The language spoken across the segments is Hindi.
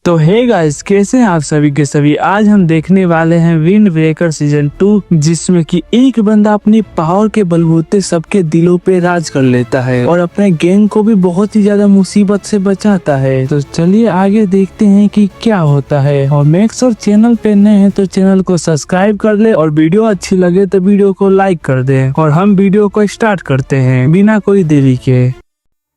तो हे गाइस, कैसे हैं आप सभी के सभी। आज हम देखने वाले हैं विंड ब्रेकर सीजन 2, जिसमें कि एक बंदा अपनी पावर के बलबूते सबके दिलों पे राज कर लेता है और अपने गैंग को भी बहुत ही ज्यादा मुसीबत से बचाता है। तो चलिए आगे देखते हैं कि क्या होता है। और मेक श्योर चैनल पे नए हैं तो चैनल को सब्सक्राइब कर ले और वीडियो अच्छी लगे तो वीडियो को लाइक कर दे। और हम वीडियो को स्टार्ट करते हैं बिना कोई देरी के।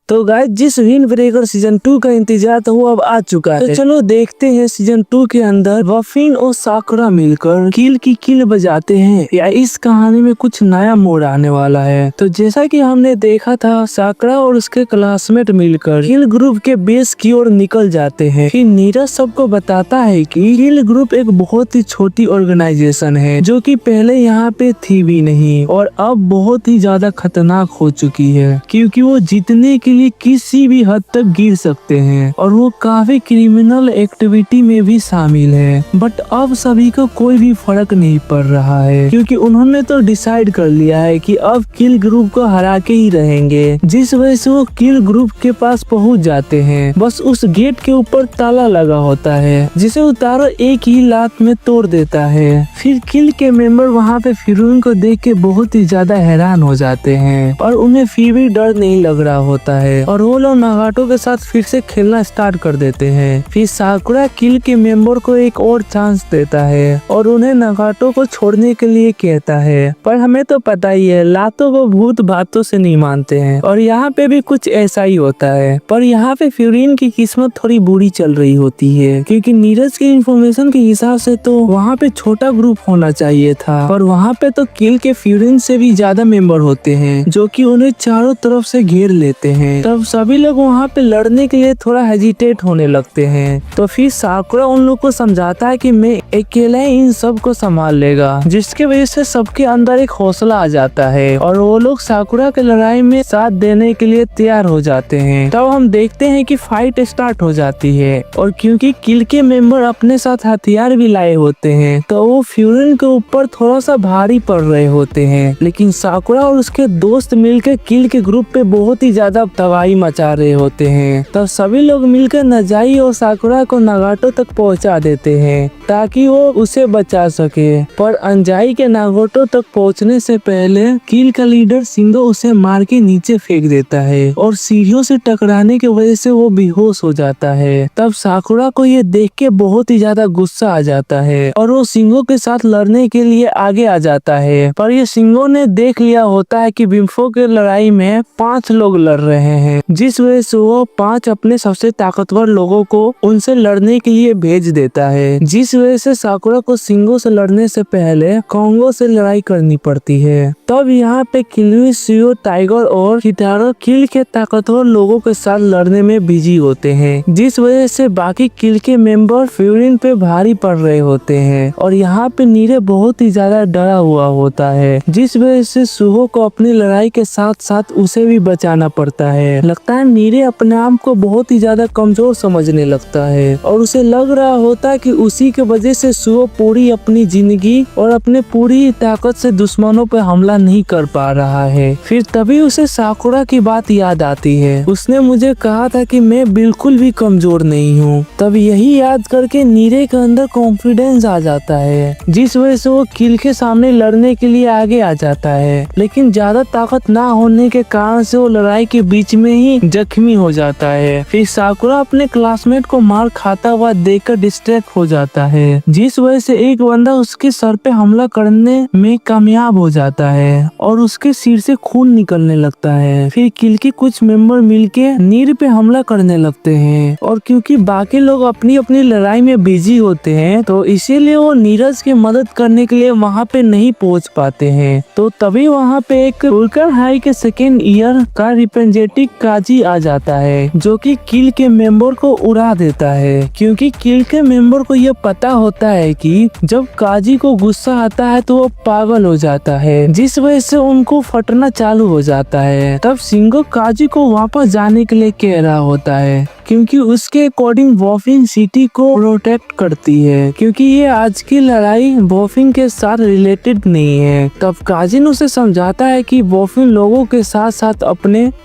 तो गाइस, जिस विंड ब्रेकर सीजन 2 का इंतजार था वो अब आ चुका है। तो चलो देखते हैं सीजन 2 के अंदर वफिन और साकुरा मिलकर किल की किल बजाते हैं या इस कहानी में कुछ नया मोड़ आने वाला है। तो जैसा कि हमने देखा था, साकुरा और उसके क्लासमेट मिलकर किल ग्रुप के बेस की ओर निकल जाते हैं। फिर नीरज सबको बताता है कि किल ग्रुप एक बहुत ही छोटी ऑर्गेनाइजेशन है जो कि पहले यहाँ पे थी भी नहीं और अब बहुत ही ज्यादा खतरनाक हो चुकी है, क्योंकि वो जीतने के लिए किसी भी हद तक गिर सकते हैं और वो काफी क्रिमिनल एक्टिविटी में भी शामिल है। बट अब सभी को कोई भी फर्क नहीं पड़ रहा है, क्योंकि उन्होंने तो डिसाइड कर लिया है कि अब किल ग्रुप को हरा के ही रहेंगे। जिस वजह से वो किल ग्रुप के पास पहुंच जाते हैं। बस उस गेट के ऊपर ताला लगा होता है जिसे उतारो एक ही लात में तोड़ देता है। फिर किल के मेंबर वहाँ पे फिरून को देख के बहुत ही ज्यादा हैरान हो जाते हैं और उन्हें फिर भी डर नहीं लग रहा होता है और वो लोग नागाटो के साथ फिर से खेलना स्टार्ट कर देते हैं। फिर साकुरा किल के मेंबर को एक और चांस देता है और उन्हें नागाटो को छोड़ने के लिए कहता है, पर हमें तो पता ही है लातो वो भूत बातों से नहीं मानते हैं और यहाँ पे भी कुछ ऐसा ही होता है। पर यहाँ पे फ्यूरिन की किस्मत थोड़ी बुरी चल रही होती है, क्योंकि नीरज की इंफॉर्मेशन के हिसाब से तो वहाँ पे छोटा ग्रुप होना चाहिए था, पर वहाँ पे तो किल के फ्यूरिन से भी ज्यादा मेंबर होते हैं जो कि उन्हें चारों तरफ से घेर लेते हैं। तब सभी लोग वहाँ पे लड़ने के लिए थोड़ा हेजिटेट होने लगते हैं। तो फिर साकुरा उन लोग को समझाता है कि मैं अकेला ही इन सब को संभाल लेगा, जिसके वजह से सबके अंदर एक हौसला आ जाता है और वो लोग साकुरा के लड़ाई में साथ देने के लिए तैयार हो जाते हैं। तब हम देखते हैं कि फाइट स्टार्ट हो जाती है और क्योंकि किल के मेंबर अपने साथ हथियार भी लाए होते हैं तो वो फ्यूरिन के ऊपर थोड़ा सा भारी पड़ रहे होते हैं। लेकिन साकुरा और उसके दोस्त मिलकर किल के ग्रुप पे बहुत ही ज्यादा तबाही मचा रहे होते हैं। तब सभी लोग मिलकर नजाई और साकुरा को नागाटो तक पहुंचा देते हैं ताकि वो उसे बचा सके। पर अंजाई के नागाटो तक पहुंचने से पहले किल का लीडर सिंगो उसे मार के नीचे फेंक देता है और सीढ़ियों से टकराने की वजह से वो बेहोश हो जाता है। तब साकुरा को ये देख के बहुत ही ज्यादा गुस्सा आ जाता है और वो सिंगो के साथ लड़ने के लिए आगे आ जाता है। पर ये सिंगो ने देख लिया होता है कि बिम्फो के लड़ाई में 5 लोग लड़ रहे हैं, जिस वजह से वो 5 अपने सबसे ताकतवर लोगों को उनसे लड़ने के लिए भेज देता है। जिस वजह से साकुरा को सिंगो से लड़ने से पहले कोंगो से लड़ाई करनी पड़ती है। तब यहाँ पे किलुई, शियो, टाइगर और किटारो किल के ताकतवर लोगों के साथ लड़ने में बिजी होते हैं, जिस वजह से बाकी किल के मेंबर फ्यूरिन पे भारी पड़ रहे होते हैं। और यहाँ पे नीरे बहुत ही ज्यादा डरा हुआ होता है, जिस वजह से सुहो को अपनी लड़ाई के साथ साथ उसे भी बचाना पड़ता है। लगता है नीरे अपने आप को बहुत ही ज्यादा कमजोर समझने लगता है और उसे लग रहा होता है कि उसी के वजह से सुहो पूरी अपनी जिंदगी और अपने पूरी ताकत से दुश्मनों पर हमला नहीं कर पा रहा है। फिर तभी उसे साकुरा की बात याद आती है। उसने मुझे कहा था कि मैं बिल्कुल भी कमजोर नहीं हूँ। तब यही याद करके नीरे के अंदर कॉन्फिडेंस आ जाता है, जिस वजह से वो किल के सामने लड़ने के लिए आगे आ जाता है। लेकिन ज्यादा ताकत ना होने के कारण से वो लड़ाई के बीच में ही जख्मी हो जाता है। फिर साकुरा अपने क्लासमेट को मार खाता हुआ देखकर डिस्ट्रैक्ट हो जाता है, जिस वजह से एक बंदा उसके सर पे हमला करने में कामयाब हो जाता है और उसके सिर से खून निकलने लगता है। फिर किल के कुछ मेंबर मिलके नीर पे हमला करने लगते हैं और क्योंकि बाकी लोग अपनी अपनी लड़ाई में बिजी होते हैं तो इसीलिए वो नीरज की मदद करने के लिए वहाँ पे नहीं पहुँच पाते हैं। तो तभी वहाँ पे एक उल्कर हाई के सेकेंड ईयर का रिप्रेजेंटेटिव काजी आ जाता है, जो कि किल के मेंबर को उड़ा देता है, क्योंकि किल के मेंबर को यह पता होता है कि जब काजी को गुस्सा आता है तो वो पागल हो जाता है, जिस वजह से उनको फटना चालू हो जाता है। तब सिंगो काजी को वापस जाने के लिए कह रहा होता है, क्योंकि उसके अकॉर्डिंग बॉफिन सिटी को प्रोटेक्ट करती है, क्योंकि ये आज की लड़ाई बॉफिन के साथ रिलेटेड नहीं है। तब काजिन उसे समझाता है कि बॉफिन लोगों के साथ साथ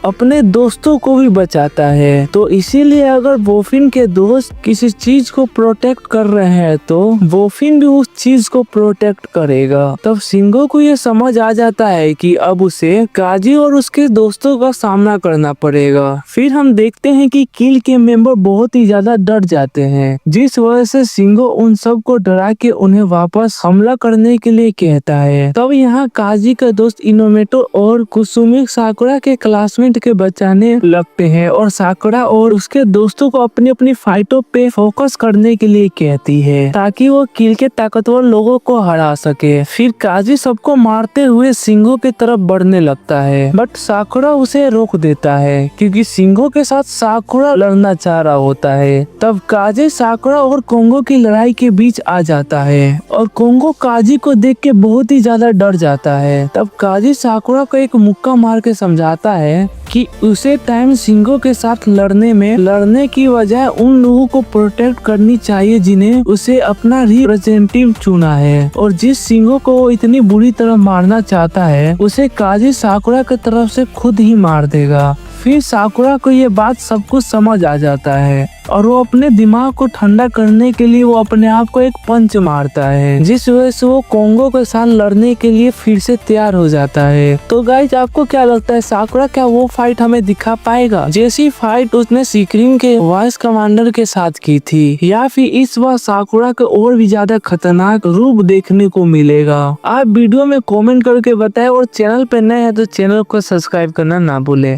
अपने दोस्तों को भी बचाता है, तो इसीलिए अगर बॉफिन के दोस्त किसी चीज को प्रोटेक्ट कर रहे हैं तो बॉफिन भी उस चीज को प्रोटेक्ट करेगा। तब शिंगो को ये समझ आ जाता है कि अब उसे काजी और उसके दोस्तों का सामना करना पड़ेगा। फिर हम देखते हैं कि किल के मेंबर बहुत ही ज्यादा डर जाते हैं, जिस वजह से शिंगो उन सब को डरा के उन्हें वापस हमला करने के लिए कहता है। तब यहाँ काजी का दोस्त इनोमेटो और कुसुमी साकुरा के क्लासमेट के बचाने लगते हैं और साकुरा और उसके दोस्तों को अपनी अपनी फाइटों पे फोकस करने के लिए कहती है, ताकि वो किल के ताकतवर लोगों को हरा सके। फिर काजी सबको मारते हुए शिंगो की तरफ बढ़ने लगता है, बट साकुरा उसे रोक देता है क्योंकि शिंगो के साथ साकुरा लड़ना चाह रहा होता है। तब काजी साकुरा और कोंगो की लड़ाई के बीच आ जाता है और कोंगो काजी को देख के बहुत ही ज्यादा डर जाता है। तब काजी साकुरा को एक मुक्का मार के समझाता है कि उसे टाइम शिंगो के साथ लड़ने की बजाय उन लोगों को प्रोटेक्ट करनी चाहिए जिन्हें उसे अपना रिप्रेजेंटेटिव चुना है, और जिस शिंगो को वो इतनी बुरी तरह मारना चाहता है उसे काजी साकुरा की तरफ से खुद ही मार देगा। फिर साकुरा को ये बात सब कुछ समझ आ जाता है और वो अपने दिमाग को ठंडा करने के लिए वो अपने आप को एक पंच मारता है, जिस वजह से वो कोंगो के साथ लड़ने के लिए फिर से तैयार हो जाता है। तो गाइज आपको क्या लगता है, साकुरा क्या वो फाइट हमें दिखा पाएगा जैसी फाइट उसने सीक्रीम के वाइस कमांडर के साथ की थी, या फिर इस बार साकुरा का और भी ज्यादा खतरनाक रूप देखने को मिलेगा? आप वीडियो में कमेंट करके बताएं और चैनल पे नए हैं तो चैनल को सब्सक्राइब करना ना भूले।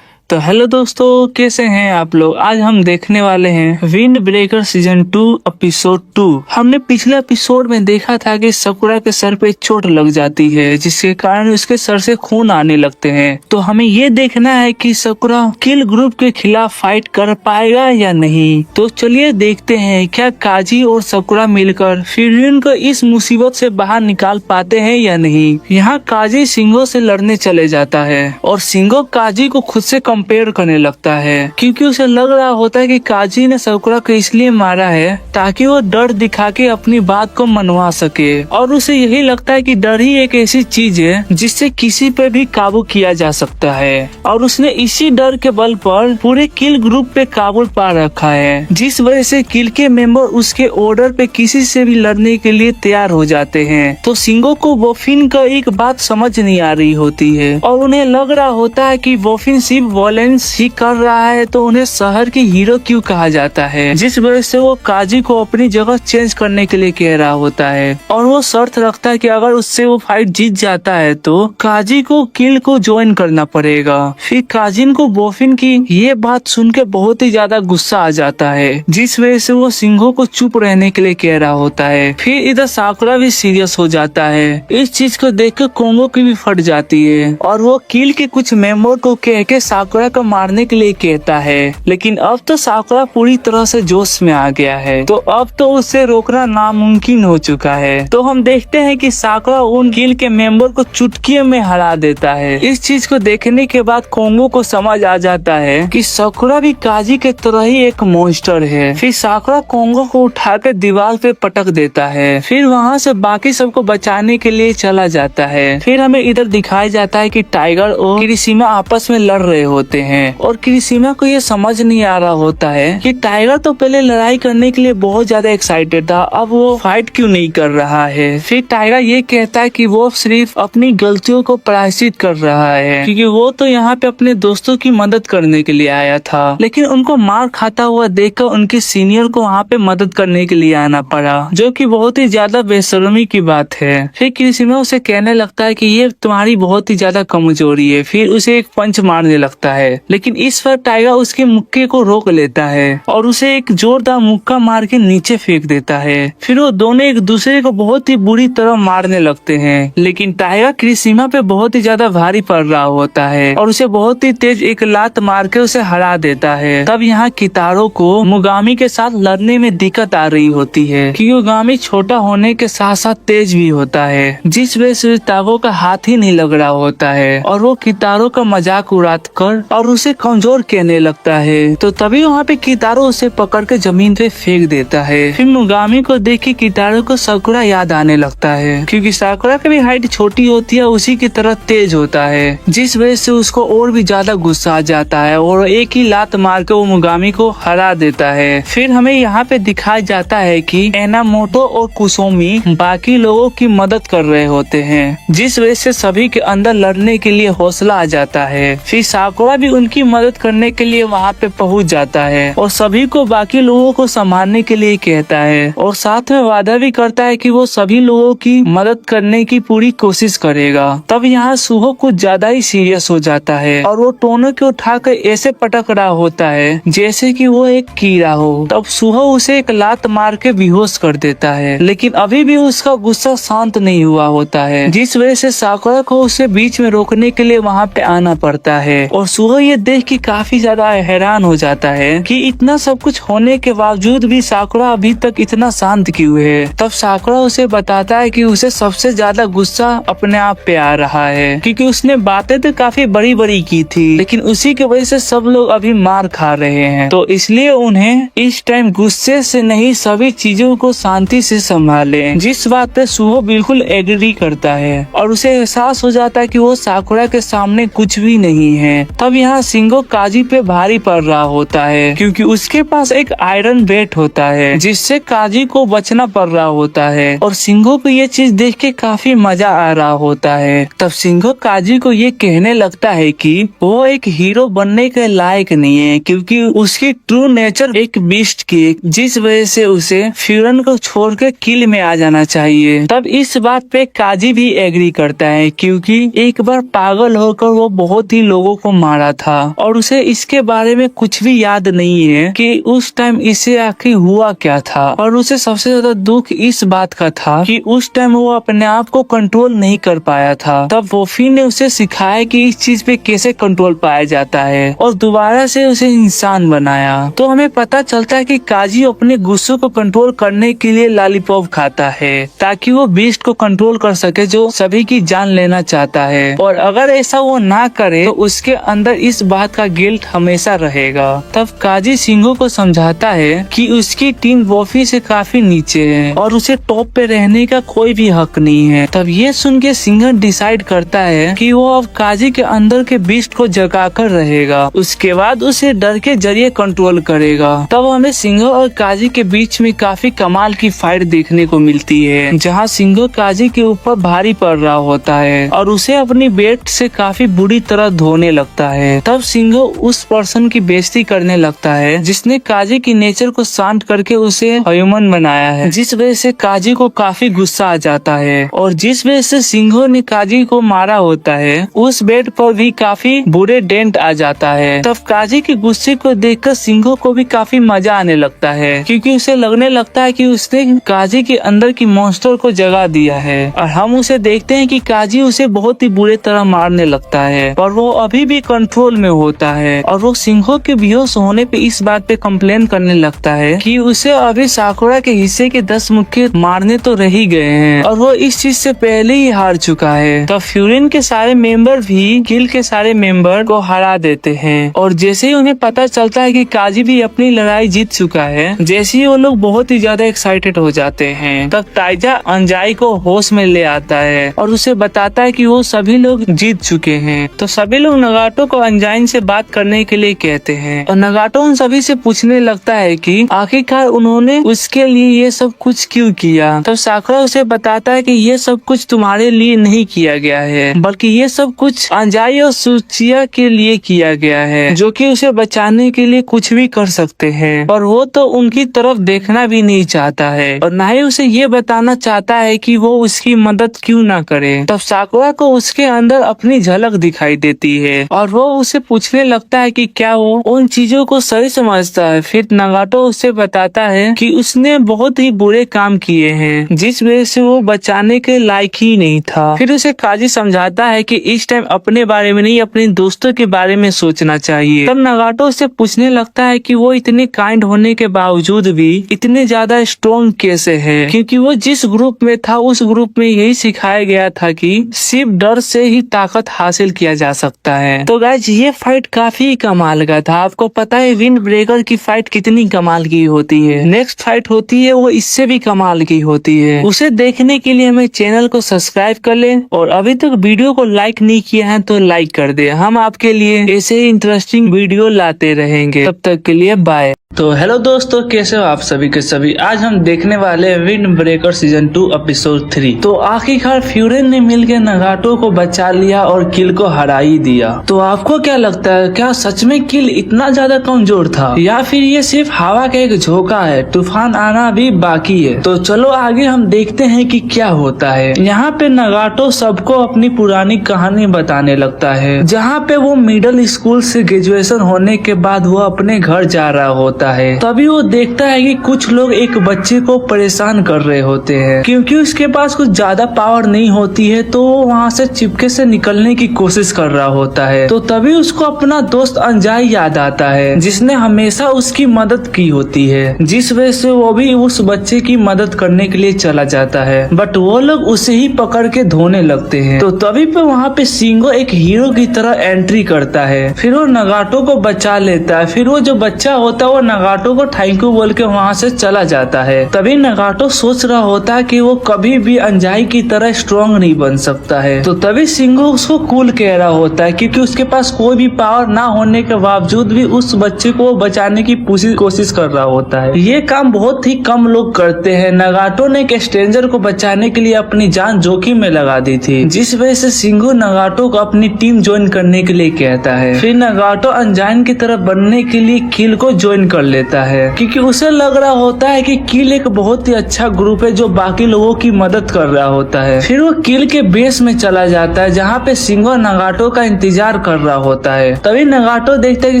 तो हेलो दोस्तों, कैसे हैं आप लोग। आज हम देखने वाले हैं विंड ब्रेकर सीजन 2 एपिसोड 2। हमने पिछले एपिसोड में देखा था कि साकुरा के सर पे चोट लग जाती है जिसके कारण उसके सर से खून आने लगते हैं। तो हमें ये देखना है कि साकुरा किल ग्रुप के खिलाफ फाइट कर पाएगा या नहीं। तो चलिए देखते हैं क्या काजी और साकुरा मिलकर फिरिन को इस मुसीबत से बाहर निकाल पाते हैं या नहीं। यहाँ काजी शिंगो से लड़ने चले जाता है और शिंगो काजी को खुद से कंपेयर करने लगता है, क्योंकि उसे लग रहा होता है कि काजी ने साकुरा को इसलिए मारा है ताकि वो डर दिखा के अपनी बात को मनवा सके, और उसे यही लगता है कि डर ही एक ऐसी चीज है जिससे किसी पे भी काबू किया जा सकता है, और उसने इसी डर के बल पर पूरे किल ग्रुप पे काबू पा रखा है, जिस वजह से किल के मेंबर उसके ऑर्डर पे किसी से भी लड़ने के लिए तैयार हो जाते हैं। तो शिंगो को बॉफिन का एक बात समझ नहीं आ रही होती है और उन्हें लग रहा होता है कि बॉफिन सिर्फ वॉयलेंस ही कर रहा है तो उन्हें शहर की हीरो क्यों कहा जाता है, जिस वजह से वो काजी को अपनी जगह चेंज करने के लिए कह रहा होता है, और वो शर्त रखता है कि अगर उससे वो फाइट जीत जाता है तो काजी को किल को ज्वाइन करना पड़ेगा। फिर काजिन को बॉफिन की ये बात सुन के बहुत ही ज्यादा गुस्सा आ जाता है, जिस वजह से वो शिंगो को चुप रहने के लिए कह रहा होता है। फिर इधर साकुरा भी सीरियस हो जाता है। इस चीज को देख कर कोंगो की भी फट जाती है और वो किल के कुछ मेंबर को कह के साकुरा को मारने के लिए कहता है, लेकिन अब तो साकुरा पूरी तरह से जोश में आ गया है, तो अब तो उसे रोकना नामुमकिन हो चुका है। तो हम देखते हैं कि साकुरा उन किल के मेंबर को चुटकियों में हरा देता है। इस चीज को देखने के बाद कोंगो को समझ आ जाता है कि साकुरा भी काजी के तरह ही एक मॉन्स्टर है। फिर साकुरा कोंगो को उठाकर दीवार पे पटक देता है, फिर वहाँ से बाकी सबको बचाने के लिए चला जाता है। फिर हमें इधर दिखाया जाता है कि टाइगर और किरिशिमा आपस में लड़ रहे होते हैं और किरिशिमा को ये समझ नहीं आ रहा होता है कि टाइगर तो पहले लड़ाई करने के लिए बहुत ज्यादा एक्साइटेड था, अब वो फाइट क्यों नहीं कर रहा है। फिर टाइगर ये कहता है कि वो सिर्फ अपनी गलतियों को प्रायश्चित कर रहा है, क्योंकि वो तो यहाँ पे अपने दोस्तों की मदद करने के लिए आया था, लेकिन उनको मार खाता हुआ देखकर उनके सीनियर को वहाँ पे मदद करने के लिए आना पड़ा, जो कि बहुत ही ज्यादा बेशर्मी की बात है। फिर किरिशिमा उसे कहने लगता है कि ये तुम्हारी बहुत ही ज्यादा कमजोरी है, फिर उसे एक पंच मारने लगता है, लेकिन इस पर टाइगर उसके मुक्के को रोक लेता है और उसे एक जोरदार मुक्का मार के नीचे फेंक देता है। फिर वो दोनों एक दूसरे को बहुत ही बुरी तरह मारने लगते हैं, लेकिन टाइगर किरिशिमा पे बहुत ही ज्यादा भारी पड़ रहा होता है और उसे बहुत ही तेज एक लात मार के उसे हरा देता है। तब यहाँ कितारो को मुगामी के साथ लड़ने में दिक्कत आ रही होती है, क्योंकि मुगामी छोटा होने के साथ साथ तेज भी होता है, जिस वजह से तागो का हाथ ही नहीं लग रहा होता है और वो कितारो का मजाक उड़ा कर कर और उसे कमजोर कहने लगता है। तो तभी वहाँ पे कितारो उसे पकड़ के जमीन पे फेंक देता है। फिर मुगामी को देख के कितारो को साकुरा याद आने लगता है, क्योंकि साकुरा की भी हाइट छोटी होती है, उसी की तरह तेज होता है, जिस वजह से उसको और भी ज्यादा गुस्सा आ जाता है और एक ही लात मार के वो मुगामी को हरा देता है। फिर हमें यहाँ पे दिखाया जाता है कि एनामोटो और कुसुमी बाकी लोगों की मदद कर रहे होते हैं, जिस वजह से सभी के अंदर लड़ने के लिए हौसला आ जाता है। फिर साकुरा भी उनकी मदद करने के लिए वहाँ पे पहुँच जाता है और सभी को बाकी लोगों को संभालने के लिए कहता है और साथ में वादा भी करता है कि वो सभी लोगों की मदद करने की पूरी कोशिश करेगा। तब यहाँ सुहो कुछ ज्यादा ही सीरियस हो जाता है और वो टोनो को उठाकर ऐसे पटक रहा होता है जैसे कि वो एक कीड़ा हो। तब सुहो उसे एक लात मार के बेहोश कर देता है, लेकिन अभी भी उसका गुस्सा शांत नहीं हुआ होता है, जिस वजह से साकुरा को उसे बीच में रोकने के लिए वहाँ पे आना पड़ता है। और सुहो ये देख के काफी ज्यादा हैरान हो जाता है कि इतना सब कुछ होने के बावजूद भी साकुरा अभी तक इतना शांत क्यों है। तब साकुरा उसे बताता है कि उसे सबसे ज्यादा गुस्सा अपने आप पे आ रहा है, क्योंकि उसने बातें तो काफी बड़ी बड़ी की थी, लेकिन उसी की वजह से सब लोग अभी मार खा रहे हैं। तो इसलिए उन्हें इस टाइम गुस्से से नहीं सभी चीजों को शांति से संभाले, जिस बात पे सुहो बिल्कुल एग्री करता है और उसे एहसास हो जाता है कि वो साकुरा के सामने कुछ भी नहीं है। तब यहाँ सिंगो काजी पे भारी पड़ रहा होता है, क्योंकि उसके पास एक आयरन बेट होता है जिससे काजी को बचना पड़ रहा होता है और सिंगो को ये चीज देख के काफी मजा आ रहा होता है। तब सिंगो काजी को ये कहने लगता है कि वो एक हीरो बनने के लायक नहीं है, क्योंकि उसकी ट्रू नेचर एक बीस्ट की, जिस वजह से उसे फ्यूरन को छोड़ के किल में आ जाना चाहिए। तब इस बात पे काजी भी एग्री करता है, क्योंकि एक बार पागल होकर वो बहुत ही लोगों को मारा था और उसे इसके बारे में कुछ भी याद नहीं है कि उस टाइम इसे आखिर हुआ क्या था। और उसे सबसे ज्यादा दुख इस बात का था कि उस टाइम वो अपने आप को कंट्रोल नहीं कर पाया था। तब वोफी ने उसे सिखाया कि इस चीज पे कैसे कंट्रोल पाया जाता है और दोबारा से उसे इंसान बनाया। तो हमें पता चलता है कि काजी अपने गुस्से को कंट्रोल करने के लिए लॉलीपॉप खाता है, ताकि वो बीस्ट को कंट्रोल कर सके जो सभी की जान लेना चाहता है। और अगर ऐसा वो ना करे तो उसके अंदर इस बात का गिल्ट हमेशा रहेगा। तब काजी सिंगो को समझाता है कि उसकी टीम वोफी से काफी नीचे है और उसे टॉप पे रहने का कोई भी हक नहीं है। तब ये सुन के सिंगर डिसाइड करता है कि वो अब काजी के अंदर के बीस्ट को जगा कर रहेगा, उसके बाद उसे डर के जरिए कंट्रोल करेगा। तब हमें सिंगो और काजी के बीच में काफी कमाल की फाइट देखने को मिलती है, जहाँ सिंगो काजी के ऊपर भारी पड़ रहा होता है और उसे अपनी बेट से काफी बुरी तरह धोने लगता है। तब सिंगो उस पर्सन की बेइज्जती करने लगता है जिसने काजी की नेचर को शांत करके उसे ह्यूमन बनाया है, जिस वजह से काजी को काफी गुस्सा आ जाता है और जिस वजह से सिंगो ने काजी को मारा होता है उस बेड पर भी काफी बुरे डेंट आ जाता है। तब काजी के गुस्से को देखकर सिंगो को भी काफी मजा आने लगता है, क्योंकि उसे लगने लगता है कि उसने काजी के अंदर की मॉन्स्टर को जगा दिया है। और हम उसे देखते हैं कि काजी उसे बहुत ही बुरे तरह मारने लगता है और वो अभी भी कंट्रोल में होता है और वो सिंगो के बेहोश होने पे इस बात पे कंप्लेन करने लगता है कि उसे अभी साकुरा के हिस्से के 10 मुक्के मारने तो रह ही गए हैं और वो इस चीज से पहले ही हार चुका है। तो फ्यूरिन के सारे मेंबर भी किल के सारे मेंबर को हरा देते हैं और जैसे ही उन्हें पता चलता है कि काजी भी अपनी लड़ाई जीत चुका है, जैसे ही वो लोग बहुत ही ज्यादा एक्साइटेड हो जाते हैं। तब ताइजा अंजाई को होश में ले आता है और उसे बताता है कि वो सभी लोग जीत चुके हैं। तो सभी लोग नगाटो को अंजाइन से बात करने के लिए कहते हैं और नगाटो उन सभी से पूछने लगता है कि आखिरकार उन्होंने उसके लिए ये सब कुछ क्यों किया। तब साकुरा उसे बताता है कि ये सब कुछ तुम्हारे लिए नहीं किया गया है, बल्कि ये सब कुछ अंजाई और सुचिया के लिए किया गया है, जो कि उसे बचाने के लिए कुछ भी कर सकते हैं। और वो तो उनकी तरफ देखना भी नहीं चाहता है और न ही उसे ये बताना चाहता है कि वो उसकी मदद क्यों ना करे। तब साकुरा को उसके अंदर अपनी झलक दिखाई देती है और वो उसे पूछने लगता है कि क्या वो उन चीजों को सही समझता है। फिर नगाटो उसे बताता है कि उसने बहुत ही बुरे काम किए हैं, जिस वजह से वो बचाने के लायक ही नहीं था। फिर उसे काजी समझाता है कि इस टाइम अपने बारे में नहीं अपने दोस्तों के बारे में सोचना चाहिए। तब नगाटो उसे पूछने लगता है कि वो इतने काइंड होने के बावजूद भी इतने ज्यादा स्ट्रॉन्ग कैसे है, क्योंकि वो जिस ग्रुप में था उस ग्रुप में यही सिखाया गया था कि सिर्फ डर से ही ताकत हासिल किया जा सकता है। तो गाइस ये फाइट काफी कमाल का था। आपको पता है विंड ब्रेकर की फाइट कितनी कमाल की होती है। नेक्स्ट फाइट होती है वो इससे भी कमाल की होती है। उसे देखने के लिए हमें चैनल को सब्सक्राइब कर लें और अभी तक वीडियो को लाइक नहीं किया है तो लाइक कर दे। हम आपके लिए ऐसे ही इंटरेस्टिंग वीडियो लाते रहेंगे। तब तक के लिए बाय। तो हेलो दोस्तों, कैसे हो आप सभी के सभी। आज हम देखने वाले हैं विंड ब्रेकर सीजन 2 एपिसोड 3। तो आखिरकार फ्यूरन ने मिलकर नगाटो को बचा लिया और किल को हरा ही दिया। तो आपको क्या लगता है, क्या सच में किल इतना ज्यादा कमजोर था या फिर ये सिर्फ हवा का एक झोंका है, तूफान आना भी बाकी है। तो चलो आगे हम देखते हैं कि क्या होता है। यहाँ पे नगाटो सबको अपनी पुरानी कहानी बताने लगता है, जहाँ पे वो मिडिल स्कूल से ग्रेजुएशन होने के बाद वो अपने घर जा रहा होता है। तभी वो देखता है कि कुछ लोग एक बच्चे को परेशान कर रहे होते हैं। क्योंकि उसके पास कुछ ज्यादा पावर नहीं होती है तो वो वहाँ से चिपके से निकलने की कोशिश कर रहा होता है। तो तभी उसको अपना दोस्त अंजाई याद आता है, जिसने हमेशा उसकी मदद की होती है, जिस वजह से वो भी उस बच्चे की मदद करने के लिए चला जाता है। बट वो लोग उसे ही पकड़ के धोने लगते हैं। तो तभी पे वहाँ पे सिंगो एक हीरो की तरह एंट्री करता है। फिर वो नगाटो को बचा लेता है। फिर वो जो बच्चा होता है वो नगाटो को थैंक यू बोल के वहाँ से चला जाता है। तभी नगाटो सोच रहा होता है कि वो कभी भी अंजाई की तरह स्ट्रॉन्ग नहीं बन सकता है। तो तभी सिंगो उसको कूल कह रहा होता है, क्योंकि उसके पास कोई भी पावर ना होने के बावजूद भी उस बच्चे को बचाने की पूरी कोशिश कर रहा होता है। ये काम बहुत ही कम लोग करते हैं। नगाटो ने एक स्ट्रेंजर को बचाने के लिए अपनी जान जोखिम में लगा दी थी, जिस वजह से सिंगो नगाटो को अपनी टीम ज्वाइन करने के लिए कहता है। फिर नगाटो अंजाइन की तरह बनने के लिए किल को ज्वाइन कर लेता है, क्योंकि उसे लग रहा होता है कि किल एक बहुत ही अच्छा ग्रुप है जो बाकी लोगों की मदद कर रहा होता है। फिर वो किल के बेस में चला जाता है, जहाँ पे सिंगो नगाटो का इंतजार कर रहा होता है। तभी नगाटो देखता है कि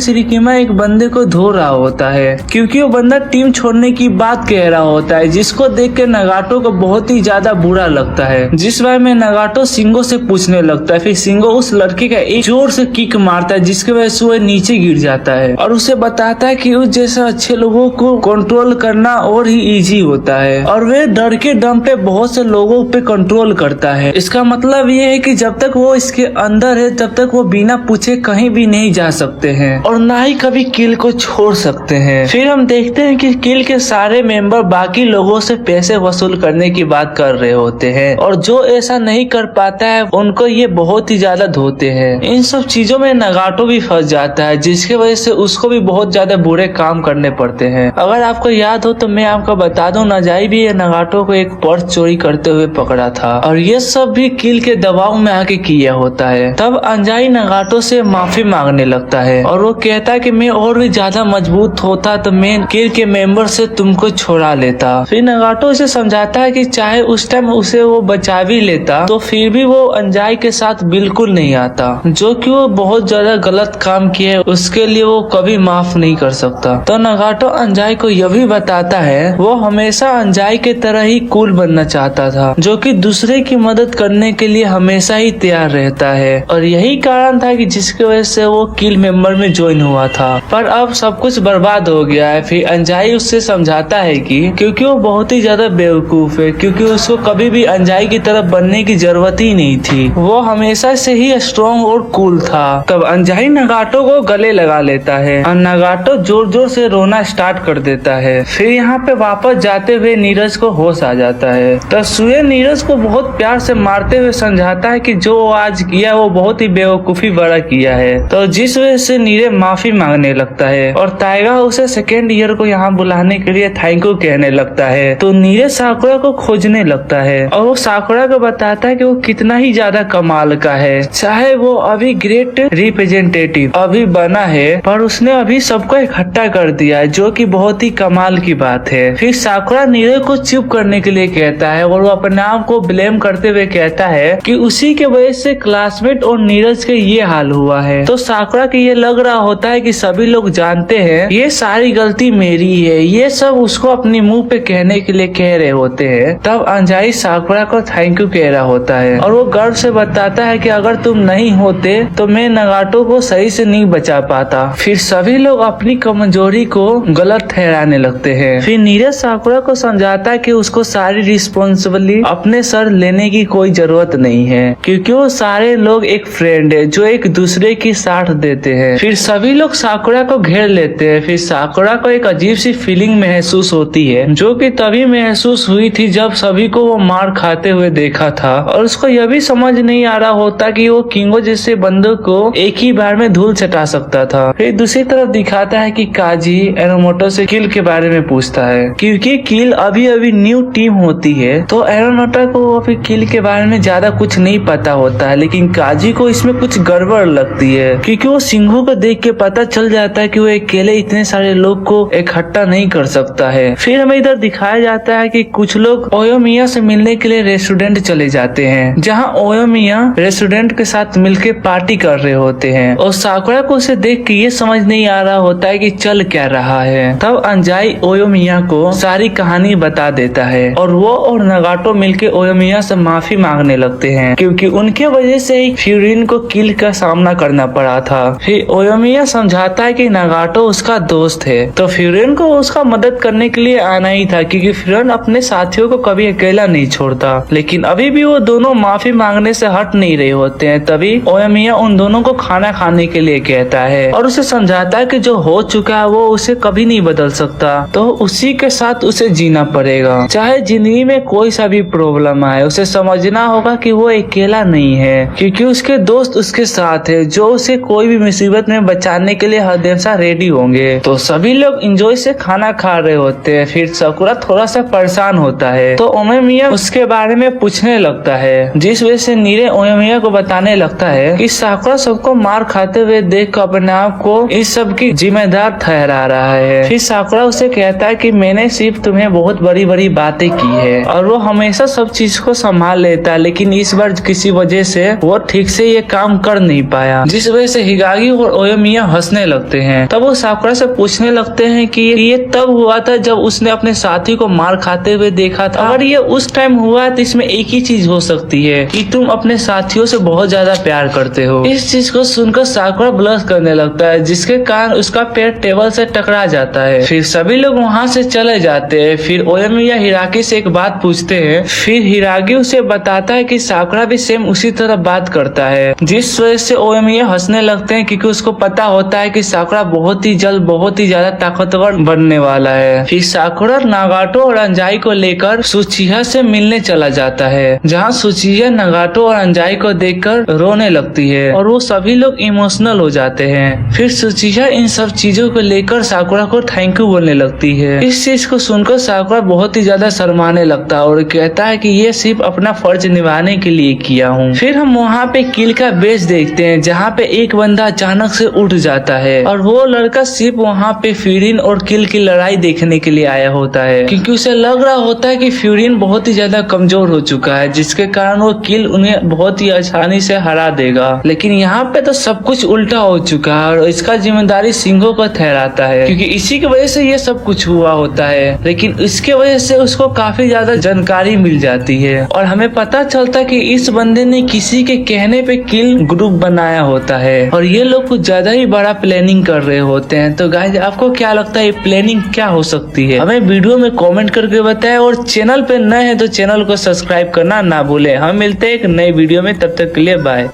श्रीकिमा एक बंदे को धो रहा होता है, क्योंकि वो बंदा टीम छोड़ने की बात कह रहा होता है, जिसको देख के नगाटो को बहुत ही ज्यादा बुरा लगता है। जिस बारे में नगाटो सिंगो से पूछने लगता है। फिर सिंगो उस लड़के का एक जोर से किक मारता है, जिसकी वजह से वो नीचे गिर जाता है और उसे बताता है कि उस जैसा अच्छे लोगों को कंट्रोल करना और ही इजी होता है, और वे डर के दम पे बहुत से लोगों पे कंट्रोल करता है। इसका मतलब ये है कि जब तक वो इसके अंदर है तब तक वो बिना पूछे कहीं भी नहीं जा सकते हैं और ना ही कभी किल को छोड़ सकते हैं। फिर हम देखते हैं कि किल के सारे मेंबर बाकी लोगों से पैसे वसूल करने की बात कर रहे होते हैं, और जो ऐसा नहीं कर पाता है उनको ये बहुत ही ज्यादा धोते हैं। इन सब चीजों में नगाटो भी फंस जाता है, जिसकी वजह से उसको भी बहुत ज्यादा बुरे काम करने पड़ते हैं। अगर आपको याद हो तो मैं आपको बता दूं, नजाई भी ये नगाटो को एक पर्स चोरी करते हुए पकड़ा था, और ये सब भी किल के दबाव में आके किया होता है। तब अंजाई नगाटो से माफी मांगने लगता है और वो कहता है कि मैं और भी ज्यादा मजबूत होता तो मैं किल के मेंबर से तुमको छोड़ा लेता। फिर नगाटो उसे समझाता है कि चाहे उस टाइम उसे वो बचा भी लेता तो फिर भी वो अंजाई के साथ बिल्कुल नहीं आता, जो कि वो बहुत ज्यादा गलत काम किया है उसके लिए वो कभी माफ नहीं कर सकता। तो नगाटो अंजाई को यह भी बताता है वो हमेशा अंजाई के तरह ही कूल बनना चाहता था, जो कि दूसरे की मदद करने के लिए हमेशा ही तैयार रहता है, और यही कारण था कि जिसकी वजह से वो किल मेंबर में ज्वाइन हुआ था। पर अब सब कुछ बर्बाद हो गया है। फिर अंजाई उससे समझाता है कि क्योंकि वो बहुत ही ज्यादा बेवकूफ है, क्योंकि उसको कभी भी अंजाई की तरफ बनने की जरूरत ही नहीं थी, वो हमेशा से ही स्ट्रॉन्ग और कूल था। तब अंजाई नगाटो को गले लगा लेता है और नगाटो जोर जोर से रोना स्टार्ट कर देता है। फिर यहाँ पे वापस जाते हुए नीरज को होश आ जाता है। तो सुए नीरज को बहुत प्यार से मारते हुए समझाता है कि जो आज किया वो बहुत ही बेवकूफी बड़ा किया है। तो जिस वजह से नीरज माफी मांगने लगता है और टाइगा उसे सेकेंड ईयर को यहाँ बुलाने के लिए थैंक यू कहने लगता है। तो नीरज साकुरा को खोजने लगता है और वो साकुरा को बताता है कि वो कितना ही ज्यादा कमाल का है, चाहे वो अभी ग्रेट रिप्रेजेंटेटिव अभी बना है पर उसने अभी सबको इकट्ठा कर दिया है, जो कि बहुत ही कमाल की बात है। फिर साकुरा नीरज को चुप करने के लिए कहता है और वो अपने आप को ब्लेम करते हुए कहता है कि उसी के वजह से क्लासमेट और नीरज के ये हाल हुआ है। तो साकुरा के ये लग रहा होता है कि सभी लोग जानते हैं ये सारी गलती मेरी है, ये सब उसको अपने मुंह पे कहने के लिए कह रहे होते हैं। तब अंजाई साकुरा को थैंक यू कह रहा होता है और वो गर्व से बताता है कि अगर तुम नहीं होते तो मैं नगाटो को सही से नहीं बचा पाता। फिर सभी लोग अपनी कमजोरी स्टोरी को गलत ठहराने लगते हैं। फिर नीरज साकुरा को समझाता है कि उसको सारी रिस्पॉन्सिबिलिटी अपने सर लेने की कोई जरूरत नहीं है, क्योंकि वो सारे लोग एक फ्रेंड है जो एक दूसरे की साथ देते हैं। फिर सभी लोग साकुरा को घेर लेते हैं। फिर साकुरा को एक अजीब सी फीलिंग महसूस होती है, जो कि तभी महसूस हुई थी जब सभी को वो मार खाते हुए देखा था, और उसको यह भी समझ नहीं आ रहा होता कि वो किंगो जैसे बंदों को एक ही बार में धूल चटा सकता था। फिर दूसरी तरफ दिखाता है कि काजी एरोमोटो से किल के बारे में पूछता है, क्योंकि किल अभी अभी न्यू टीम होती है तो एरोमोटो को अभी किल के बारे में ज्यादा कुछ नहीं पता होता है। लेकिन काजी को इसमें कुछ गड़बड़ लगती है, क्योंकि वो सिंघू को देख के पता चल जाता है कि वो अकेले इतने सारे लोग को इकट्ठा नहीं कर सकता है। फिर हमें इधर दिखाया जाता है कि कुछ लोग ओयोमिया से मिलने के लिए रेस्टोरेंट चले जाते हैं, जहां ओयोमिया रेस्टोरेंट के साथ मिलके पार्टी कर रहे होते हैं, और साकुरा को उसे देख के ये समझ नहीं आ रहा होता है कि चल क्या रहा है। तब अंजाई ओयोमिया को सारी कहानी बता देता है, और वो और नगाटो मिलके ओयोमिया से माफी मांगने लगते हैं, क्योंकि उनके वजह से ही फ्यूरिन को किल का सामना करना पड़ा था। फिर ओयोमिया समझाता है कि नगाटो उसका दोस्त है, तो फ्यूरिन को उसका मदद करने के लिए आना ही था, क्योंकि फ्यूरिन अपने साथियों को कभी अकेला नहीं छोड़ता। लेकिन अभी भी वो दोनों माफी मांगने से हट नहीं रहे होते हैं। तभी ओयोमिया उन दोनों को खाना खाने के लिए कहता है, और उसे समझाता है कि जो हो चुका है वो उसे कभी नहीं बदल सकता, तो उसी के साथ उसे जीना पड़ेगा। चाहे जिंदगी में कोई सा भी प्रॉब्लम आए, उसे समझना होगा कि वो अकेला नहीं है, क्योंकि उसके दोस्त उसके साथ है जो उसे कोई भी मुसीबत में बचाने के लिए हमेशा रेडी होंगे। तो सभी लोग एंजॉय से खाना खा रहे होते हैं। फिर साकुरा थोड़ा सा परेशान होता है, तो ओयोमिया उसके बारे में पूछने लगता है, जिस वजह से नीरे ओयोमिया को बताने लगता है कि साकुरा सबको मार खाते हुए देख कर अपने आप को इस सब की जिम्मेदार ठहरा रहा है। फिर साकुरा उसे कहता है कि मैंने सिर्फ तुम्हें बहुत बड़ी बड़ी बातें की है, और वो हमेशा सब चीज को संभाल लेता है, लेकिन इस बार किसी वजह से वो ठीक से ये काम कर नहीं पाया, जिस वजह से हिगागी और ओयोमिया हंसने लगते हैं। तब वो साकुरा से पूछने लगते हैं कि ये तब हुआ था जब उसने अपने साथी को मार खाते हुए देखा था। अगर ये उस टाइम हुआ तो इसमें एक ही चीज हो सकती है कि तुम अपने साथियों से बहुत ज्यादा प्यार करते हो। इस चीज को सुनकर साकुरा ब्लश करने लगता है, जिसके कारण उसका पैर टेबल से टकरा जाता है। फिर सभी लोग वहाँ से चले जाते हैं। फिर ओयोमिया हिराकी से एक बात पूछते हैं। फिर हिरागी उसे बताता है कि साकुरा भी सेम उसी तरह बात करता है, जिस वजह से ओयोमिया हंसने लगते हैं, क्योंकि उसको पता होता है कि साकुरा बहुत ही जल्द बहुत ही ज्यादा ताकतवर बनने वाला है। फिर साकुरा नागाटो और अंजाई को लेकर सुचिहा से मिलने चला जाता है, जहाँ सुचिहा नागाटो और अंजाई को देखकर रोने लगती है, और वो सभी लोग इमोशनल हो जाते हैं। फिर सुचिहा इन सब चीजों को लेकर साकुरा को थैंक यू बोलने लगती है। इस चीज को सुनकर साकुरा बहुत ही ज्यादा शर्माने लगता है, और कहता है कि ये सिर्फ अपना फर्ज निभाने के लिए किया हूँ। फिर हम वहाँ पे किल का बेस देखते हैं, जहाँ पे एक बंदा अचानक से उठ जाता है, और वो लड़का सिर्फ वहाँ पे फ्यूरिन और किल की लड़ाई देखने के लिए आया होता है, क्योंकि उसे लग रहा होता है कि फ्यूरिन बहुत ही ज्यादा कमजोर हो चुका है, जिसके कारण वो किल उन्हें बहुत ही आसानी से हरा देगा। लेकिन यहाँ पे तो सब कुछ उल्टा हो चुका है, और इसका जिम्मेदारी सिंघो को ठहराता है, क्योंकि इसी की वजह से ये सब कुछ हुआ होता है। लेकिन इसके वजह से उसको काफी ज्यादा जानकारी मिल जाती है, और हमें पता चलता है कि इस बंदे ने किसी के कहने पे किल ग्रुप बनाया होता है, और ये लोग कुछ ज्यादा ही बड़ा प्लानिंग कर रहे होते हैं। तो गाइस, आपको क्या लगता है ये प्लानिंग क्या हो सकती है? हमें वीडियो में कमेंट करके बताएं, और चैनल पे नए हैं तो चैनल को सब्सक्राइब करना ना भूलें। हम मिलते हैं एक नई वीडियो में, तब तक के लिए बाय।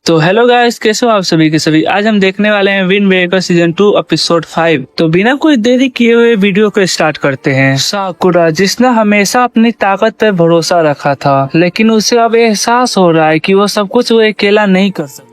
तो हेलो गाइस, कैसे हो आप सभी के सभी। आज हम देखने वाले हैं विंड वेकर सीजन 2 एपिसोड 5। तो बिना कोई देरी किए हुए वीडियो को स्टार्ट करते हैं। साकुरा, जिसने हमेशा अपनी ताकत पर भरोसा रखा था, लेकिन उसे अब एहसास हो रहा है कि वो सब कुछ वो अकेला नहीं कर सकता।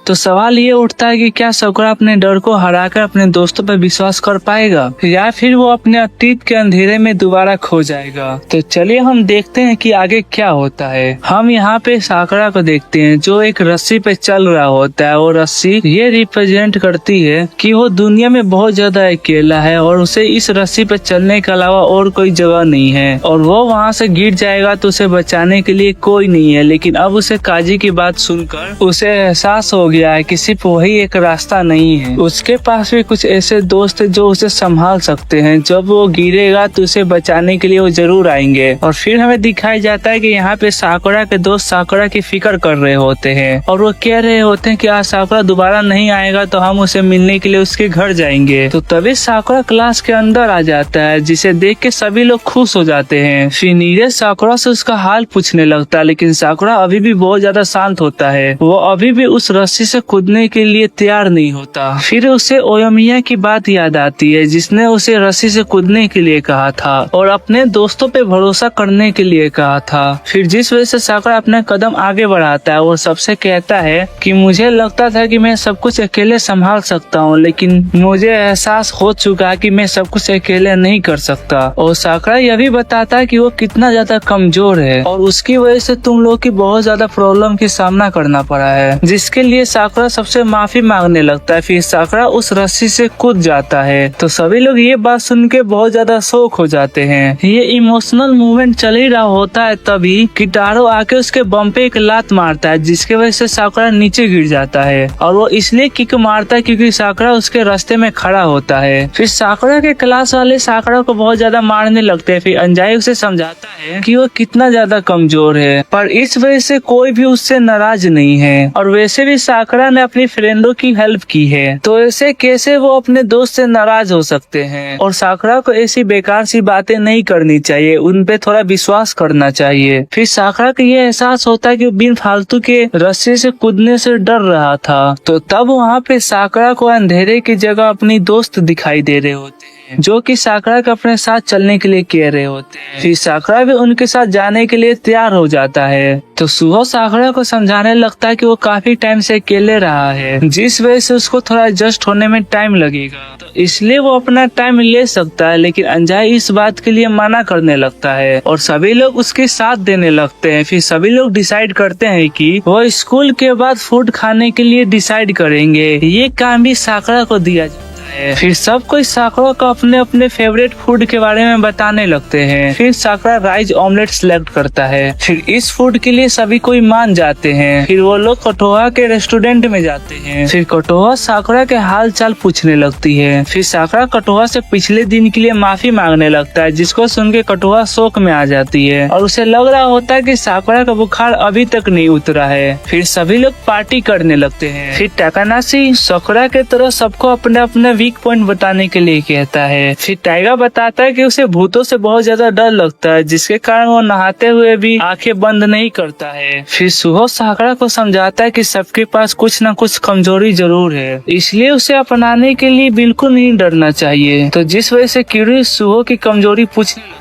तो सवाल ये उठता है कि क्या साकुरा अपने डर को हराकर अपने दोस्तों पर विश्वास कर पाएगा, या फिर वो अपने अतीत के अंधेरे में दोबारा खो जाएगा। तो चलिए हम देखते हैं कि आगे क्या होता है। हम यहाँ पे साकुरा को देखते हैं, जो एक रस्सी पे चल रहा होता है। वो रस्सी ये रिप्रेजेंट करती है कि वो दुनिया में बहुत ज्यादा अकेला है, और उसे इस रस्सी पे चलने के अलावा और कोई जगह नहीं है, और वो वहाँ से गिर जाएगा तो उसे बचाने के लिए कोई नहीं है। लेकिन अब उसे काजी की बात सुनकर उसे एहसास एहसास हो गया है कि सिर्फ वही एक रास्ता नहीं है, उसके पास भी कुछ ऐसे दोस्त हैं जो उसे संभाल सकते हैं। जब वो गिरेगा तो उसे बचाने के लिए वो जरूर आएंगे। और फिर हमें दिखाया जाता है कि यहाँ पे साकुरा के दोस्त साकुरा की फिक्र कर रहे होते हैं और वो कह रहे होते हैं कि आज साकुरा दोबारा नहीं आएगा तो हम उसे मिलने के लिए उसके घर जाएंगे। तो तभी साकुरा क्लास के अंदर आ जाता है, जिसे देख के सभी लोग खुश हो जाते हैं। फिर नीरज साकुरा से उसका हाल पूछने लगता है, लेकिन साकुरा अभी भी बहुत ज्यादा शांत होता है। वो अभी भी उस रस्सी से कूदने के लिए तैयार नहीं होता। फिर उसे ओयोमिया की बात याद आती है, जिसने उसे रस्सी से कूदने के लिए कहा था और अपने दोस्तों पे भरोसा करने के लिए कहा था। फिर जिस वजह से साकुरा अपना कदम आगे बढ़ाता है, वो सबसे कहता है कि मुझे लगता था कि मैं सब कुछ अकेले संभाल सकता हूँ, लेकिन मुझे एहसास हो चुका कि मैं सब कुछ अकेले नहीं कर सकता। और साकुरा यह भी बताता है कि वो कितना ज्यादा कमजोर है और उसकी वजह से तुम लोग की बहुत ज्यादा प्रॉब्लम की सामना करना पड़ा है, जिसके लिए साकुरा सबसे माफी मांगने लगता है। फिर साकुरा उस रस्सी से कूद जाता है। तो सभी लोग ये बात सुन के बहुत ज्यादा शौक हो जाते हैं। ये इमोशनल मूवमेंट चल ही रहा होता है तभी किटारो आके उसके बम पे एक लात मारता है, जिसके वजह से साकुरा नीचे गिर जाता है। और वो इसलिए किक मारता है क्योंकि साकुरा उसके रास्ते में खड़ा होता है। फिर साकुरा के क्लास वाले साकुरा को बहुत ज्यादा मारने लगते हैं। फिर अंजाई उसे समझाता है कि वो कितना ज्यादा कमजोर है, पर इस वजह से कोई भी उससे नाराज नहीं है। और वैसे भी साकुरा ने अपनी फ्रेंडों की हेल्प की है, तो ऐसे कैसे वो अपने दोस्त से नाराज हो सकते हैं। और साकुरा को ऐसी बेकार सी बातें नहीं करनी चाहिए, उन पे थोड़ा विश्वास करना चाहिए। फिर साकुरा को ये एहसास होता है कि वो बिन फालतू के रस्से से कूदने से डर रहा था। तो तब वहाँ पे साकुरा को अंधेरे की जगह अपनी दोस्त दिखाई दे रहे होते हैं, जो कि साकुरा को अपने साथ चलने के लिए कह रहे होते हैं। फिर साकुरा भी उनके साथ जाने के लिए तैयार हो जाता है। तो सुहो साकुरा को समझाने लगता है कि वो काफी टाइम से अकेले रहा है, जिस वजह से उसको थोड़ा एडजस्ट होने में टाइम लगेगा, तो इसलिए वो अपना टाइम ले सकता है। लेकिन अंजाई इस बात के लिए मना करने लगता है और सभी लोग उसके साथ देने लगते हैं। फिर सभी लोग डिसाइड करते हैं कि वो स्कूल के बाद फूड खाने के लिए डिसाइड करेंगे। ये काम भी साकुरा को दिया जाता है। फिर सब कोई साकुरा को अपने अपने फेवरेट फूड के बारे में बताने लगते हैं। फिर साकुरा राइस ऑमलेट सिलेक्ट करता है। फिर इस फूड के लिए सभी कोई मान जाते हैं। फिर वो लोग कटोहा के रेस्टोरेंट में जाते हैं। फिर कटोहा साकुरा के हाल चाल पूछने लगती है। फिर साकुरा कटोहा से पिछले दिन के लिए माफी मांगने लगता है, जिसको सुन के कटोहा शोक में आ जाती है और उसे लग रहा होता है कि साकुरा का बुखार अभी तक नहीं उतरा है। फिर सभी लोग पार्टी करने लगते हैं। फिर टाकानाशी साकुरा के तरह सबको अपने अपने वीक पॉइंट बताने के लिए कहता है। फिर टाइगा बताता है कि उसे भूतों से बहुत ज्यादा डर लगता है, जिसके कारण वो नहाते हुए भी आंखें बंद नहीं करता है। फिर सुहो साकुरा को समझाता है कि सबके पास कुछ न कुछ कमजोरी जरूर है, इसलिए उसे अपनाने के लिए बिल्कुल नहीं डरना चाहिए। तो जिस वजह से किरी सुहो की कमजोरी पूछने लगता है,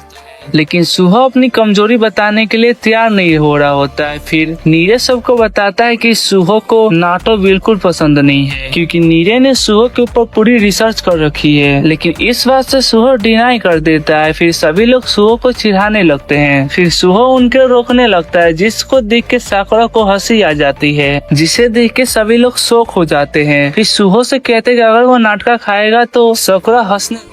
लेकिन सुहो अपनी कमजोरी बताने के लिए तैयार नहीं हो रहा होता है। फिर नीरे सबको बताता है कि सुहो को नाटो बिल्कुल पसंद नहीं है, क्योंकि नीरे ने सुहो के ऊपर पूरी रिसर्च कर रखी है। लेकिन इस बात से सुहो डिनाई कर देता है। फिर सभी लोग सुहो को चिढ़ाने लगते हैं। फिर सुहो उनके रोकने लगता है, जिसको देख के साकुरा को हंसी आ जाती है, जिसे देख के सभी लोग शौक हो जाते हैं। फिर सुहो से कहते कि अगर वो नाटका खाएगा तो साकुरा हंसने।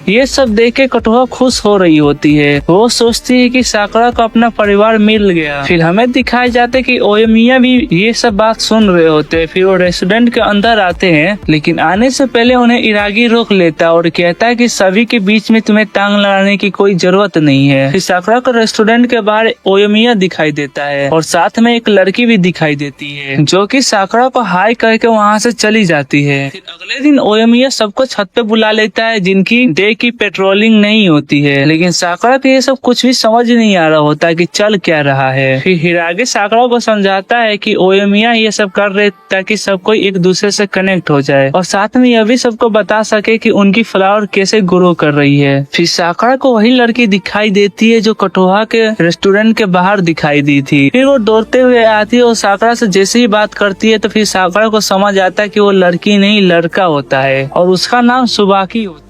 ये सब देख के कटोहा खुश हो रही होती है। वो सोचती है कि साकुरा को अपना परिवार मिल गया। फिर हमें दिखाया जाता है कि ओयोमिया भी ये सब बात सुन रहे होते हैं। फिर वो रेस्टोरेंट के अंदर आते हैं, लेकिन आने से पहले उन्हें इरागी रोक लेता है और कहता है कि सभी के बीच में तुम्हें टांग लगाने की कोई जरूरत नहीं है। फिर साकुरा को रेस्टोरेंट के बाहर ओयोमिया दिखाई देता है और साथ में एक लड़की भी दिखाई देती है, जो कि साकुरा को हाई करके वहाँ से चली जाती है। फिर अगले दिन ओयोमिया सबको छत पे बुला लेता है, जिनकी डे की पेट्रोलिंग नहीं होती है। लेकिन साकुरा को ये सब कुछ भी समझ नहीं आ रहा होता कि चल क्या रहा है। फिर हिरागे साकुरा को समझाता है कि ओयोमिया ये सब कर रहे ताकि सब कोई एक दूसरे से कनेक्ट हो जाए और साथ में यह भी सबको बता सके कि उनकी फ्लावर कैसे ग्रो कर रही है। फिर साकुरा को वही लड़की दिखाई देती है जो कटोहा के रेस्टोरेंट के बाहर दिखाई दी थी। फिर वो दौड़ते हुए आती है और साकुरा से जैसे ही बात करती है तो फिर साकुरा को समझ आता है कि वो लड़की नहीं लड़का होता है और उसका नाम सुबाकी होता है,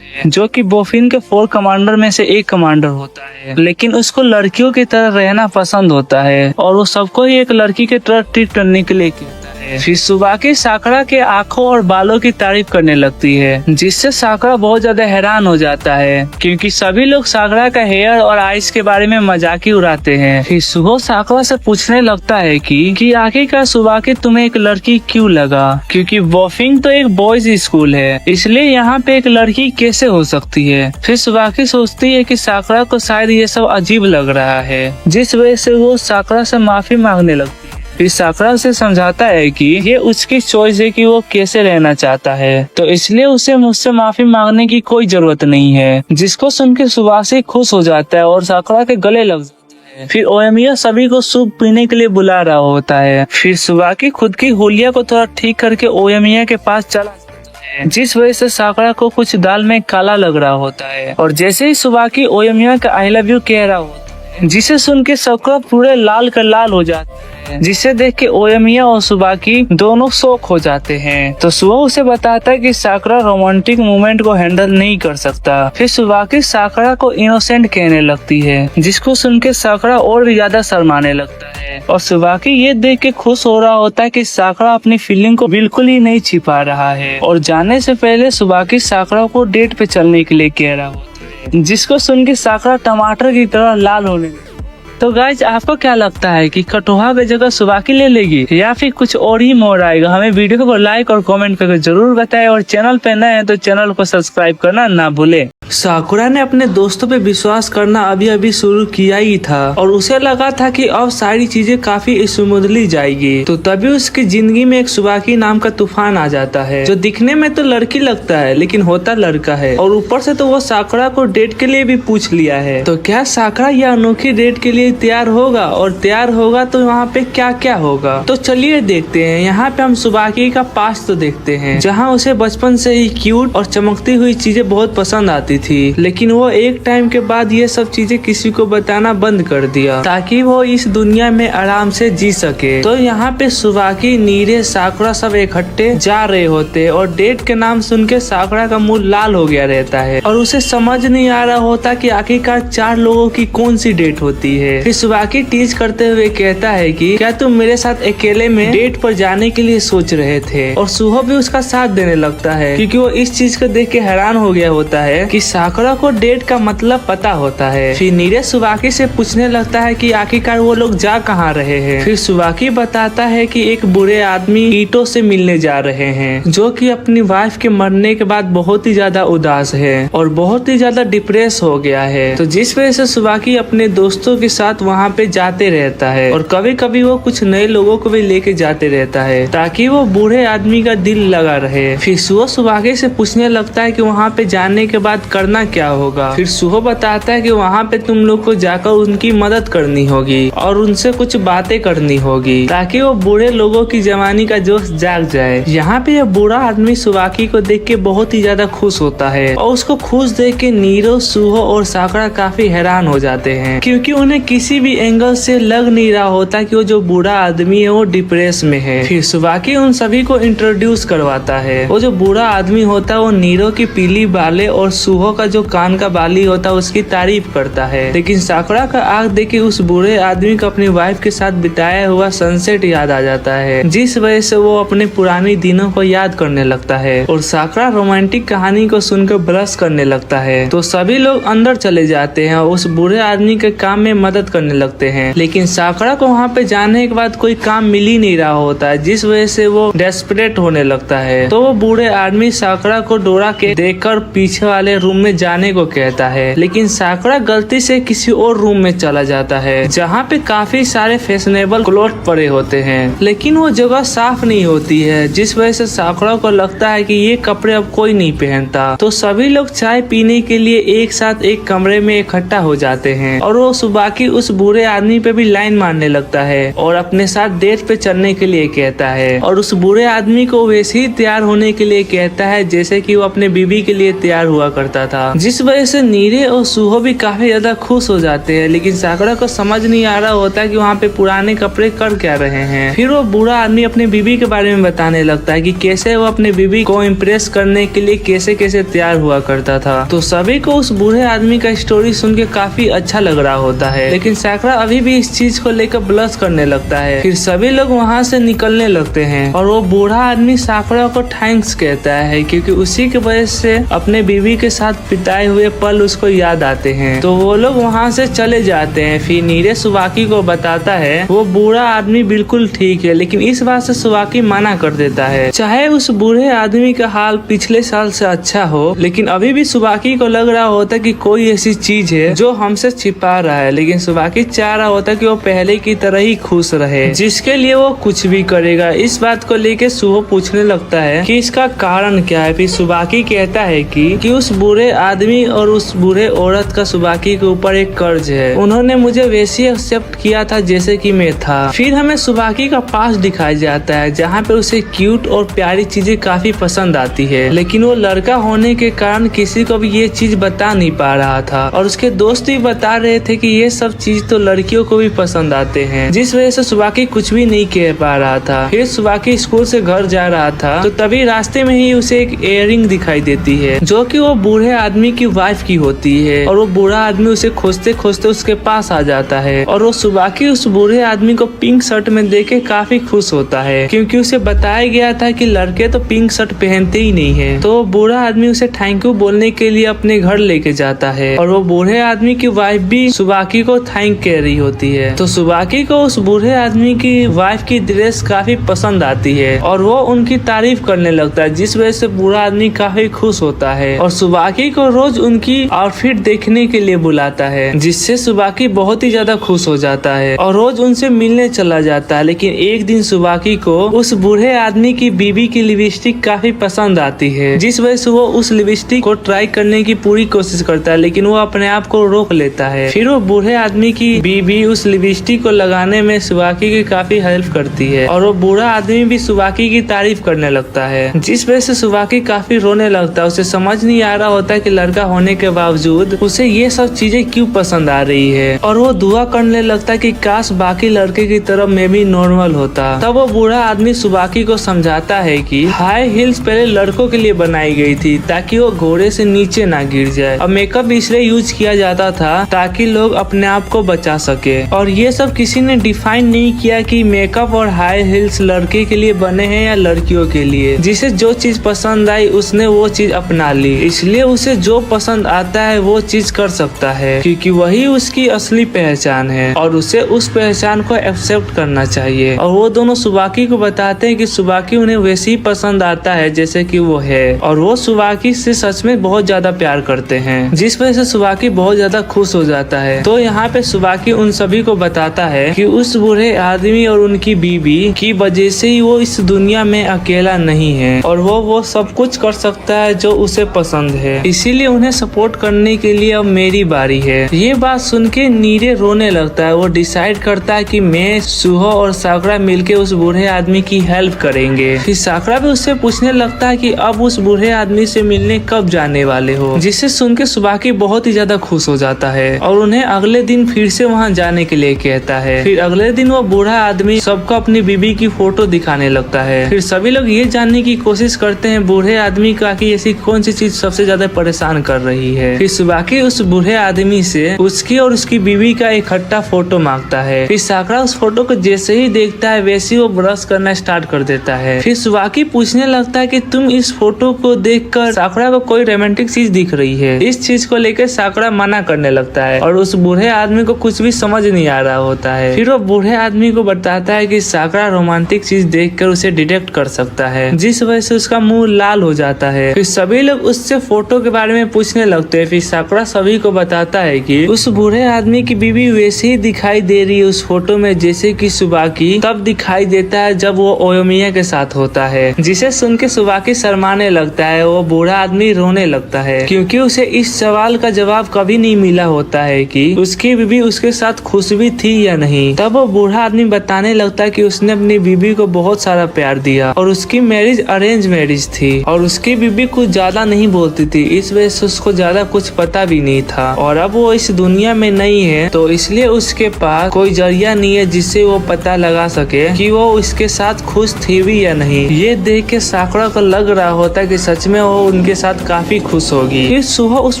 जो कि बोफिन के 4 कमांडर में से एक कमांडर होता है। लेकिन उसको लड़कियों की तरह रहना पसंद होता है और वो सबको ही एक लड़की की तरह ट्रीट करने के लिए कहता है। फिर सुबाकी साकरा के आँखों और बालों की तारीफ करने लगती है, जिससे साकरा बहुत ज्यादा हैरान हो जाता है क्योंकि सभी लोग साकरा का हेयर और आइस के बारे में मजाक उड़ाते हैं। फिर सुहो साकरा से पूछने लगता है कि आखिरकार सुबाकी तुम्हें एक लड़की क्यों लगा, क्योंकि वॉफिंग तो एक बॉयज स्कूल है, इसलिए यहाँ पे एक लड़की कैसे हो सकती है। फिर सुबाकी सोचती है कि साकरा को शायद ये सब अजीब लग रहा है, जिस वजह से वो साकरा से माफी मांगने लगती है। फिर साकरा उसे समझाता है कि ये उसकी चॉइस है कि वो कैसे रहना चाहता है, तो इसलिए उसे मुझसे माफी मांगने की कोई जरूरत नहीं है, जिसको सुन के सुबाकी खुश हो जाता है और साकरा के गले लग जाता है। फिर ओयमिया सभी को सूप पीने के लिए बुला रहा होता है। फिर सुबाकी खुद की हुलिया को थोड़ा ठीक करके ओयमिया के पास चला जाता है, जिस वजह से साकरा को कुछ दाल में काला लग रहा होता है। और जैसे ही सुबाकी ओयमिया का आई लव यू कह रहा होता है, जिसे सुन के साकरा पूरे लाल का लाल हो जाता है, जिसे देख के ओयमिया और सुबाकी दोनों शॉक हो जाते हैं। तो सुहो उसे बताता है कि साकरा रोमांटिक मोमेंट को हैंडल नहीं कर सकता। फिर सुबाकी साकरा को इनोसेंट कहने लगती है, जिसको सुन के साकरा और भी ज्यादा शर्माने लगता है। और सुबाकी ये देख के खुश हो रहा होता है कि साकरा अपनी फीलिंग को बिल्कुल ही नहीं छिपा रहा है। और जाने से पहले सुबाकी साकरा को डेट पे चलने के लिए कह रहा होता है, जिसको सुन के साकरा टमाटर की तरह लाल होने लगता है। तो गाइज आपको क्या लगता है कि कटोहा की जगह सुबाकी ले लेगी या फिर कुछ और ही मोड़ आएगा? हमें वीडियो को लाइक और कमेंट करके जरूर बताएं, और चैनल पे नए हैं तो चैनल को सब्सक्राइब करना ना भूले। साकुरा ने अपने दोस्तों पे विश्वास करना अभी अभी शुरू किया ही था और उसे लगा था कि अब सारी चीजें काफी स्मूथली जाएगी। तो तभी उसकी जिंदगी में एक सुबाकी नाम का तूफान आ जाता है, जो दिखने में तो लड़की लगता है लेकिन होता लड़का है। और ऊपर से तो वो साकुरा को डेट के लिए भी पूछ लिया है। तो क्या साकुरा यह अनोखी डेट के लिए तैयार होगा? और तैयार होगा तो वहाँ पे क्या क्या होगा? तो चलिए देखते हैं। यहाँ पे हम सुबाकी का पास्ट तो देखते हैं, जहाँ उसे बचपन से ही क्यूट और चमकती हुई चीजें बहुत पसंद आती थी, लेकिन वो एक टाइम के बाद ये सब चीजें किसी को बताना बंद कर दिया ताकि वो इस दुनिया में आराम से जी सके। तो यहाँ पे सुबाकी, नीरे, साकुरा सब इकट्ठे जा रहे होते और डेट के नाम सुन के साकुरा का मुंह लाल हो गया रहता है और उसे समझ नहीं आ रहा होता कि आखिरकार 4 लोगों की कौन सी डेट होती है। फिर सुबाकी टीज करते हुए कहता है कि क्या तुम मेरे साथ अकेले में डेट पर जाने के लिए सोच रहे थे? और सुहो भी उसका साथ देने लगता है क्योंकि वो इस चीज को देख के हैरान हो गया होता है कि साकुरा को डेट का मतलब पता होता है। फिर नीरे सुबाकी से पूछने लगता है कि आखिरकार वो लोग जा कहाँ रहे हैं। फिर सुबाकी बताता है कि एक बुरे आदमी ईटो से मिलने जा रहे हैं, जो कि अपनी वाइफ के मरने के बाद बहुत ही ज्यादा उदास है और बहुत ही ज्यादा डिप्रेस हो गया है। तो जिस वजह से सुबाकी अपने दोस्तों के साथ वहाँ पे जाते रहता है और कभी कभी वो कुछ नए लोगों को भी लेके जाते रहता है ताकि वो बूढ़े आदमी का दिल लगा रहे। फिर सुहो सुबाकी से पूछने लगता है कि वहाँ पे जाने के बाद करना क्या होगा। फिर सुहो बताता है कि वहाँ पे तुम लोग को जाकर उनकी मदद करनी होगी और उनसे कुछ बातें करनी होगी ताकि वो बूढ़े लोगों की जवानी का जोश जाग जाए। यहाँ पे यह बूढ़ा आदमी सुबाकी को देख के बहुत ही ज्यादा खुश होता है और उसको खुश देख के नीरो, सुहो और साकुरा काफी हैरान हो जाते हैं क्योंकि उन्हें किसी भी एंगल से लग नहीं रहा होता कि वो जो बूढ़ा आदमी है वो डिप्रेस में है। फिर सुबाकी उन सभी को इंट्रोड्यूस करवाता है। वो जो बूढ़ा आदमी होता है वो नीरो की पीली बालें और सुहो का जो कान का बाली होता है उसकी तारीफ करता है, लेकिन साकुरा का आंख देख के उस बूढ़े आदमी को अपनी वाइफ के साथ बिताया हुआ सनसेट याद आ जाता है, जिस वजह से वो अपने पुरानी दिनों को याद करने लगता है। और साकुरा रोमांटिक कहानी को सुनकर ब्रश करने लगता है। तो सभी लोग अंदर चले जाते हैं और उस बूढ़े आदमी के काम में मदद करने लगते हैं, लेकिन साकुरा को वहाँ पे जाने के बाद कोई काम मिल ही नहीं रहा होता है, जिस वजह से वो डेस्परेट होने लगता है। तो वो बूढ़े आदमी साकुरा को डोरा के देखकर पीछे वाले रूम में जाने को कहता है, लेकिन साकुरा गलती से किसी और रूम में चला जाता है जहाँ पे काफी सारे फैशनेबल क्लोथ पड़े होते हैं, लेकिन वो जगह साफ नहीं होती है, जिस वजह से साकुरा को लगता है कि ये कपड़े अब कोई नहीं पहनता। तो सभी लोग चाय पीने के लिए एक साथ एक कमरे में इकट्ठा हो जाते हैं और वो सुबाकी उस बूढ़े आदमी पे भी लाइन मारने लगता है और अपने साथ डेट पे चलने के लिए कहता है और उस बूढ़े आदमी को वैसे ही तैयार होने के लिए कहता है जैसे कि वो अपने बीबी के लिए तैयार हुआ करता था, जिस वजह से नीरे और सुहो भी काफी ज्यादा खुश हो जाते हैं। लेकिन साकुरा को समझ नहीं आ रहा होता कि वहाँ पे पुराने कपड़े कर क्या रहे हैं। फिर वो बूढ़ा आदमी अपने बीबी के बारे में बताने लगता है कि कैसे वो अपने बीबी को इम्प्रेस करने के लिए कैसे कैसे तैयार हुआ करता था। तो सभी को उस बूढ़े आदमी का स्टोरी सुन के काफी अच्छा लग रहा होता है, लेकिन लेकिन साकुरा अभी भी इस चीज को लेकर ब्लश करने लगता है। फिर सभी लोग वहाँ से निकलने लगते हैं और वो बूढ़ा आदमी साकुरा को थैंक्स कहता है क्योंकि उसी की वजह से अपने बीवी के साथ बिताए हुए पल उसको याद आते हैं। तो वो लोग वहाँ से चले जाते हैं। फिर नीरे सुबाकी को बताता है वो बूढ़ा आदमी बिल्कुल ठीक है, लेकिन इस बात से सुबाकी मना कर देता है। चाहे उस बूढ़े आदमी का हाल पिछले साल से अच्छा हो, लेकिन अभी भी सुबाकी को लग रहा होता कि कोई ऐसी चीज है जो हमसे छिपा रहा है। लेकिन सुबाकी चाह रहा होता कि वो पहले की तरह ही खुश रहे, जिसके लिए वो कुछ भी करेगा। इस बात को लेके सुहो पूछने लगता है कि इसका कारण क्या है। फिर सुबाकी कहता है कि उस बूढ़े आदमी और उस बूढ़े औरत का सुबाकी के ऊपर एक कर्ज है। उन्होंने मुझे वैसे ही एक्सेप्ट किया था जैसे कि मैं था। फिर हमें सुबाकी का पास दिखाया जाता है जहाँ पे उसे क्यूट और प्यारी चीजें काफी पसंद आती है, लेकिन वो लड़का होने के कारण किसी को भी ये चीज बता नहीं पा रहा था और उसके दोस्त भी बता रहे थे कि ये सब चीज तो लड़कियों को भी पसंद आते हैं, जिस वजह से सुबाकी कुछ भी नहीं कह पा रहा था। फिर सुबाकी स्कूल से घर जा रहा था तो तभी रास्ते में ही उसे एक इयररिंग दिखाई देती है जो कि वो बूढ़े आदमी की वाइफ की होती है और वो बूढ़ा आदमी उसे खोजते खोजते उसके पास आ जाता है और वो सुबाकी उस बूढ़े आदमी को पिंक शर्ट में देख के काफी खुश होता है क्योंकि उसे बताया गया था कि लड़के तो पिंक शर्ट पहनते ही नहीं है। तो बूढ़ा आदमी उसे थैंक यू बोलने के लिए अपने घर लेके जाता है और वो बूढ़े आदमी की वाइफ भी सुबाकी को थैंक कह रही होती है। तो सुबाकी को उस बूढ़े आदमी की वाइफ की ड्रेस काफी पसंद आती है और वो उनकी तारीफ करने लगता है, जिस वजह से बूढ़ा आदमी काफी खुश होता है और सुबाकी को रोज उनकी आउटफिट देखने के लिए बुलाता है, जिससे सुबाकी बहुत ही ज्यादा खुश हो जाता है और रोज उनसे मिलने चला जाता है। लेकिन एक दिन सुबाकी को उस बूढ़े आदमी की बीबी की लिपस्टिक काफी पसंद आती है, जिस वजह से वो उस लिपस्टिक को ट्राई करने की पूरी कोशिश करता है, लेकिन वो अपने आप को रोक लेता है। फिर वो बूढ़े आदमी की बीबी उस लिपस्टिक को लगाने में सुबाकी की काफी हेल्प करती है और वो बूढ़ा आदमी भी सुबाकी की तारीफ करने लगता है, जिस वजह से सुबाकी काफी रोने लगता है। उसे समझ नहीं आ रहा होता कि लड़का होने के बावजूद उसे ये सब चीजें क्यों पसंद आ रही है और वो दुआ करने लगता है कि काश बाकी लड़के की तरह मैं भी नॉर्मल होता। तब वो बूढ़ा आदमी सुबाकी को समझाता है कि हाई हील्स पहले लड़कों के लिए बनाई गई थी ताकि वो घोड़े से नीचे ना गिर जाए और मेकअप इसलिए यूज किया जाता था ताकि लोग अपने आप को बचा सके। और ये सब किसी ने डिफाइन नहीं किया कि मेकअप और हाई हील्स लड़के के लिए बने हैं या लड़कियों के लिए। जिसे जो चीज पसंद आई उसने वो चीज अपना ली, इसलिए उसे जो पसंद आता है वो चीज कर सकता है क्योंकि वही उसकी असली पहचान है और उसे उस पहचान को एक्सेप्ट करना चाहिए। और वो दोनों सुबाकी को बताते हैं कि सुबाकी उन्हें वैसे ही पसंद आता है जैसे कि वो है और वो सुबाकी से सच में बहुत ज्यादा प्यार करते हैं, जिस वजह से सुबाकी बहुत ज्यादा खुश हो जाता है। तो यहाँ पे सुबाकी उन सभी को बताता है कि उस बूढ़े आदमी और उनकी बीबी की वजह से ही वो इस दुनिया में अकेला नहीं है और वो सब कुछ कर सकता है जो उसे पसंद है, इसीलिए उन्हें सपोर्ट करने के लिए अब मेरी बारी है। ये बात सुन के नीरे रोने लगता है। वो डिसाइड करता है कि मैं, सुहो और साकुरा मिलके उस बूढ़े आदमी की हेल्प करेंगे। फिर साकुरा भी उससे पूछने लगता है कि अब उस बूढ़े आदमी से मिलने कब जाने वाले हो, जिसे सुन के सुबाकी बहुत ही ज्यादा खुश हो जाता है और उन्हें अगले दिन फिर से वहाँ जाने के लिए कहता है। फिर अगले दिन वो बूढ़ा आदमी सबको अपनी बीबी की फोटो दिखाने लगता है। फिर सभी लोग ये जानने की कोशिश करते हैं बूढ़े आदमी का कि ऐसी कौन सी चीज सबसे ज्यादा परेशान कर रही है। फिर सुबाकी उस बूढ़े आदमी से उसकी और उसकी बीवी का इकट्ठा फोटो मांगता है। फिर साकुरा उस फोटो को जैसे ही देखता है वैसे ही वो ब्रश करना स्टार्ट कर देता है। फिर सुबाकी पूछने लगता है कि तुम इस फोटो को देखकर साकुरा को कोई रोमांटिक चीज दिख रही है। इस चीज को लेकर साकुरा मना करने लगता है और उस बूढ़े आदमी को कुछ भी समझ नहीं आ रहा होता है। फिर वो बूढ़े आदमी को बताता है कि साकुरा रोमांटिक चीज देखकर उसे डिटेक्ट कर सकता है, जिस वजह से उसका मुंह लाल हो जाता है। फिर सभी लोग उससे फोटो के बारे में पूछने लगते हैं। फिर साकुरा सभी को बताता है कि उस बूढ़े आदमी की बीवी वैसे ही दिखाई दे रही है उस फोटो में जैसे कि सुबाकी तब दिखाई देता है जब वो ओयोमिया के साथ होता है, जिसे सुन के सुबाकी शर्माने लगता है। वो बूढ़ा आदमी रोने लगता है क्योंकि उसे इस सवाल का जवाब कभी नहीं मिला होता है कि उसकी बीवी उसके साथ खुश भी थी या नहीं। तब वो बूढ़ा आदमी बताने लगता है कि उसने अपनी बीवी को बहुत सारा प्यार दिया और उसकी मैरिज अरेंज मैरिज थी और उसकी बीवी कुछ ज्यादा नहीं बोलती थी, इस वजह से उसको ज्यादा कुछ पता भी नहीं था। और अब वो इस दुनिया में नहीं है तो इसलिए उसके पास कोई जरिया नहीं है जिससे वो पता लगा सके कि वो उसके साथ खुश थी भी या नहीं। ये देख के साकुरा को लग रहा होता है कि सच में वो उनके साथ काफी खुश होगी। फिर सुहो उस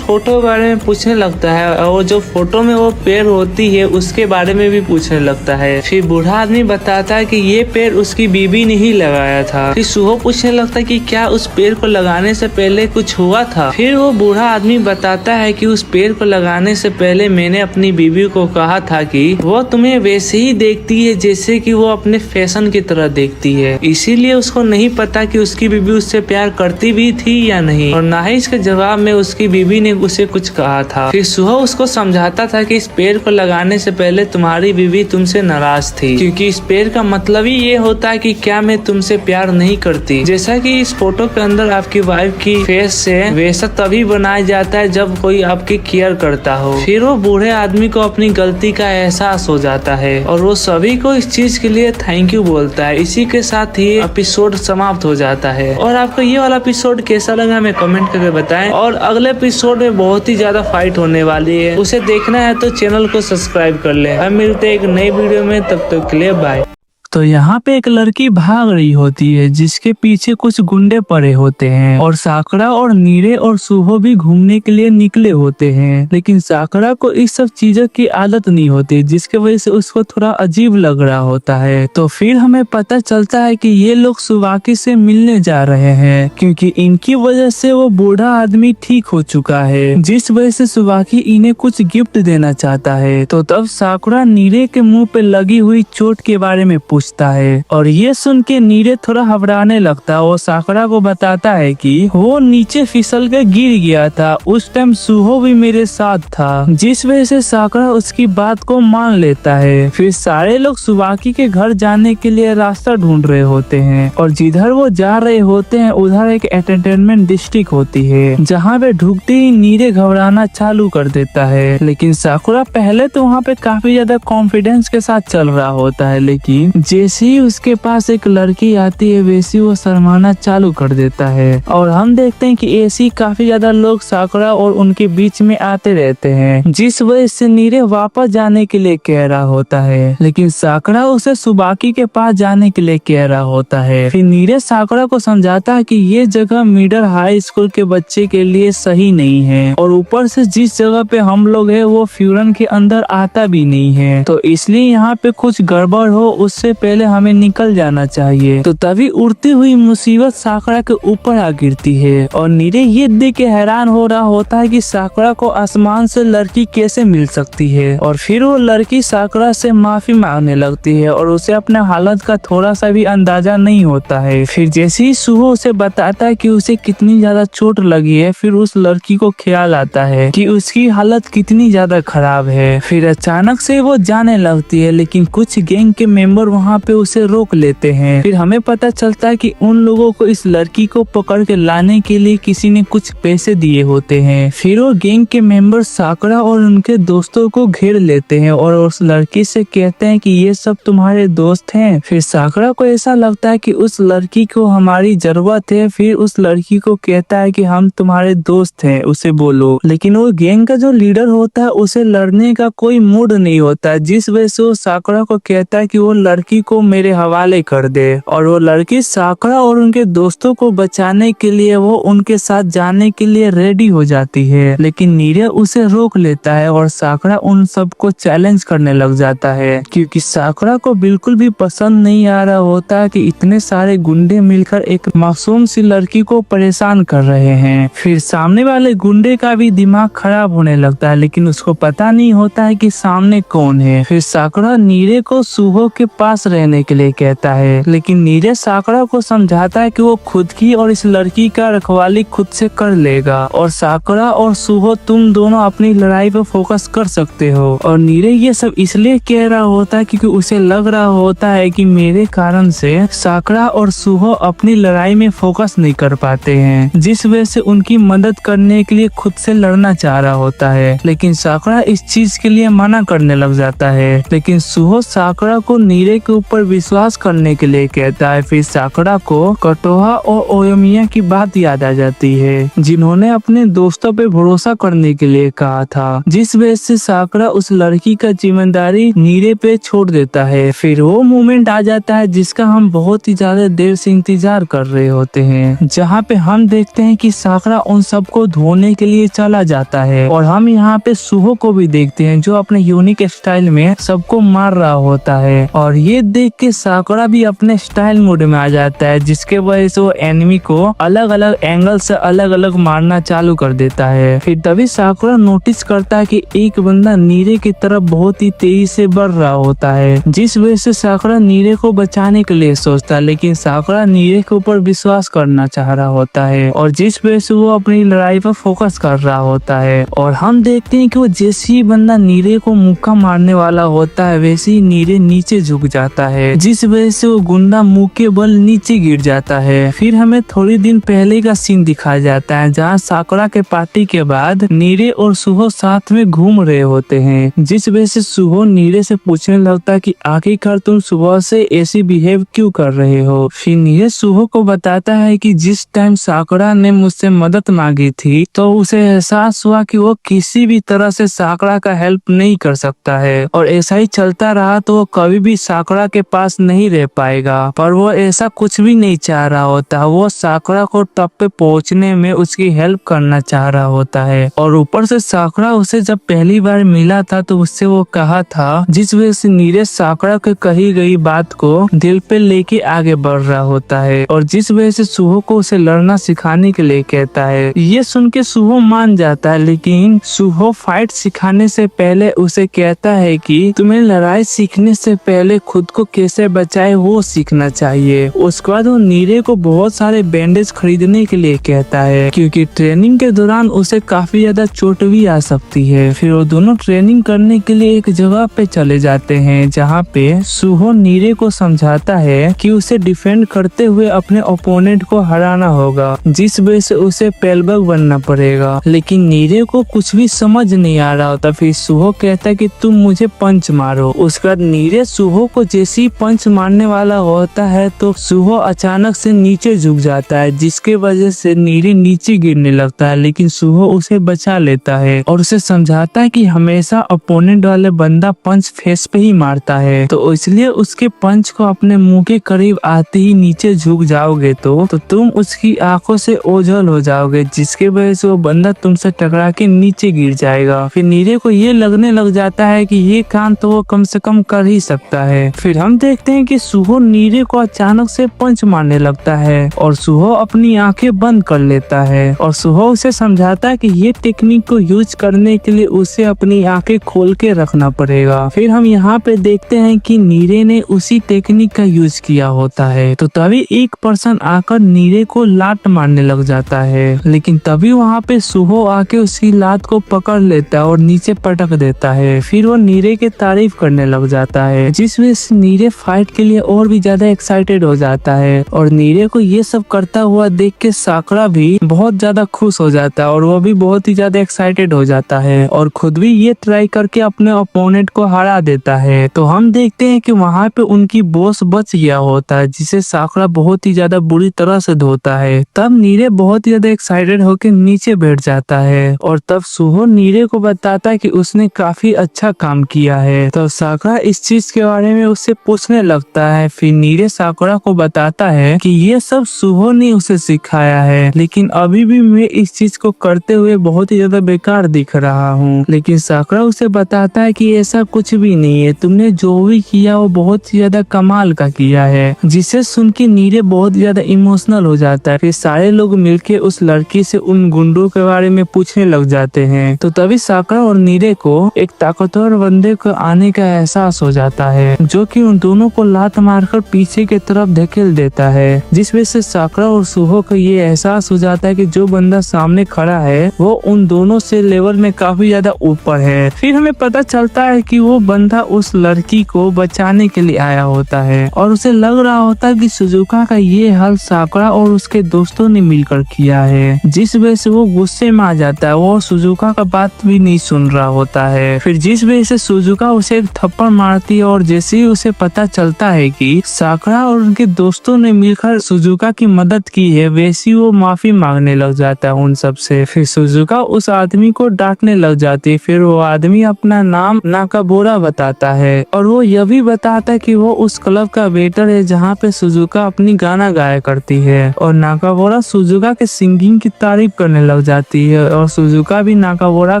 फोटो के बारे में पूछने लगता है और जो फोटो में वो पेड़ होती है उसके बारे में भी पूछने लगता है। फिर बूढ़ा आदमी बताता है कि ये पेड़ उसकी बीबी ने ही लगाया था। फिर सुहो पूछने लगता है कि क्या उस पेड़ को लगाने से पहले कुछ हुआ था। फिर वो बूढ़ा आदमी बताता है कि उस पेड़ को लगाने से पहले मैंने अपनी बीबी को कहा था कि वो तुम्हें वैसे ही देखती है जैसे कि वो अपने फैशन की तरह देखती है, इसीलिए उसको नहीं पता कि उसकी बीबी उससे प्यार करती भी थी या नहीं, और ना ही इसके जवाब में उसकी बीबी ने उसे कुछ कहा था। फिर सुहो उसको समझाता था कि इस पेड़ को लगाने से पहले तुम्हारी बीबी तुमसे नाराज थी, क्योंकि इस पेड़ का मतलब ही ये होता है कि क्या मैं तुमसे प्यार नहीं करती। जैसा कि इस फोटो के अंदर आपकी वाइफ की फेस से वैसा तभी बनाया जाता है जब कोई आपकी केयर करता हो। फिर वो बूढ़े आदमी को अपनी गलती का एहसास हो जाता है और वो सभी को इस चीज के लिए थैंक यू बोलता है। इसी के साथ ही एपिसोड समाप्त हो जाता है। और आपको ये वाला एपिसोड कैसा लगा हमें कमेंट करके बताएं। और अगले एपिसोड में बहुत ही ज्यादा फाइट होने वाली है, उसे देखना है तो चैनल को सब्सक्राइब कर ले। हम मिलते हैं एक नई वीडियो में, तब तक के लिए बाय। तो यहाँ पे एक लड़की भाग रही होती है जिसके पीछे कुछ गुंडे पड़े होते हैं, और साकरा और नीरे और सुहो भी घूमने के लिए निकले होते हैं। लेकिन साकरा को इस सब चीजों की आदत नहीं होती, जिसके वजह से उसको थोड़ा अजीब लग रहा होता है। तो फिर हमें पता चलता है कि ये लोग सुवाकी से मिलने जा रहे हैं, क्योंकि इनकी वजह से वो बूढ़ा आदमी ठीक हो चुका है, जिस वजह से सुवाकी इन्हें कुछ गिफ्ट देना चाहता है। तो तब साकुरा नीरे के मुंह पे लगी हुई चोट के बारे में पूछता है, और ये सुन के नीरे थोड़ा घबराने लगता है। वो साकुरा को बताता है कि वो नीचे फिसल के गिर गया था, उस टाइम सुहो भी मेरे साथ था, जिस वजह से साकुरा उसकी बात को मान लेता है। फिर सारे लोग सुवाकी के घर जाने के लिए रास्ता ढूंढ रहे होते हैं, और जिधर वो जा रहे होते हैं उधर एक एंटरटेनमेंट डिस्ट्रिक्ट होती है, जहाँ पे ढुकते ही नीरे घबराना चालू कर देता है। लेकिन साकुरा पहले तो वहाँ पे काफी ज्यादा कॉन्फिडेंस के साथ चल रहा होता है, लेकिन जैसे ही उसके पास एक लड़की आती है वैसे वो शर्माना चालू कर देता है। और हम देखते हैं कि ऐसी काफी ज्यादा लोग साकुरा और उनके बीच में आते रहते हैं, जिस वजह से नीरे वापस जाने के लिए कह रहा होता है। लेकिन साकुरा उसे सुबाकी के पास जाने के लिए कह रहा होता है। फिर नीरे साकुरा को समझाता है कि ये जगह मिडिल हाई स्कूल के बच्चे के लिए सही नहीं है, और ऊपर से जिस जगह पे हम लोग है वो फ्यूरन के अंदर आता भी नहीं है, तो इसलिए यहाँ पे कुछ गड़बड़ हो उससे पहले हमें निकल जाना चाहिए। तो तभी उड़ती हुई मुसीबत साकुरा के ऊपर आ गिरती है, और नीरे ये देख के हैरान हो रहा होता है कि साकुरा को आसमान से लड़की कैसे मिल सकती है। और फिर वो लड़की साकुरा से माफी मांगने लगती है, और उसे अपने हालत का थोड़ा सा भी अंदाजा नहीं होता है। फिर जैसे ही सुहो उसे बताता है कि उसे कितनी ज्यादा चोट लगी है, फिर उस लड़की को ख्याल आता है कि उसकी हालत कितनी ज्यादा खराब है। फिर अचानक से वो जाने लगती है, लेकिन कुछ गैंग के मेंबर वहाँ पे उसे रोक लेते हैं। फिर हमें पता चलता है कि उन लोगों को इस लड़की को पकड़ के लाने के लिए किसी ने कुछ पैसे दिए होते हैं। फिर वो गैंग के मेंबर साकुरा और उनके दोस्तों को घेर लेते हैं, और उस लड़की से कहते हैं कि ये सब तुम्हारे दोस्त हैं। फिर साकुरा को ऐसा लगता है कि उस लड़की को हमारी जरूरत है। फिर उस लड़की को कहता है कि हम तुम्हारे दोस्त हैं, उसे बोलो। लेकिन वो गैंग का जो लीडर होता है उसे लड़ने का कोई मूड नहीं होता, जिस वजह से वो साकुरा को कहता है कि वो लड़की को मेरे हवाले कर दे। और वो लड़की साकुरा और उनके दोस्तों को बचाने के लिए वो उनके साथ जाने के लिए रेडी हो जाती है, लेकिन नीरे उसे रोक लेता है, और साकुरा उन सबको चैलेंज करने लग जाता है, क्योंकि साकुरा को बिल्कुल भी पसंद नहीं आ रहा होता कि इतने सारे गुंडे मिलकर एक मासूम सी लड़की को परेशान कर रहे हैं। फिर सामने वाले गुंडे का भी दिमाग खराब होने लगता है, लेकिन उसको पता नहीं होता है कि सामने कौन है। फिर साकुरा नीरे को सुहो के पास रहने के लिए कहता है, लेकिन नीरे साकुरा को समझाता है कि वो खुद की और इस लड़की का रखवाली खुद से कर लेगा, और साकुरा और सुहो तुम दोनों अपनी लड़ाई पे फोकस कर सकते हो। और नीरे ये सब इसलिए कह रहा होता है क्योंकि उसे लग रहा होता है कि मेरे कारण से साकुरा और सुहो अपनी लड़ाई में फोकस नहीं कर पाते हैं, जिस वजह से उनकी मदद करने के लिए खुद से लड़ना चाह रहा होता है। लेकिन साकुरा इस चीज के लिए मना करने लग जाता है। लेकिन सुहो साकुरा को नीरे के ऊपर विश्वास करने के लिए कहता है। फिर साकुरा को कोटोहा और ओयोमिया की बात याद आ जाती है, जिन्होंने अपने दोस्तों पे भरोसा करने के लिए कहा था, जिस वजह से साकुरा उस लड़की का जिम्मेदारी नीरे पे छोड़ देता है। फिर वो मोमेंट आ जाता है जिसका हम बहुत ही ज्यादा देर से इंतजार कर रहे होते हैं, जहाँ पे हम देखते हैं कि साकुरा उन सबको धोने के लिए चला जाता है और हम यहाँ पे सुहो को भी देखते हैं जो अपने यूनिक स्टाइल में सबको मार रहा होता है। और ये देख के साकुरा भी अपने स्टाइल मोड में आ जाता है, जिसके वजह से वो एनिमी को अलग अलग एंगल से अलग अलग मारना चालू कर देता है। फिर तभी साकुरा नोटिस करता है कि एक बंदा नीरे की तरफ बहुत ही तेजी से बढ़ रहा होता है, जिस वजह से साकुरा नीरे को बचाने के लिए सोचता है, लेकिन साकुरा नीरे के ऊपर विश्वास करना चाह रहा होता है और जिस वजह से वो अपनी लड़ाई पर फोकस कर रहा होता है। और हम देखते हैं कि वो जैसे ही बंदा नीरे को मुक्का मारने वाला होता है वैसे ही नीरे नीचे झुक जाता है, जिस वजह से वो गुंडा मुंह के बल नीचे गिर जाता है। फिर हमें थोड़ी दिन पहले का सीन दिखाया जाता है, जहाँ साकुरा के पार्टी के बाद नीरे और सुहो साथ में घूम रहे होते हैं, जिस वजह से सुहो नीरे से पूछने लगता है कि आखिरकार तुम सुबह से ऐसी बिहेव क्यों कर रहे हो। फिर नीरे सुहो को बताता है कि जिस टाइम साकुरा ने मुझसे मदद मांगी थी तो उसे एहसास हुआ कि वो किसी भी तरह से साकुरा का हेल्प नहीं कर सकता है और ऐसा ही चलता रहा तो वो कभी भी साकुरा के पास नहीं रह पाएगा। पर वो ऐसा कुछ भी नहीं चाह रहा होता, वो साकुरा को टॉप पे पहुंचने में उसकी हेल्प करना चाह रहा होता है। और ऊपर से साकुरा उसे जब पहली बार मिला था तो उससे वो कहा था, जिस वजह से नीरज साकुरा के कही गई बात को दिल पे लेके आगे बढ़ रहा होता है और जिस वजह से सुहो को उसे लड़ना सिखाने के लिए कहता है। ये सुन के सुहो मान जाता है, लेकिन सुहो फाइट सिखाने से पहले उसे कहता है कि तुम्हें लड़ाई सीखने से पहले खुद को कैसे बचाए वो सीखना चाहिए। उसके बाद वो नीरे को बहुत सारे बैंडेज खरीदने के लिए कहता है, क्योंकि ट्रेनिंग के दौरान उसे काफी ज्यादा चोट भी आ सकती है। फिर वो दोनों ट्रेनिंग करने के लिए एक जगह पे चले जाते हैं, जहाँ पे सुहो नीरे को समझाता है कि उसे डिफेंड करते हुए अपने ओपोनेंट को हराना होगा, जिस वजह से उसे पेलबग बनना पड़ेगा। लेकिन नीरे को कुछ भी समझ नहीं आ रहा होता। फिर सुहो कहता है कि तुम मुझे पंच मारो। उसके बाद नीरे सुहो को जैसे ही पंच मारने वाला होता है तो सुहो अचानक से नीचे झुक जाता है, जिसके वजह से नीरे नीचे गिरने लगता है, लेकिन सुहो उसे बचा लेता है और उसे समझाता है कि हमेशा अपोनेंट वाले बंदा पंच फेस पे ही मारता है, तो इसलिए उसके पंच को अपने मुंह के करीब आते ही नीचे झुक जाओगे तो तुम उसकी आंखों से ओझल हो जाओगे, जिसके वजह से वो बंदा तुमसे टकरा के नीचे गिर जाएगा। फिर नीरे को ये लगने लग जाता है कि ये काम तो वो कम से कम कर ही सकता है। फिर हम देखते हैं कि सुहो नीरे को अचानक से पंच मारने लगता है और सुहो अपनी आंखें बंद कर लेता है और सुहो उसे समझाता है कि ये टेक्निक को यूज करने के लिए उसे अपनी आंखें खोल के रखना पड़ेगा। फिर हम यहाँ पे देखते हैं कि नीरे ने उसी टेक्निक का यूज किया होता है, तो तभी एक पर्सन आकर नीरे को लात मारने लग जाता है, लेकिन तभी वहाँ पे सुहो आके उसकी लात को पकड़ लेता है और नीचे पटक देता है। फिर वो नीरे के तारीफ करने लग जाता है, जिस वजह से नीरे फाइट के लिए और भी ज्यादा एक्साइटेड हो जाता है और नीरे को ये सब करता हुआ देख के साकुरा भी बहुत ज्यादा खुश हो जाता है और वो भी बहुत ही ज्यादा एक्साइटेड हो जाता है और खुद भी ये ट्राई करके अपने ओपोनेंट को हरा देता है। तो हम देखते हैं कि वहाँ पे उनकी बॉस बच गया होता है, जिसे साकुरा बहुत ही ज्यादा बुरी तरह से धोता है। तब नीरे बहुत ही ज्यादा एक्साइटेड होकर नीचे बैठ जाता है और तब सुहो नीरे को बताता है कि उसने काफी अच्छा काम किया है। तो साकुरा इस चीज के बारे में उससे पूछने लगता है। फिर नीरे साकुरा को बताता है कि ये सब सुहो ने उसे सिखाया है, लेकिन अभी भी मैं इस चीज को करते हुए बहुत ही ज्यादा बेकार दिख रहा हूँ। लेकिन साकुरा उसे बताता है कि ऐसा कुछ भी नहीं है, तुमने जो भी किया वो बहुत ही ज्यादा कमाल का किया है, जिसे सुन के नीरे बहुत ज्यादा इमोशनल हो जाता है। फिर सारे लोग मिलके उस लड़की से उन गुंडों के बारे में पूछने लग जाते हैं। तो तभी साकुरा और नीरे को एक ताकतवर बंदे को आने का एहसास हो जाता है, जो कि उन दोनों को लात मारकर पीछे की तरफ धकेल देता है, जिस वजह से साकुरा और सुहो को ये एहसास हो जाता है कि जो बंदा सामने खड़ा है वो उन दोनों से लेवल में काफी ज्यादा ऊपर है। फिर हमें पता चलता है कि वो बंदा उस लड़की को बचाने के लिए आया होता है और उसे लग रहा होता है कि सुजुका का ये हाल साकुरा और उसके दोस्तों ने मिलकर किया है, जिस वजह से वो गुस्से में आ जाता है। वो सुजुका का बात भी नहीं सुन रहा होता है। फिर जिस वजह से सुजुका उसे एक थप्पड़ मारती है और जैसे ही उसे उसे पता चलता है कि साकुरा और उनके दोस्तों ने मिलकर सुजुका की मदद की है, वैसी वो माफी मांगने लग जाता है उन सब से। फिर सुजुका उस आदमी को डांटने लग जाती है। फिर वो आदमी अपना नाम नाकाबोरा बताता है और वो यह भी बताता है कि वो उस क्लब का वेटर है जहाँ पे सुजुका अपनी गाना गाया करती है। और नाकाबोरा सुजुका के सिंगिंग की तारीफ करने लग जाती है और सुजुका भी नाकाबोरा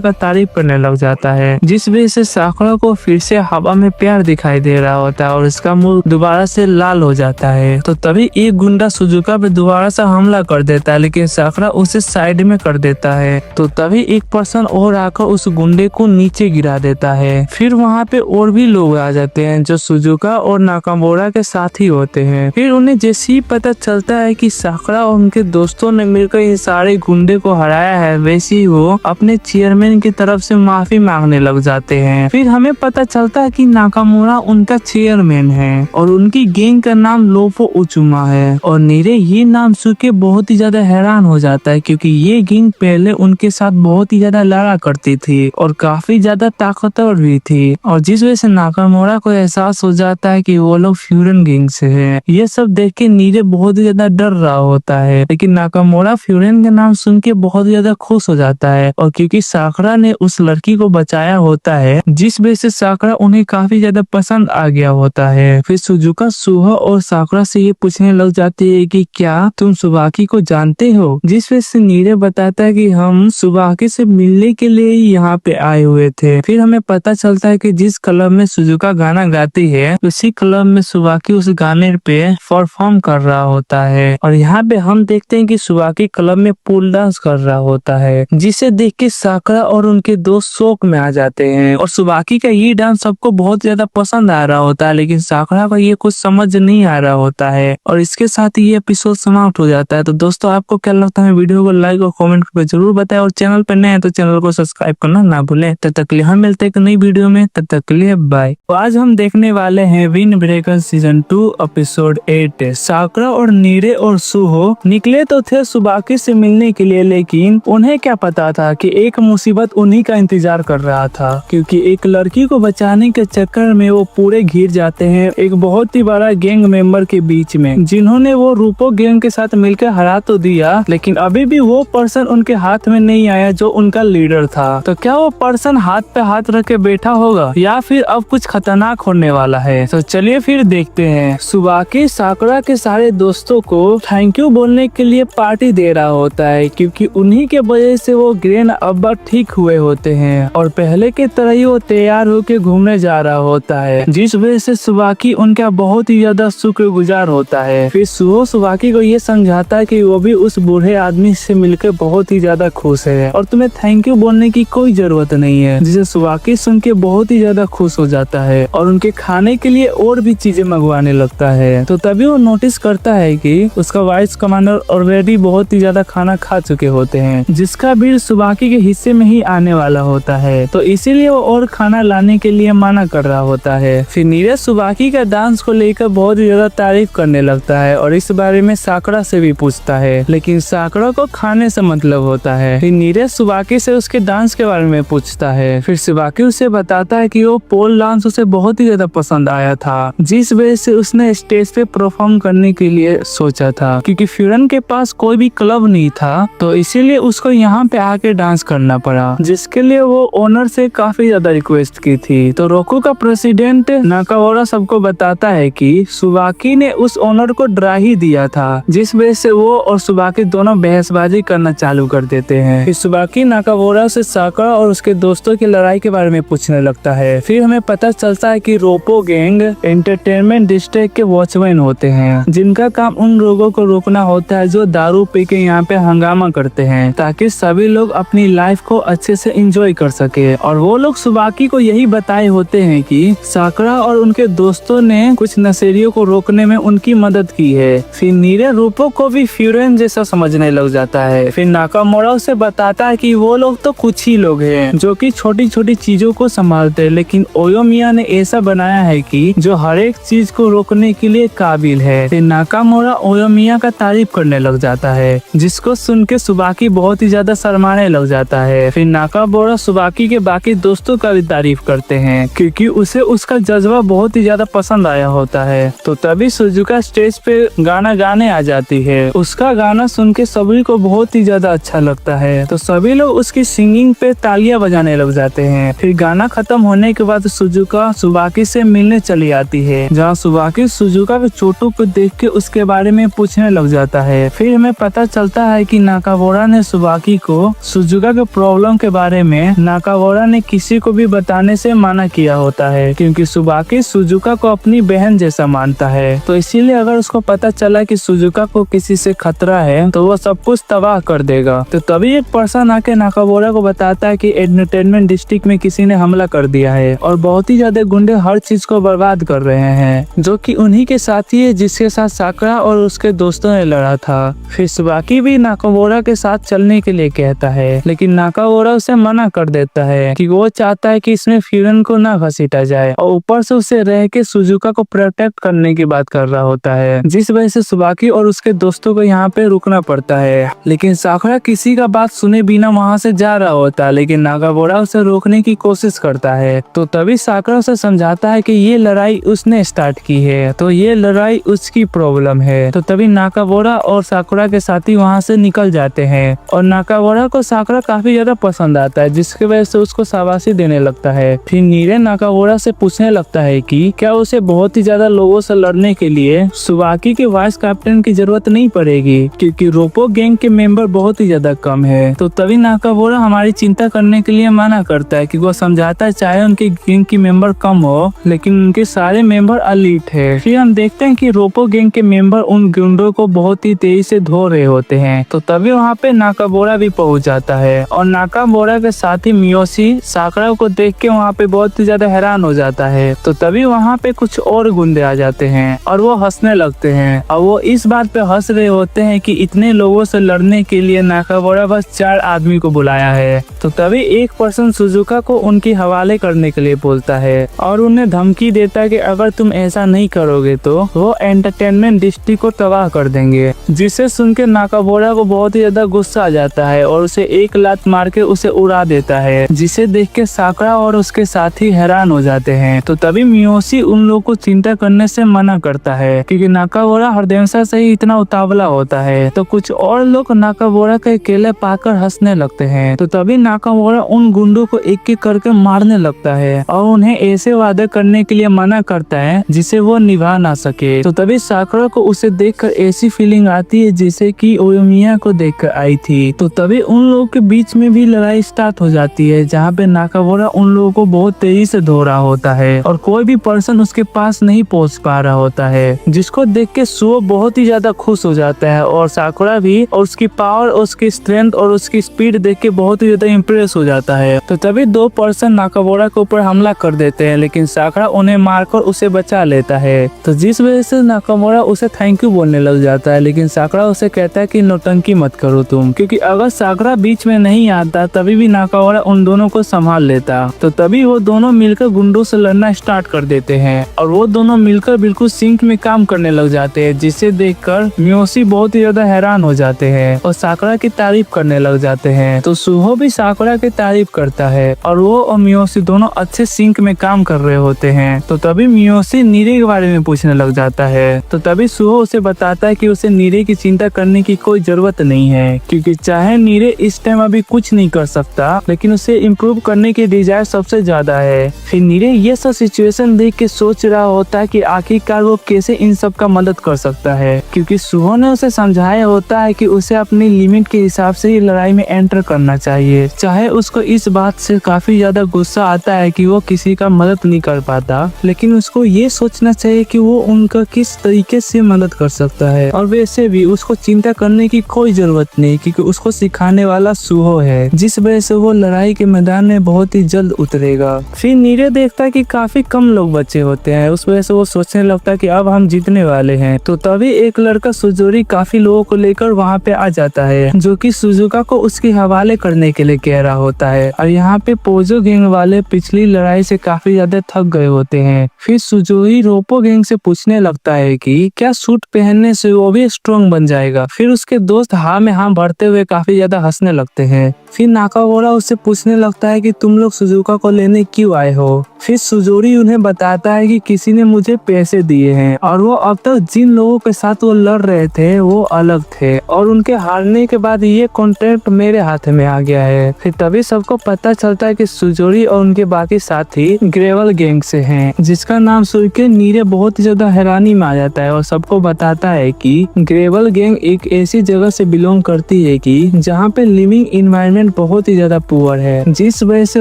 का तारीफ करने लग जाता है, जिस वजह से साकुरा को फिर से हवा में प्यार दिखाई दे रहा होता है और इसका मुंह दोबारा से लाल हो जाता है। तो तभी एक गुंडा सुजुका पे दोबारा से हमला कर देता है, लेकिन साकुरा उसे साइड में कर देता है। तो तभी एक पर्सन और आकर उस गुंडे को नीचे गिरा देता है। फिर वहाँ पे और भी लोग आ जाते हैं जो सुजुका और नाकाबोरा के साथ ही होते हैं। फिर उन्हें जैसे ही पता चलता है कि साकुरा और उनके दोस्तों ने मिलकर ये सारे गुंडे को हराया है, वैसे ही वो अपने चेयरमैन की तरफ से माफी मांगने लग जाते हैं। फिर हमें पता चलता है कि नाकामुरा उनका चेयरमैन है और उनकी गैंग का नाम लोफो उचुमा है। और नीरे ये नाम सुन के बहुत ही ज्यादा हैरान हो जाता है, क्योंकि ये गैंग पहले उनके साथ बहुत ही ज्यादा लड़ा करती थी और काफी ज्यादा ताकतवर भी थी। और जिस वजह से नाकामुरा को एहसास हो जाता है कि वो लोग फ्यूरन गैंग से है। ये सब देख के नीरे बहुत ही ज्यादा डर रहा होता है, लेकिन नाकामुरा फ्यूरन का नाम सुन के बहुत ही ज्यादा खुश हो जाता है। और क्योंकि साकुरा ने उस लड़की को बचाया होता है, जिस वजह से साकुरा उन्हें काफी ज्यादा पसंद आ गया होता है। फिर सुजुका सुहा और साकुरा से ये पूछने लग जाती है कि क्या तुम सुबाकी को जानते हो, जिस वजह से नीरे बताता है कि हम सुबाकी से मिलने के लिए ही यहाँ पे आए हुए थे। फिर हमें पता चलता है कि जिस क्लब में सुजुका गाना गाती है, उसी क्लब में सुबाकी उस गाने पे परफॉर्म कर रहा होता है। और यहाँ पे हम देखते हैं कि सुबाकी क्लब में पूल डांस कर रहा होता है, जिसे देख के साकुरा और उनके दोस्त शौक में आ जाते हैं। और सुबाकी का ये डांस सबको बहुत ज्यादा पसंद आ रहा होता है, लेकिन साकुरा को ये कुछ समझ नहीं आ रहा होता है। और इसके साथ ही ये एपिसोड समाप्त हो जाता है। तो दोस्तों, आपको क्या लगता है? वीडियो को लाइक और कमेंट करके जरूर बताएं और चैनल पर नए हैं तो चैनल को सब्सक्राइब करना ना भूलें। तब तक के लिए हम मिलते हैं एक नई वीडियो में, तब तक के लिए बाय। तो आज हम देखने वाले हैं विंड ब्रेकर सीजन 2 एपिसोड 8। साकुरा और नीरे और सुहो निकले तो थे सुबाकी से मिलने के लिए, लेकिन उन्हें क्या पता था कि एक मुसीबत उन्हीं का इंतजार कर रहा था, क्योंकि एक लड़की को बचाने के चक्कर में वो पूरे घिर जाते हैं एक बहुत ही बड़ा गैंग मेंबर के बीच में, जिन्होंने वो रूपो गैंग के साथ मिलकर हरा तो दिया, लेकिन अभी भी वो पर्सन उनके हाथ में नहीं आया जो उनका लीडर था। तो क्या वो पर्सन हाथ पे हाथ रख के बैठा होगा या फिर अब कुछ खतरनाक होने वाला है? तो चलिए फिर देखते हैं। सुबाकी साकुरा के सारे दोस्तों को थैंक यू बोलने के लिए पार्टी दे रहा होता है, क्योंकि उन्हीं के वजह से वो ग्रैंड अब्बा ठीक हुए होते हैं और पहले के तरह ही वो तैयार होके घूमने जा रहा होता है, जिस वजह से सुबाकी उनका बहुत ही ज्यादा शुक्रगुजार होता है। फिर सुहो सुबाकी को ये समझाता है कि वो भी उस बूढ़े आदमी से मिलकर बहुत ही ज्यादा खुश है और तुम्हें थैंक यू बोलने की कोई जरूरत नहीं है, जिसे सुबाकी सुन के बहुत ही ज्यादा खुश हो जाता है और उनके खाने के लिए और भी चीजें मंगवाने लगता है। तो तभी वो नोटिस करता है कि उसका वाइस कमांडर ऑलरेडी बहुत ही ज्यादा खाना खा चुके होते हैं, जिसका बिल सुबाकी के हिस्से में ही आने वाला होता है। तो इसीलिए वो और खाना लाने के लिए मना कर रहा होता है। फिर नीरज सुबाकी का डांस को लेकर बहुत ही ज्यादा तारीफ करने लगता है और इस बारे में साकुरा से भी पूछता है, लेकिन साकुरा को खाने से मतलब होता है। फिर नीरज सुबाकी से उसके डांस के बारे में पूछता है। फिर सुबाकी उसे बताता है कि वो पोल डांस उसे बहुत ही ज्यादा पसंद आया था, जिस वजह से उसने स्टेज पे परफॉर्म करने के लिए सोचा था, क्योंकि फ्यूरन के पास कोई भी क्लब नहीं था, तो इसीलिए उसको यहाँ पे आके डांस करना पड़ा, जिसके लिए वो ओनर से काफी ज्यादा रिक्वेस्ट की थी। तो रोकू का प्रेसिडेंट नाकामुरा सबको बताता है कि सुबाकी ने उस ओनर को डरा ही दिया था, जिस वजह से वो और सुबाकी दोनों बहसबाजी करना चालू कर देते हैं। फिर सुबाकी नाकामुरा से साकुरा और उसके दोस्तों की लड़ाई के बारे में पूछने लगता है। फिर हमें पता चलता है कि रोपो गैंग एंटरटेनमेंट डिस्ट्रिक्ट के वॉचमैन होते हैं, जिनका काम उन लोगों को रोकना होता है जो दारू पी के यहाँ पे हंगामा करते हैं, ताकि सभी लोग अपनी लाइफ को अच्छे से एंजॉय कर सके। और वो लोग सुबाकी को यही बताए होते हैं कि साकुरा और उनके दोस्तों ने कुछ नशेड़ियों को रोकने में उनकी मदद की है। फिर नीरे रूपो को भी फ्यूरन जैसा समझने लग जाता है। फिर नाकामुरा उसे बताता है कि वो लोग तो कुछ ही लोग हैं जो कि छोटी छोटी चीजों को संभालते हैं, लेकिन ओयोमिया ने ऐसा बनाया है कि जो हर एक चीज को रोकने के लिए काबिल है। फिर नाकामुरा ओयोमिया का तारीफ करने लग जाता है, जिसको सुन के सुबाकी बहुत ही ज्यादा शर्माने लग जाता है। फिर नाकामुरा सुबाकी के बाकी दोस्तों का भी तारीफ करते हैं, क्योंकि उसे उसका जज्बा बहुत ही ज्यादा पसंद आया होता है। तो तभी सुजुका स्टेज पे गाना गाने आ जाती है। उसका गाना सुन के सभी को बहुत ही ज्यादा अच्छा लगता है। तो सभी लोग उसकी सिंगिंग पे तालियां बजाने लग जाते हैं। फिर गाना खत्म होने के बाद सुजुका सुबाकी से मिलने चली आती है, जहाँ सुबाकी सुजुका के चोटों को देख के उसके बारे में पूछने लग जाता है। फिर हमें पता चलता है कि नाकामोरा ने सुबाकी को सुजुका के प्रॉब्लम के बारे में नाकामोरा ने किसी को भी बताने से मना किया होता है, क्योंकि सुबाकी सुजुका को अपनी बहन जैसा मानता है। तो इसीलिए अगर उसको पता चला कि सुजुका को किसी से खतरा है तो वो सब कुछ तबाह कर देगा। तो तभी एक पर्सन आके नाकामोरा को बताता है कि एंटरटेनमेंट डिस्ट्रिक्ट में किसी ने हमला कर दिया है और बहुत ही ज्यादा गुंडे हर चीज को बर्बाद कर रहे हैं, जो कि उन्हीं के साथी है जिसके साथ साकुरा और उसके दोस्तों ने लड़ा था। फिर सुबाकी भी नाकामोरा के साथ चलने के लिए कहता है, लेकिन नाकामोरा उसे मना कर देता है कि वो चाहता है कि इसमें फ्यूरन को ना घसीटा जाए, और ऊपर से उसे रह के सुजुका को प्रोटेक्ट करने की बात कर रहा होता है, जिस वजह से सुबाकी और उसके दोस्तों को यहाँ पे रुकना पड़ता है। लेकिन साकुरा किसी का बात सुने बिना वहाँ से जा रहा होता है, लेकिन नाकामोरा उसे रोकने की कोशिश करता है। तो तभी साकुरा उसे समझाता है कि ये लड़ाई उसने स्टार्ट की है, तो ये लड़ाई उसकी प्रॉब्लम है। तो तभी नाकामोरा और साकुरा के साथी वहाँ से निकल जाते हैं, और नाकामोरा को साकुरा काफी ज्यादा पसंद आता है, जिसकी वजह से उसको शाबाशी देने लगता है। फिर नीरे नाकामोरा से पूछने लगता है कि क्या उसे बहुत ही ज्यादा लोगों से लड़ने के लिए सुबाकी के वाइस कैप्टन की जरूरत नहीं पड़ेगी, क्योंकि रोपो गैंग के मेंबर बहुत ही ज्यादा कम है। तो तभी नाकामोरा हमारी चिंता करने के लिए मना करता है, कि वो समझाता है चाहे उनके गैंग की मेंबर कम हो, लेकिन उनके सारे मेंबर एलीट है। फिर हम देखते हैं कि रोपो गैंग के मेंबर उन गुंडों को बहुत ही तेजी से धो रहे होते हैं। तो तभी वहाँ पे नाकामोरा भी पहुंच जाता है, और नाकामोरा के साथी मियोशी साकुरा को देख के वहाँ पे बहुत ही ज्यादा हैरान हो जाता है। तो तभी वहाँ पे कुछ और गुंडे आ जाते हैं और वो हंसने लगते हैं, और वो इस बात पे हंस रहे होते हैं कि इतने लोगों से लड़ने के लिए नाकामोरा बस 4 आदमी को बुलाया है। तो तभी एक पर्सन सुजुका को उनके हवाले करने के लिए बोलता है, और उन्हें धमकी देता है कि अगर तुम ऐसा नहीं करोगे तो वो एंटरटेनमेंट डिस्ट्रिक्ट को तबाह कर देंगे। जिसे सुन के नाकामोरा को बहुत ही ज्यादा गुस्सा आ जाता है और उसे एक लात मार के उसे उड़ा देता है, जिसे देख के साकुरा और उसके साथी हैरान हो जाते हैं। तो तभी मियोशी उन लोगों को चिंता करने से मना करता है, क्योंकि नाकामोरा हरदमेशा से ही इतना उतावला होता है। तो कुछ और लोग नाकामोरा के अकेले पाकर हंसने लगते हैं। तो तभी नाकामोरा उन गुंडों को एक एक करके मारने लगता है, और उन्हें ऐसे वादे करने के लिए मना करता है जिसे वो निभा ना सके। तो तभी साकुरा को उसे देखकर ऐसी फीलिंग आती है जैसे कि ओयोमिया को देखकर आई थी। तो तभी उन लोगों के बीच में भी लड़ाई स्टार्ट हो जाती है, जहाँ पे नाकामोरा उन लोगों को बहुत तेजी से धो रहा होता है, और कोई भी पर्सन उसके पास नहीं पहुंच पा रहा होता है, जिसको देख के सुओ बहुत ही ज्यादा खुश हो जाता है, और साकुरा भी, और उसकी पावर, उसकी स्ट्रेंथ और उसकी स्पीड देख के बहुत ही ज्यादा इम्प्रेस हो जाता है। तो तभी 2 पर्सन नाकामोरा के ऊपर हमला कर देते हैं, लेकिन साकुरा उन्हें मारकर उसे बचा लेता है। तो जिस वजह से नाकामोरा उसे थैंक यू बोलने लग जाता है, लेकिन साकुरा उसे कहता है कि नौटंकी मत करो तुम, क्योंकि अगर साकुरा बीच में नहीं आता तभी भी नाकामोरा उन दोनों को संभाल लेता। तो तभी वो दोनों मिलकर गुंडों से लड़ना स्टार्ट कर देते हैं, और वो दोनों मिलकर बिल्कुल सिंक में काम करने लग जाते हैं, जिसे देखकर मियोशी बहुत ही ज्यादा हैरान हो जाते हैं और साकुरा की तारीफ करने लग जाते हैं। तो सुहो भी साकुरा की तारीफ करता है, और वो और मियोशी दोनों अच्छे सिंक में काम कर रहे होते हैं। तो तभी मियोशी नीरे के बारे में पूछने लग जाता है। तो तभी सुहो उसे बताता है कि उसे नीरे की चिंता करने की कोई जरूरत नहीं है, क्योंकि चाहे नीरे इस टाइम अभी कुछ नहीं कर सकता, लेकिन उसे इम्प्रूव करने की डिजायर सबसे ज्यादा है। फिर नीरे ये सब सिचुएशन देख के सोच रहा होता है कि आखिरकार वो कैसे इन सब का मदद कर सकता है, क्योंकि सुहो ने उसे समझाया होता है कि उसे अपनी लिमिट के हिसाब से ही लड़ाई में एंटर करना चाहिए। चाहे उसको इस बात से काफी ज्यादा गुस्सा आता है कि वो किसी का मदद नहीं कर पाता, लेकिन उसको ये सोचना चाहिए कि वो उनका किस तरीके से मदद कर सकता है, और वैसे भी उसको चिंता करने की कोई जरूरत नहीं, क्योंकि उसको सिखाने वाला सुहो है, जिस वजह से वो लड़ाई के मैदान में बहुत ही जल्द उतरेगा। फिर नीरे देखता है कि काफी कम लोग बचे होते हैं, उस वजह से वो सोचने लगता है कि अब हम जीतने वाले हैं। तो तभी एक लड़का सुजोरी काफी लोगों को लेकर वहाँ पे आ जाता है, जो कि सुजुका को उसके हवाले करने के लिए कह रहा होता है, और यहाँ पे पोजो गैंग वाले पिछली लड़ाई से काफी ज्यादा थक गए होते हैं। फिर सुजोरी रोपो गैंग से पूछने लगता है कि क्या सूट पहनने से वो भी स्ट्रॉन्ग बन जाएगा। फिर उसके दोस्त हाँ में हाँ भरते हुए काफी ज्यादा हंसने लगते हैं। फिर नाकामोरा उससे पूछने लगता है कि तुम लोग सुजुका को लेने क्यों आए हो। फिर सुजोरी उन्हें उन्हें बताता है कि किसी ने मुझे पैसे दिए हैं और वो अब तक जिन लोगों के साथ वो लड़ रहे थे वो अलग थे और उनके हारने के बाद ये कॉन्ट्रैक्ट मेरे हाथ में आ गया है। फिर तभी सबको पता चलता है कि सुजोरी और उनके बाकी साथी ग्रेवल गैंग से हैं, जिसका नाम सुन के नीरे बहुत ही ज्यादा हैरानी में आ जाता है और सबको बताता है कि ग्रेवल गैंग एक ऐसी जगह से बिलोंग करती है कि जहाँ पे लिविंग इन्वायरमेंट बहुत ही ज्यादा पुअर है, जिस वजह से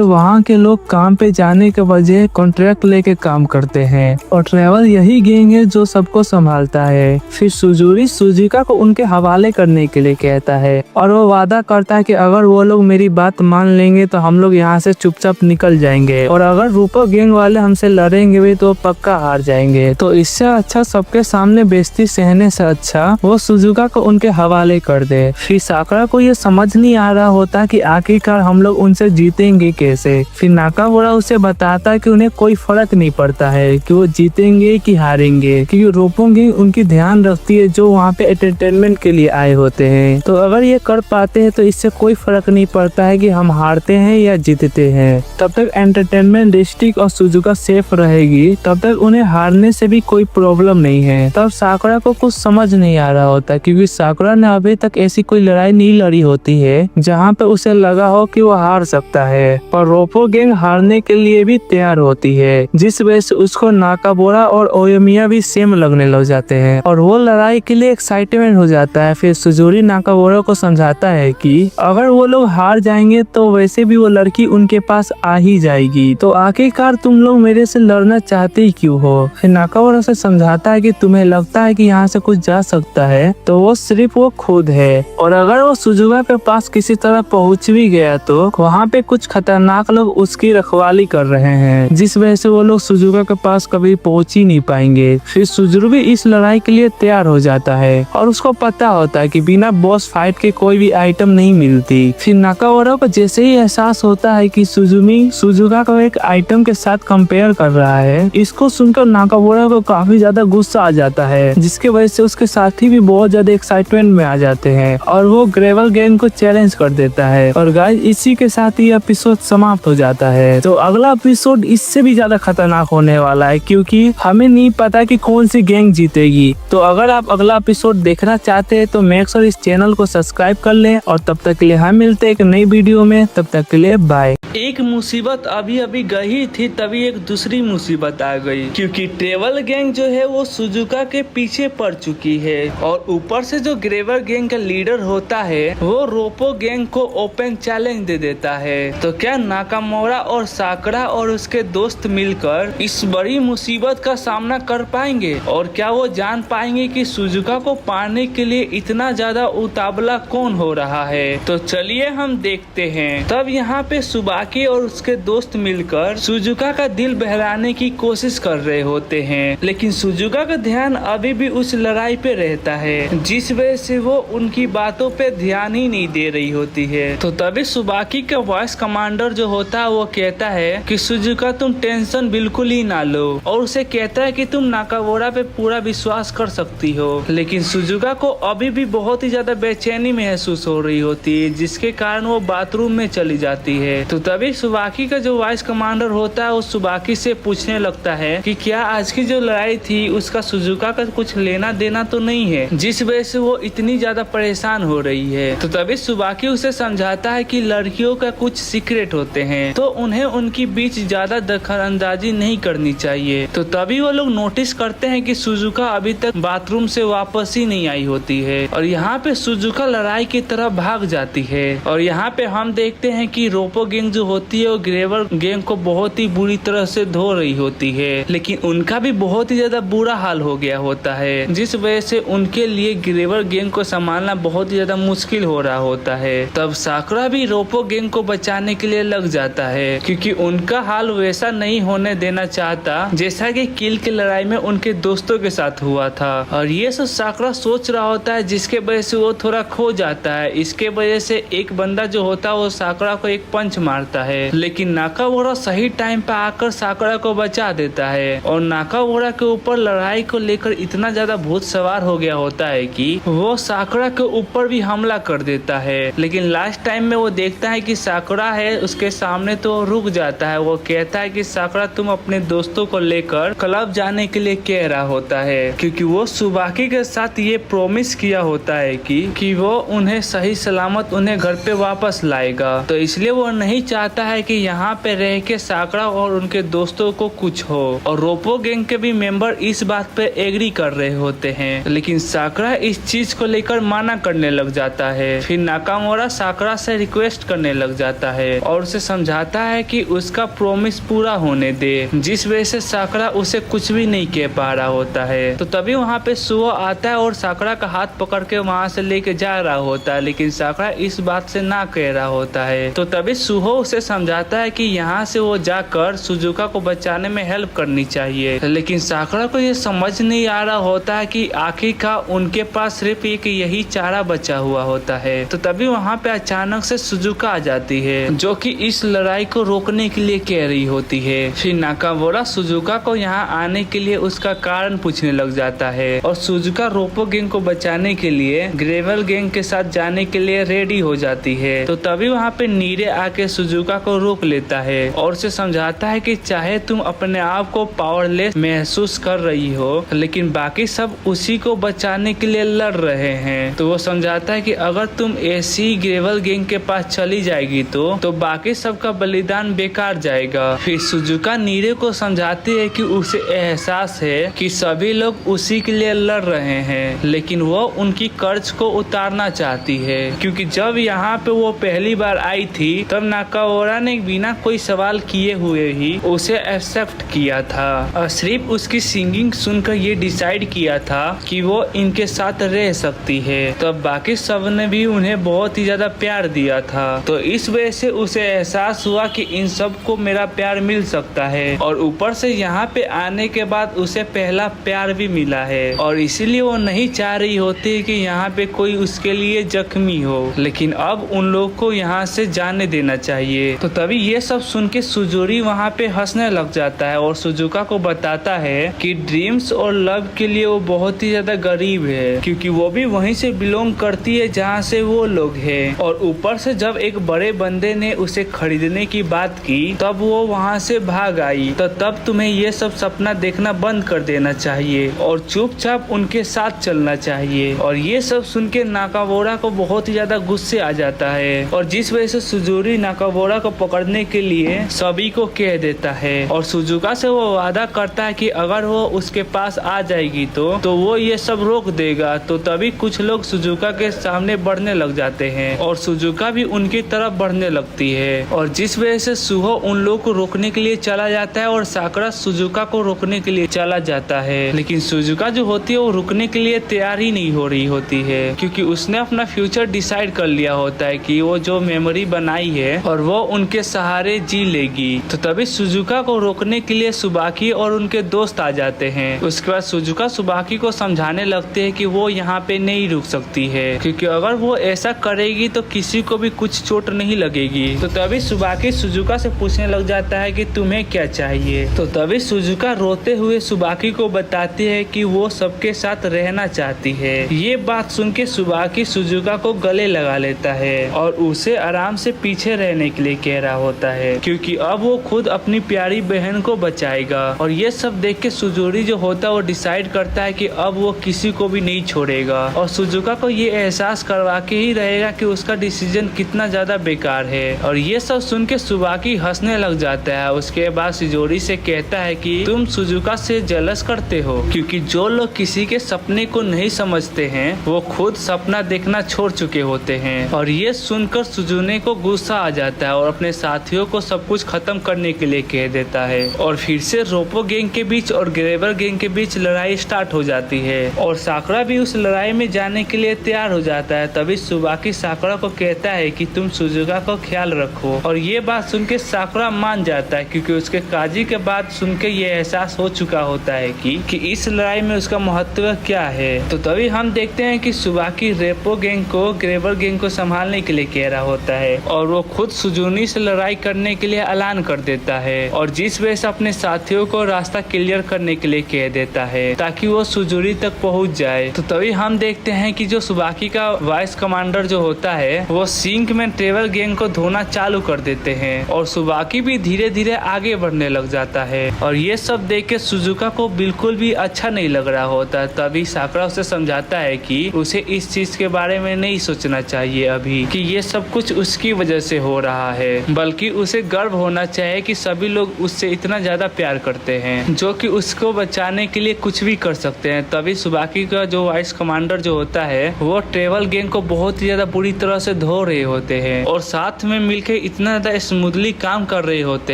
वहाँ के लोग काम पे जाने के वजह कॉन्ट्रैक्ट लेके काम करते हैं और ट्रेवल यही गैंग है जो सबको संभालता है। फिर सुजोरी सुजुका को उनके हवाले करने के लिए कहता है और वो वादा करता है कि अगर वो लोग मेरी बात मान लेंगे तो हम लोग यहाँ से चुपचाप निकल जाएंगे और अगर रूपो गैंग वाले हमसे लड़ेंगे भी तो पक्का हार जाएंगे। तो इससे अच्छा सबके सामने बेइज्जती सहने से अच्छा वो सुजुका को उनके हवाले कर दे। फिर साकुरा को ये समझ नहीं आ रहा होता कि आखिरकार हम लोग उनसे जीतेंगे कैसे। फिर नाकामुरा उसे बताता है कि उन्हें कोई फर्क नहीं पड़ता है कि वो जीतेंगे कि हारेंगे, क्योंकि रूपो गैंग उनकी ध्यान रखती है जो वहाँ पे एंटरटेनमेंट के लिए आए होते हैं। तो अगर ये कर पाते हैं तो इससे कोई फर्क नहीं पड़ता है कि हम हारते हैं या जीतते हैं। तब तक एंटरटेनमेंट डिस्ट्रिक्ट और सुजुका सेफ रहेगी, तब तक उन्हें हारने से भी कोई प्रॉब्लम नहीं है। तब साकुरा को कुछ समझ नहीं आ रहा होता, क्योंकि साकुरा ने अभी तक ऐसी कोई लड़ाई नहीं लड़ी होती है जहाँ पे उसे लगा हो कि वो हार सकता है। पर रूपो गैंग हारने के लिए भी तैयार होती है, जिस वजह से उसको नाकाबोरा और ओयोमिया भी सेम लगने लग जाते हैं और वो लड़ाई के लिए एक्साइटमेंट हो जाता है। फिर सुजोरी नाकाबोरा को समझाता है कि अगर वो लोग हार जाएंगे तो वैसे भी वो लड़की उनके पास आ ही जाएगी, तो आखिरकार तुम लोग मेरे से लड़ना चाहते ही क्यों हो। फिर नाकाबोरा से समझाता है कि तुम्हें लगता है कि यहाँ से कुछ जा सकता है तो वो सिर्फ वो खुद है, और अगर वो सुजुका के पास किसी तरह पहुँच भी गया तो वहाँ पे कुछ खतरनाक लोग उसकी रखवाली कर रहे हैं, जिस वजह से वो लोग सुजुका के पास कभी पहुँच ही नहीं पाएंगे। फिर सुजुरु भी इस लड़ाई के लिए तैयार हो जाता है और उसको पता होता है कि बिना बॉस फाइट के कोई भी आइटम नहीं मिलती। फिर नाकामुरा को जैसे ही एहसास होता है कि सुजुमी सुजुका को एक आइटम के साथ कंपेयर कर रहा है, इसको सुनकर नाकामुरा को काफी ज्यादा गुस्सा आ जाता है, जिसके वजह से उसके साथी भी बहुत ज्यादा एक्साइटमेंट में आ जाते हैं और वो ग्रेवल गैंग को चैलेंज कर देता है। और गाइस इसी के साथ ये एपिसोड समाप्त हो जाता है। तो अगला एपिसोड इससे भी ज्यादा खतरनाक होने वाला है, क्योंकि हमें नहीं पता कि कौन सी गैंग जीतेगी। तो अगर आप अगला एपिसोड देखना चाहते हैं तो मेक श्योर इस चैनल को सब्सक्राइब कर लें और तब तक के लिए हम मिलते हैं एक नई वीडियो में। तब तक के लिए बाय। एक मुसीबत अभी अभी गई थी तभी एक दूसरी मुसीबत आ गई, क्योंकि ट्रेवल गैंग जो है वो सुजुका के पीछे पड़ चुकी है और ऊपर से जो ग्रेवल गैंग का लीडर होता है वो रूपो गैंग को ओपन चैलेंज दे देता है। तो क्या नाकामुरा और साकुरा और उसके दोस्त मिलकर इस बड़ी मुसीबत का सामना कर पाएंगे और क्या वो जान पाएंगे कि सुजुका को पाने के लिए इतना ज्यादा उतावला कौन हो रहा है। तो चलिए हम देखते हैं। तब यहाँ पे सुबाकी और उसके दोस्त मिलकर सुजुका का दिल बहलाने की कोशिश कर रहे होते हैं, लेकिन सुजुका का ध्यान अभी भी उस लड़ाई पे रहता है, जिस वजह से वो उनकी बातों पे ध्यान ही नहीं दे रही होती है। तो तभी सुबाकी का वॉइस कमांडर जो होता है वो कहता है कि सुजुका तुम टेंशन बिल्कुल ही ना लो, और उसे कहता है कि तुम नाकामुरा पे पूरा विश्वास कर सकती हो। लेकिन सुजुका को अभी भी बहुत ही ज्यादा बेचैनी महसूस हो रही होती है, जिसके कारण वो बाथरूम में चली जाती है। तो तभी सुबाकी का जो वॉइस कमांडर होता है वो सुबाकी से पूछने लगता है कि क्या आज की जो लड़ाई थी उसका सुजुका का कुछ लेना देना तो नहीं है, जिस वजह से वो इतनी ज्यादा परेशान हो रही है। तो तभी सुबाकी उसे समझाता है कि लड़कियों का कुछ सीक्रेट होते हैं तो उन्हें उनकी बीच ज्यादा दखल अंदाजी नहीं करनी चाहिए। तो तभी वो लोग नोटिस करते हैं कि सुजुका अभी तक बाथरूम से वापस ही नहीं आई होती है और यहाँ पे सुजुका लड़ाई की तरफ भाग जाती है। और यहाँ पे हम देखते हैं कि रूपो गैंग जो होती है वो ग्रेवल गैंग को बहुत ही बुरी तरह से धो रही होती है, लेकिन उनका भी बहुत ही ज्यादा बुरा हाल हो गया होता है, जिस वजह से उनके लिए ग्रेवल गैंग को संभालना बहुत ही ज्यादा मुश्किल हो रहा होता है। तब साकुरा भी रूपो गैंग को बचाने के लिए लग जाता है, क्योंकि उनका हाल वैसा नहीं होने देना चाहता जैसा कि किल की लड़ाई में उनके दोस्तों के साथ हुआ था। और ये सब साकुरा सोच रहा होता है, जिसके वजह से वो थोड़ा खो जाता है। इसके वजह से एक बंदा जो होता है वो साकुरा को एक पंच मारता है, लेकिन नाकामुरा सही टाइम पे आकर साकुरा को बचा देता है। और नाकामुरा के ऊपर लड़ाई को लेकर इतना ज्यादा भूत सवार हो गया होता है कि वो साकुरा के ऊपर भी हमला कर देता है। लेकिन लास्ट टाइम में वो देखता है कि साकुरा है उसके सामने तो रुक जाता है। वो कहता है कि साकुरा तुम तुम अपने दोस्तों को लेकर क्लब जाने के लिए कह रहा होता है, क्योंकि वो सुबाकी के साथ ये प्रॉमिस किया होता है कि वो उन्हें सही सलामत उन्हें घर पे वापस लाएगा। तो इसलिए वो नहीं चाहता है कि यहाँ पे रह के साकरा और उनके दोस्तों को कुछ हो। और रोपो गैंग के भी मेंबर इस बात पे एग्री कर रहे होते हैं, लेकिन साकरा इस चीज को लेकर माना करने लग जाता है। फिर नाकामोरा साकरा से रिक्वेस्ट करने लग जाता है और उसे समझाता है कि उसका प्रॉमिस पूरा होने दे, जिस वजह से साकरा उसे कुछ भी नहीं कह पा रहा होता है। तो तभी वहाँ पे सुहो आता है और साकरा का हाथ पकड़ के वहाँ से लेके जा रहा होता है, लेकिन साकरा इस बात से ना कह रहा होता है। तो तभी सुहो उसे समझाता है कि यहाँ से वो जाकर सुजुका को बचाने में हेल्प करनी चाहिए, लेकिन साकरा को ये समझ नहीं आ रहा होता है कि आखिरकार उनके पास सिर्फ एक यही चारा बचा हुआ होता है। तो तभी वहाँ पे अचानक से सुजुका आ जाती है, जो कि इस लड़ाई को रोकने के लिए कह रही होती है। फिर नाकामोरा सुजुका को यहाँ आने के लिए उसका कारण पूछने लग जाता है और सुजुका रोपो गैंग को बचाने के लिए ग्रेवल गैंग के साथ जाने के लिए रेडी हो जाती है। तो तभी वहाँ पे नीरे आके सुजुका को रोक लेता है और उसे समझाता है कि चाहे तुम अपने आप को पावरलेस महसूस कर रही हो, लेकिन बाकी सब उसी को बचाने के लिए लड़ रहे हैं। तो वो समझाता है कि अगर तुम ऐसी ग्रेवल गैंग के पास चली जाएगी तो बाकी सबका बलिदान बेकार जाएगा। फिर सुजुका नीरे को समझाती है कि उसे एहसास है कि सभी लोग उसी के लिए लड़ रहे हैं, लेकिन वो उनकी कर्ज को उतारना चाहती है, क्योंकि जब यहाँ पे वो पहली बार आई थी तब नाकामोरा ने बिना कोई सवाल किए हुए ही उसे एक्सेप्ट किया था और सिर्फ उसकी सिंगिंग सुनकर ये डिसाइड किया था कि वो इनके साथ रह सकती है। तब बाकी सब ने भी उन्हें बहुत ही ज्यादा प्यार दिया था, तो इस वजह से उसे एहसास हुआ कि इन सब को मेरा प्यार मिल सकता है। और ऊपर से यहाँ पे आने के बाद उसे पहला प्यार भी मिला है और इसीलिए वो नहीं चाह रही होती कि यहाँ पे कोई उसके लिए जख्मी हो, लेकिन अब उन लोग को यहाँ से जाने देना चाहिए। तो तभी ये सब सुन के सुजोरी वहाँ पे हंसने लग जाता है और सुजुका को बताता है कि ड्रीम्स और लव के लिए वो बहुत ही ज्यादा गरीब है, क्योंकि वो भी वहीं से बिलोंग करती है जहाँ से वो लोग हैं। और ऊपर से जब एक बड़े बंदे ने उसे खरीदने की बात की तब वो वहाँ से भाग आई। तो तब तुम्हें ये सब सपना देखना बंद कर देना चाहिए और चुपचाप उनके साथ चलना चाहिए। और ये सब सुन के नाकामोरा को बहुत ही ज्यादा गुस्से आ जाता है और जिस वजह से सुजोरी नाकामोरा को पकड़ने के लिए सभी को कह देता है और सुजुका से वो वादा करता है कि अगर वो उसके पास आ जाएगी तो वो ये सब रोक देगा। तो तभी कुछ लोग सुजुका के सामने बढ़ने लग जाते हैं और सुजुका भी उनकी तरफ बढ़ने लगती है और जिस वजह से सुहो उन लोगों को रोकने के लिए चला जाता है और साकरा सुजुका को रोकने के लिए चला जाता है, लेकिन सुजुका जो होती है वो रुकने के लिए तैयार ही नहीं हो रही होती है, क्योंकि उसने अपना फ्यूचर डिसाइड कर लिया होता है कि वो जो मेमोरी बनाई है और वो उनके सहारे जी लेगी। तो तभी सुजुका को रोकने के लिए सुबाकी और उनके दोस्त आ जाते हैं। उसके बाद सुजुका सुबाकी को समझाने लगते हैं कि वो यहाँ पे नहीं रुक सकती है, क्योंकि अगर वो ऐसा करेगी तो किसी को भी कुछ चोट नहीं लगेगी। तो तभी सुबाकी सुजुका से पूछने लग जाता है कि तुम्हें क्या चाहिए। तो तभी सुजुका रोते हुए सुबाकी को बताती है कि वो सबके साथ रहना चाहती है। ये बात सुन के सुबाकी सुजुका को गले लगा लेता है और उसे आराम से पीछे रहने के लिए कह रहा होता है, क्योंकि अब वो खुद अपनी प्यारी बहन को बचाएगा। और ये सब देख के सुजोरी जो होता है वो डिसाइड करता है कि अब वो किसी को भी नहीं छोड़ेगा और सुजुका को ये एहसास करवा के ही रहेगा कि उसका डिसीजन कितना ज्यादा बेकार है। और ये सब सुन के सुबाकी हंसने लग जाता है। उसके बाद सुजोरी से कहता है कि तुम सुजुका से जेलस करते हो, क्योंकि जो लोग किसी के सपने को नहीं समझते हैं वो खुद सपना देखना छोड़ चुके होते हैं। और ये सुनकर सुजुने को गुस्सा आ जाता है और अपने साथियों को सब कुछ खत्म करने के लिए कह देता है और फिर से रोपो गैंग के बीच और ग्रेवर गैंग के बीच लड़ाई स्टार्ट हो जाती है और साकरा भी उस लड़ाई में जाने के लिए तैयार हो जाता है। तभी सुबाकी साकरा को कहता है कि तुम सुजुका को ख्याल रखो और ये बात सुन के साकरा मान जाता है, क्योंकि उसके काजी के बाद सुन के ये एहसास हो चुका होता है कि इस लड़ाई में उसका महत्व क्या है। तो तभी हम देखते हैं कि सुबाकी रेपो गैंग को ग्रेवर गैंग को संभालने के लिए कह रहा होता है और वो खुद सुजुनी से लड़ाई करने के लिए ऐलान कर देता है और जिस वजह से अपने साथियों को रास्ता क्लियर करने के लिए कह देता है ताकि वो सुजुरी तक पहुंच जाए। तो तभी हम देखते हैं कि जो सुबाकी का वाइस कमांडर जो होता है वो सिंक में ट्रेवल गैंग को धोना चालू कर देते हैं और सुबाकी भी धीरे धीरे आगे बढ़ने छोड़ने लग जाता है और ये सब देख के सुजुका को बिल्कुल भी अच्छा नहीं लग रहा होता। तभी साकुरा उसे समझाता है कि उसे इस चीज के बारे में नहीं सोचना चाहिए अभी कि ये सब कुछ उसकी वजह से हो रहा है, बल्कि उसे गर्व होना चाहिए कि सभी लोग उससे इतना ज्यादा प्यार करते हैं जो कि उसको बचाने के लिए कुछ भी कर सकते हैं। तभी सुबाकी का जो वाइस कमांडर जो होता है वो ट्रेवल गैंग को बहुत ही ज्यादा बुरी तरह से धो रहे होते हैं और साथ में मिलकर इतना ज्यादा स्मूथली काम कर रहे होते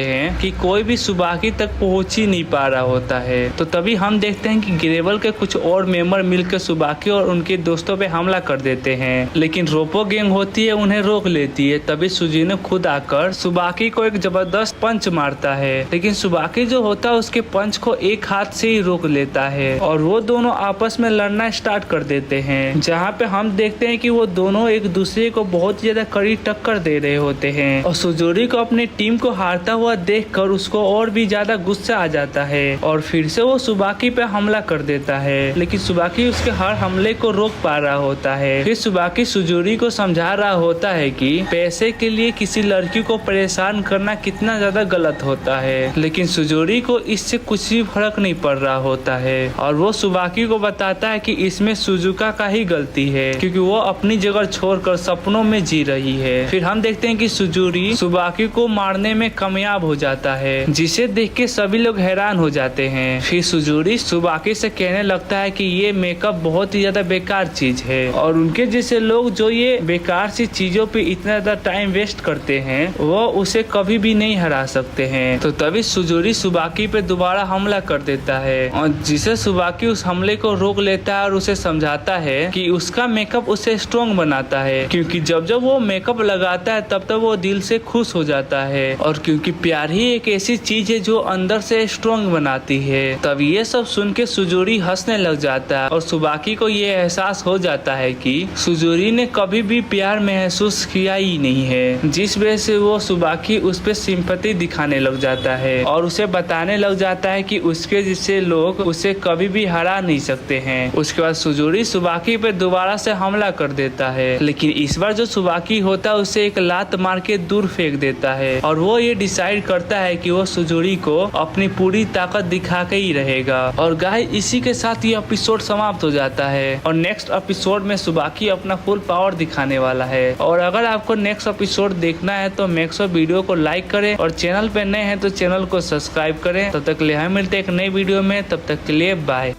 हैं कि कोई भी सुबाकी तक पहुंच ही नहीं पा रहा होता है। तो तभी हम देखते हैं कि ग्रेवल के कुछ और मेंबर मिलकर सुबाकी और उनके दोस्तों पे हमला कर देते हैं, लेकिन रोपो गैंग होती है उन्हें रोक लेती है। तभी सुजुने खुद आकर सुबाकी को एक जबरदस्त पंच मारता है, लेकिन सुबाकी जो होता है उसके पंच को एक हाथ से ही रोक लेता है और वो दोनों आपस में लड़ना स्टार्ट कर देते हैं, जहाँ पे हम देखते हैं कि वो दोनों एक दूसरे को बहुत ज्यादा कड़ी टक्कर दे रहे होते हैं और सुजोरी को अपनी टीम को हारता हुआ देखकर उसको और भी ज्यादा गुस्सा आ जाता है और फिर से वो सुबाकी पे हमला कर देता है, लेकिन सुबाकी उसके हर हमले को रोक पा रहा होता है। फिर सुबाकी सुजोरी को समझा रहा होता है कि पैसे के लिए किसी लड़की को परेशान करना कितना ज्यादा गलत होता है, लेकिन सुजोरी को इससे कुछ भी फर्क नहीं पड़ रहा होता है और वो सुबाकी को बताता है कि इसमें सुजुका का ही गलती है क्योंकि वो अपनी जगह छोड़कर सपनों में जी रही है। फिर हम देखते हैं कि सुजोरी सुबाकी को मारने में कामयाब हो जाता है, जिसे देख के सभी लोग हैरान हो जाते हैं। फिर सुजोरी सुबाकी से कहने लगता है कि ये मेकअप बहुत ही ज्यादा बेकार चीज है और उनके जैसे लोग जो ये बेकार सी चीजों पे इतना ज्यादा टाइम वेस्ट करते हैं वो उसे कभी भी नहीं हरा सकते हैं। तो तभी सुजोरी सुबाकी पे दोबारा हमला कर देता है और जिसे सुबाकी उस हमले को रोक लेता है और उसे समझाता है कि उसका मेकअप उसे स्ट्रॉन्ग बनाता है, क्योंकि जब जब वो मेकअप लगाता है तब तब वो दिल से खुश हो जाता है और क्योंकि प्यार ही एक ऐसी चीज है जो अंदर से स्ट्रॉन्ग बनाती है। तब ये सब सुन के सुजोरी हंसने लग जाता है और सुबाकी को ये एहसास हो जाता है कि सुजोरी ने कभी भी प्यार महसूस किया ही नहीं है, जिस वजह से वो सुबाकी उस पर सिंपैथी दिखाने लग जाता है और उसे बताने लग जाता है कि उसके जैसे लोग उसे कभी भी हरा नहीं सकते हैं। उसके बाद सुजोरी सुबाकी पे दोबारा से हमला कर देता है, लेकिन इस बार जो सुबाकी होता है उसे एक लात मार के दूर फेंक देता है और वो ये डिसाइड करता है कि वो सुजोरी को अपनी पूरी ताकत दिखा के ही रहेगा। और गाइस इसी के साथ ये एपिसोड समाप्त हो जाता है और नेक्स्ट एपिसोड में सुबाकी अपना फुल पावर दिखाने वाला है। और अगर आपको नेक्स्ट एपिसोड देखना है तो मेक श्योर वीडियो को लाइक करें और चैनल पे नए हैं तो चैनल को सब्सक्राइब करें। तब तक के लिए हम मिलते हैं एक नई वीडियो में, तब तक के लिए बाय।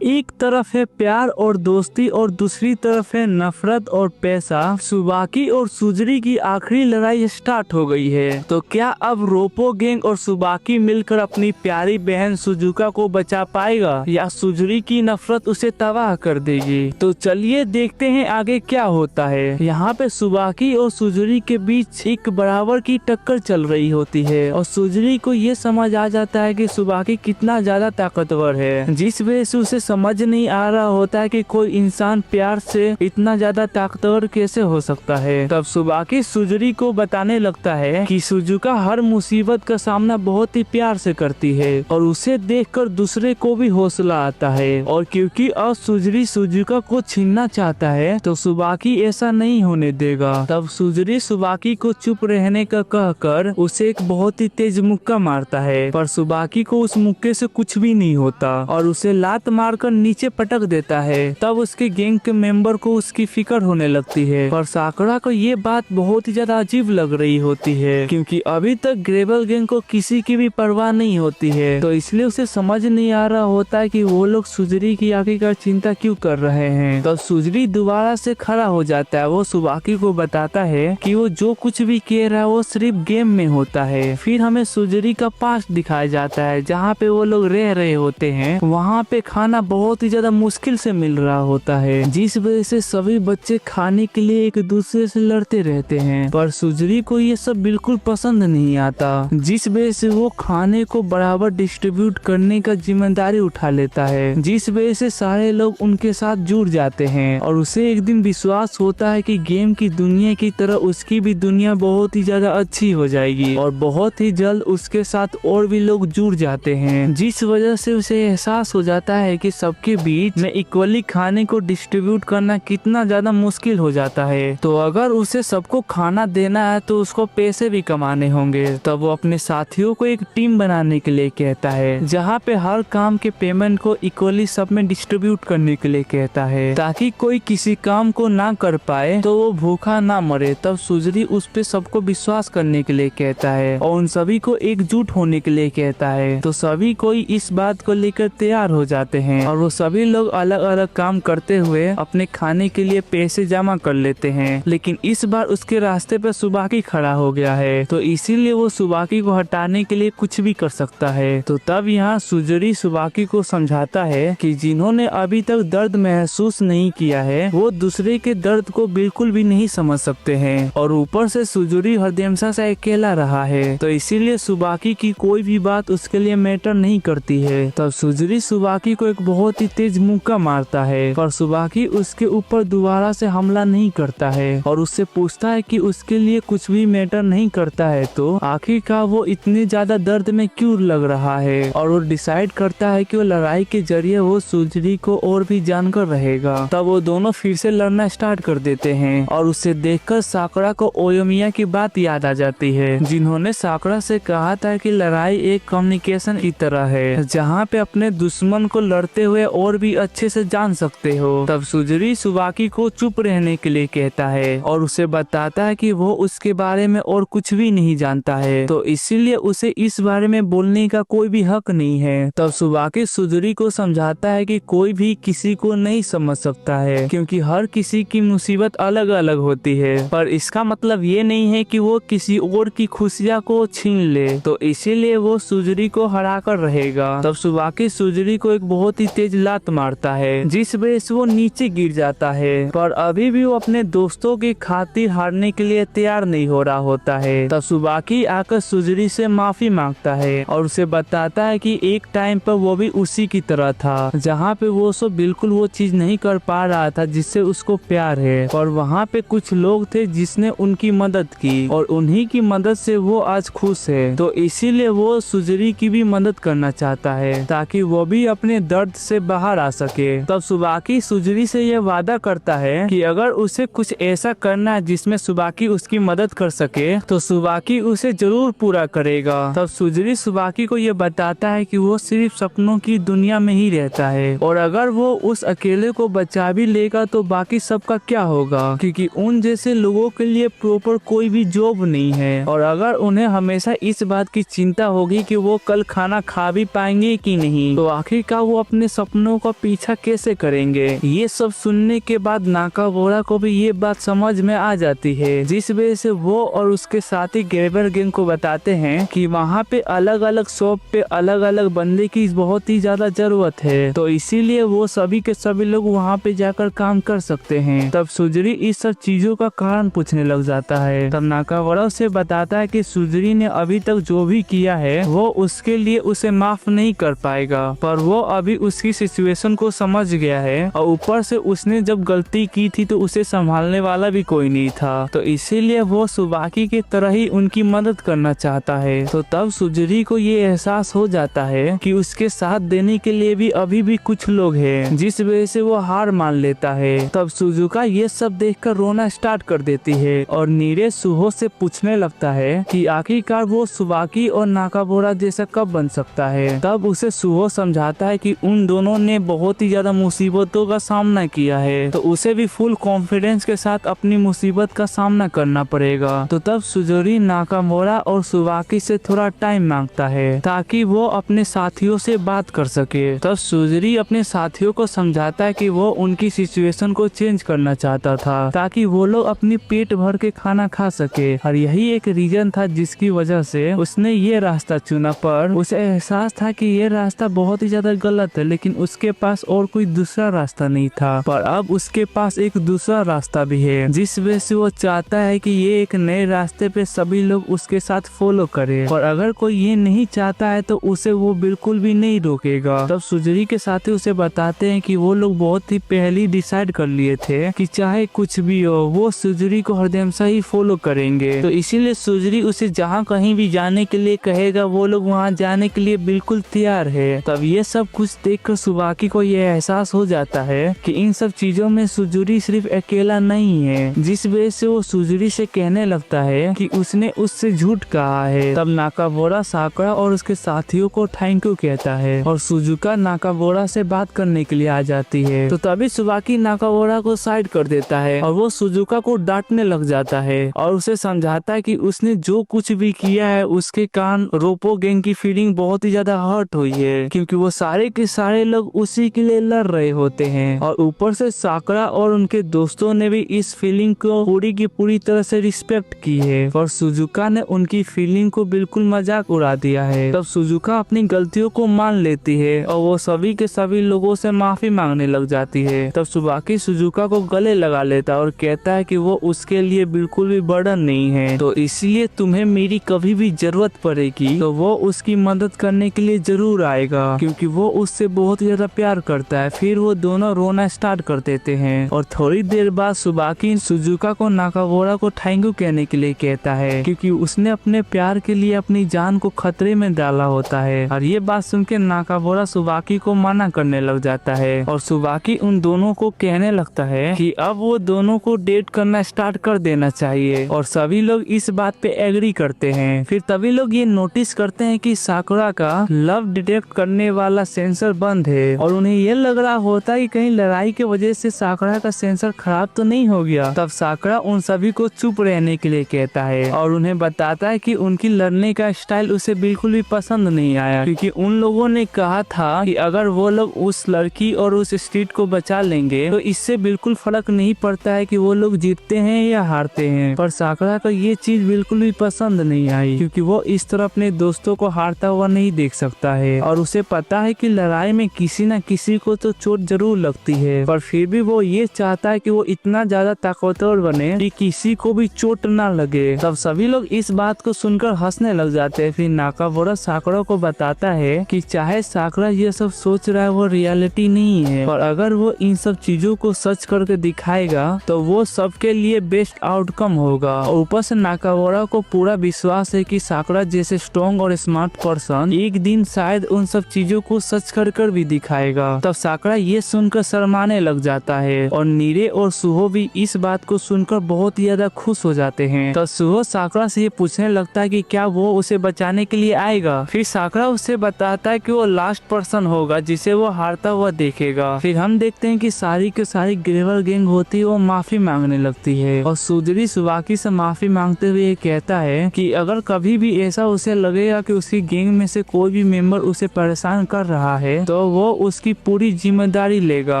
एक तरफ है प्यार और दोस्ती और दूसरी तरफ है नफरत और पैसा। सुबाकी और सुजरी की आखिरी लड़ाई स्टार्ट हो गई है, तो क्या अब रोपो गैंग और सुबाकी मिलकर अपनी प्यारी बहन सुजुका को बचा पाएगा या सुजरी की नफरत उसे तबाह कर देगी? तो चलिए देखते हैं आगे क्या होता है। यहाँ पे सुबाकी और सुजरी के बीच एक बराबर की टक्कर चल रही होती है और सुजरी को ये समझ आ जाता है कि सुबाकी कितना ज्यादा ताकतवर है, जिस वजह से उसे समझ नहीं आ रहा होता है कि कोई इंसान प्यार से इतना ज्यादा ताकतवर कैसे हो सकता है। तब सुबाकी सुजरी को बताने लगता है कि सुजुका हर मुसीबत का सामना बहुत ही प्यार से करती है और उसे देखकर दूसरे को भी हौसला आता है। और क्योंकि अब सुजरी सुजुका को छीनना चाहता है तो सुबाकी ऐसा नहीं होने देगा। तब सुजरी सुबाकी को चुप रहने का कहकर उसे एक बहुत ही तेज मुक्का मारता है, पर सुबाकी को उस मुक्के से कुछ भी नहीं होता और उसे लात मार कर नीचे पटक देता है। तब उसके गैंग के मेंबर को उसकी फिक्र होने लगती है, पर साकुरा को ये बात बहुत ही ज्यादा अजीब लग रही होती है, क्योंकि अभी तक ग्रेवल गैंग को किसी की भी परवाह नहीं होती है। तो इसलिए उसे समझ नहीं आ रहा होता है कि वो लोग सुजरी की आखिरकार चिंता क्यों कर रहे हैं। तो सुजरी दोबारा से खड़ा हो जाता है। वो सुबाकी को बताता है कि वो जो कुछ भी कह रहा है वो सिर्फ गेम में होता है। फिर हमें सुजरी का पास्ट दिखाया जाता है, जहाँ पे वो लोग रह रहे होते हैं। वहाँ पे खाना बहुत ही ज्यादा मुश्किल से मिल रहा होता है, जिस वजह से सभी बच्चे खाने के लिए एक दूसरे से लड़ते रहते हैं। पर सुजरी को ये सब बिल्कुल पसंद नहीं आता, जिस वजह से वो खाने को बराबर डिस्ट्रीब्यूट करने का जिम्मेदारी उठा लेता है, जिस वजह से सारे लोग उनके साथ जुड़ जाते हैं। और उसे एक दिन विश्वास होता है कि गेम की दुनिया की तरह उसकी भी दुनिया बहुत ही ज्यादा अच्छी हो जाएगी और बहुत ही जल्द उसके साथ और भी लोग जुड़ जाते हैं, जिस वजह से उसे एहसास हो जाता है कि सबके बीच में इक्वली खाने को डिस्ट्रीब्यूट करना कितना ज्यादा मुश्किल हो जाता है। तो अगर उसे सबको खाना देना है तो उसको पैसे भी कमाने होंगे। तब वो अपने साथियों को एक टीम बनाने के लिए कहता है, जहाँ पे हर काम के पेमेंट को इक्वली सब में डिस्ट्रीब्यूट करने के लिए कहता है, ताकि कोई किसी काम को ना कर पाए तो वो भूखा ना मरे। तब सुजुरी उस पे सबको विश्वास करने के लिए कहता है और उन सभी को एकजुट होने के लिए कहता है। तो सभी कोई इस बात को लेकर तैयार हो जाते हैं और वो सभी लोग अलग अलग काम करते हुए अपने खाने के लिए पैसे जमा कर लेते हैं। लेकिन इस बार उसके रास्ते पर सुबाकी खड़ा हो गया है, तो इसीलिए वो सुबाकी को हटाने के लिए कुछ भी कर सकता है। तो तब यहाँ सुजुरी सुबाकी को समझाता है कि जिन्होंने अभी तक दर्द महसूस नहीं किया है वो दूसरे के दर्द को बिल्कुल भी नहीं समझ सकते हैं। और ऊपर से सुजुरी हरदमेशा से अकेला रहा है, तो इसीलिए सुबाकी की कोई भी बात उसके लिए मैटर नहीं करती है। तब सुजुरी सुबाकी को एक बहुत ही तेज मुक्का मारता है, पर सुबाकी उसके ऊपर दोबारा से हमला नहीं करता है और उससे पूछता है कि उसके लिए कुछ भी मैटर नहीं करता है तो आखिरकार वो इतने ज्यादा दर्द में क्यों लग रहा है। और वो डिसाइड करता है कि वो लड़ाई के जरिए वो सुजुरी को और भी जानकर रहेगा। तब वो दोनों फिर से लड़ना स्टार्ट कर देते हैं और उसे देखकर साकुरा को ओयोमिया की बात याद आ जाती है, जिन्होंने साकुरा से कहा था कि लड़ाई एक कम्युनिकेशन की तरह है, जहाँ पे अपने दुश्मन को लड़ते हुए और भी अच्छे से जान सकते हो। तब सुजुरी सुबाकी को चुप रहने के लिए कहता है और उसे बताता है कि वो उसके बारे में और कुछ भी नहीं जानता है, तो इसीलिए उसे इस बारे में बोलने का कोई भी हक नहीं है। तब सुबाकी सुजुरी को समझाता है कि कोई भी किसी को नहीं समझ सकता है, क्योंकि हर किसी की मुसीबत अलग अलग होती है, पर इसका मतलब ये नहीं है कि वो किसी और की खुशियाँ को छीन ले। तो इसीलिए वो सुजुरी को हरा कर रहेगा। तब सुबाकी सुजुरी को एक बहुत ही तेज लात मारता है, जिस वजह से वो नीचे गिर जाता है, पर अभी भी वो अपने दोस्तों की खातिर हारने के लिए तैयार नहीं हो रहा होता है। तब सुबाकी आकर सुजुरी से माफी मांगता है और उसे बताता है कि एक टाइम पर वो भी उसी की तरह था, जहाँ पे वो सब बिल्कुल वो चीज नहीं कर पा रहा था जिससे उसको प्यार है, और वहाँ पे कुछ लोग थे जिसने उनकी मदद की और उन्हीं की मदद से वो आज खुश है। तो इसीलिए वो सुजुरी की भी मदद करना चाहता है ताकि वो भी अपने दर्द से बाहर आ सके। तब सुबाकी सुजुरी से यह वादा करता है कि अगर उसे कुछ ऐसा करना है जिसमें सुबाकी उसकी मदद कर सके तो सुबाकी उसे जरूर पूरा करेगा। तब सुजुरी सुबाकी को यह बताता है कि वो सिर्फ सपनों की दुनिया में ही रहता है और अगर वो उस अकेले को बचा भी लेगा तो बाकी सबका क्या होगा, क्योंकि उन जैसे लोगों के लिए प्रॉपर कोई भी जॉब नहीं है और अगर उन्हें हमेशा इस बात की चिंता होगी कि वो कल खाना खा भी पाएंगे कि नहीं, तो आखिरकार वो अपने सपनों का पीछा कैसे करेंगे। ये सब सुनने के बाद नाकामोरा को भी ये बात समझ में आ जाती है, जिस वजह से वो और उसके साथी गेबर गेंग को बताते हैं कि वहाँ पे अलग अलग शॉप पे अलग अलग बंदे की बहुत ही ज्यादा जरूरत है, तो इसीलिए वो सभी के सभी लोग वहाँ पे जाकर काम कर सकते हैं। तब सुजुरी इस सब चीजों का कारण पूछने लग जाता है। तब नाकामोरा उसे बताता है कि सुजुरी ने अभी तक जो भी किया है वो उसके लिए उसे माफ नहीं कर पाएगा, पर वो अभी उसकी सिचुएशन को समझ गया है और ऊपर से उसने जब गलती की थी तो उसे संभालने वाला भी कोई नहीं था, तो इसीलिए वो सुबाकी की तरह ही उनकी मदद करना चाहता है। तो तब सुजुरी को ये एहसास हो जाता है कि उसके साथ देने के लिए भी अभी भी कुछ लोग हैं, जिस वजह से वो हार मान लेता है। तब सुजुका ये सब देखकर रोना स्टार्ट कर देती है और नीरे सुहो से पूछने लगता है कि आखिरकार वो सुबाकी और नाकामोरा जैसा कब बन सकता है। तब उसे सुहो समझाता है कि उन दोनों ने बहुत ही ज्यादा मुसीबतों का सामना किया है, तो उसे भी फुल कॉन्फिडेंस के साथ अपनी मुसीबत का सामना करना पड़ेगा। तो तब सुजुरी नाकामोरा और सुबाकी से थोड़ा टाइम मांगता है ताकि वो अपने साथियों से बात कर सके। तब सुजुरी अपने साथियों को समझाता है कि वो उनकी सिचुएशन को चेंज करना चाहता था ताकि वो लोग अपनी पेट भर के खाना खा सके, और यही एक रीजन था जिसकी वजह से उसने ये रास्ता चुना। पर उसे एहसास था कि ये रास्ता बहुत ही ज्यादा गलत है, लेकिन उसके पास और कोई दूसरा रास्ता नहीं था। पर अब उसके पास एक दूसरा रास्ता भी है, जिस वजह से वो चाहता है कि ये एक नए रास्ते पे सभी लोग उसके साथ फॉलो करे, और अगर कोई ये नहीं चाहता है तो उसे वो बिल्कुल भी नहीं रोकेगा। तब सुजुरी के साथी उसे बताते हैं कि वो लोग बहुत ही पहले डिसाइड कर लिए थे कि चाहे कुछ भी हो वो सुजुरी को हरदमेशा ही फॉलो करेंगे, तो इसीलिए सुजुरी उसे जहाँ कहीं भी जाने के लिए कहेगा वो लोग वहाँ जाने के लिए बिल्कुल तैयार है। तब ये सब कुछ देख देखकर सुबाकी को ये एहसास हो जाता है कि इन सब चीजों में सुजुरी सिर्फ अकेला नहीं है, जिस वजह से वो सुजुरी से कहने लगता है कि उसने उससे झूठ कहा है। तब नाकाबोरा साकुरा और उसके साथियों को थैंक यू कहता है और सुजुका नाकाबोरा से बात करने के लिए आ जाती है। तो तभी सुबाकी नाकाबोरा को साइड कर देता है और वो सुजुका को डांटने लग जाता है और उसे समझाता है कि उसने जो कुछ भी किया है उसके कारण रोपो गैंग की फीलिंग बहुत ही ज्यादा हर्ट हुई है, क्योंकि वो सारे के सारे लोग उसी के लिए लड़ रहे होते हैं और ऊपर से साकुरा और उनके दोस्तों ने भी इस फीलिंग को पूरी की पूरी तरह से रिस्पेक्ट की है और सुजुका ने उनकी फीलिंग को बिल्कुल मजाक उड़ा दिया है। तब सुजुका अपनी गलतियों को मान लेती है और वो सभी के सभी लोगों से माफी मांगने लग जाती है। तब सुबाकी सुजुका को गले लगा लेता है और कहता है कि वो उसके लिए बिल्कुल भी बर्डन नहीं है, तो इसलिए तुम्हें मेरी कभी भी जरूरत पड़ेगी तो वो उसकी मदद करने के लिए जरूर आएगा, क्योंकि वो उससे बहुत ज्यादा प्यार करता है। फिर वो दोनों रोना स्टार्ट कर देते हैं और थोड़ी देर बाद सुबाकी सुजुका को नाकाबोरा को थैंक यू कहने के लिए कहता है, क्योंकि उसने अपने प्यार के लिए अपनी जान को खतरे में डाला होता है। और ये बात सुन के नाकाबोरा सुबाकी को मना करने लग जाता है और सुबाकी उन दोनों को कहने लगता है कि अब वो दोनों को डेट करना स्टार्ट कर देना चाहिए और सभी लोग इस बात पे एग्री करते हैं। फिर तभी लोग ये नोटिस करते हैं कि साकुरा का लव डिटेक्ट करने वाला सेंसर बंद है और उन्हें ये लग रहा होता है कि कहीं लड़ाई की वजह से साकुरा का सेंसर खराब तो नहीं हो गया। तब साकुरा उन सभी को चुप रहने के लिए कहता है और उन्हें बताता है कि उनकी लड़ने का स्टाइल उसे बिल्कुल भी पसंद नहीं आया, क्योंकि उन लोगों ने कहा था कि अगर वो लोग उस लड़की और उस स्ट्रीट को बचा लेंगे तो इससे बिल्कुल फर्क नहीं पड़ता है कि वो लोग जीतते हैं या हारते हैं। पर साकुरा को ये चीज बिल्कुल भी पसंद नहीं आई, क्योंकि वो इस तरह अपने दोस्तों को हारता हुआ नहीं देख सकता है और उसे पता है कि लड़ाई में किसी न किसी को तो चोट जरूर लगती है, पर फिर भी वो ये चाहता है कि वो इतना ज्यादा ताकतवर बने कि किसी को भी चोट ना लगे। तब सभी लोग इस बात को सुनकर हंसने लग जाते हैं। फिर नाकाबोरा साकुरा को बताता है कि चाहे साकुरा ये सब सोच रहा है वो रियलिटी नहीं है, पर अगर वो इन सब चीजों को सच करके दिखाएगा तो वो सबके लिए बेस्ट आउटकम होगा। और ऊपर से नाकाबोरा को पूरा विश्वास है कि साकुरा जैसे स्ट्रॉन्ग और स्मार्ट पर्सन एक दिन शायद उन सब चीजों को सच कर भी दिखाएगा। तब साकुरा ये सुनकर शर्माने लग जाता है और नीरे और सुहो भी इस बात को सुनकर बहुत ही ज्यादा खुश हो जाते हैं। तब सुहो साकुरा से ये पूछने लगता है कि क्या वो उसे बचाने के लिए आएगा। फिर साकुरा उसे बताता है कि वो लास्ट पर्सन होगा जिसे वो हारता हुआ देखेगा। फिर हम देखते हैं कि सारी के सारी ग्रेवर गैंग होती है वो माफी मांगने लगती है और सुजुरी सुबाकी से माफी मांगते हुए ये कहता है कि अगर कभी भी ऐसा उसे लगेगा कि उसकी गैंग में से कोई भी मेंबर उसे परेशान कर रहा है तो वो उसकी पूरी जिम्मेदारी लेगा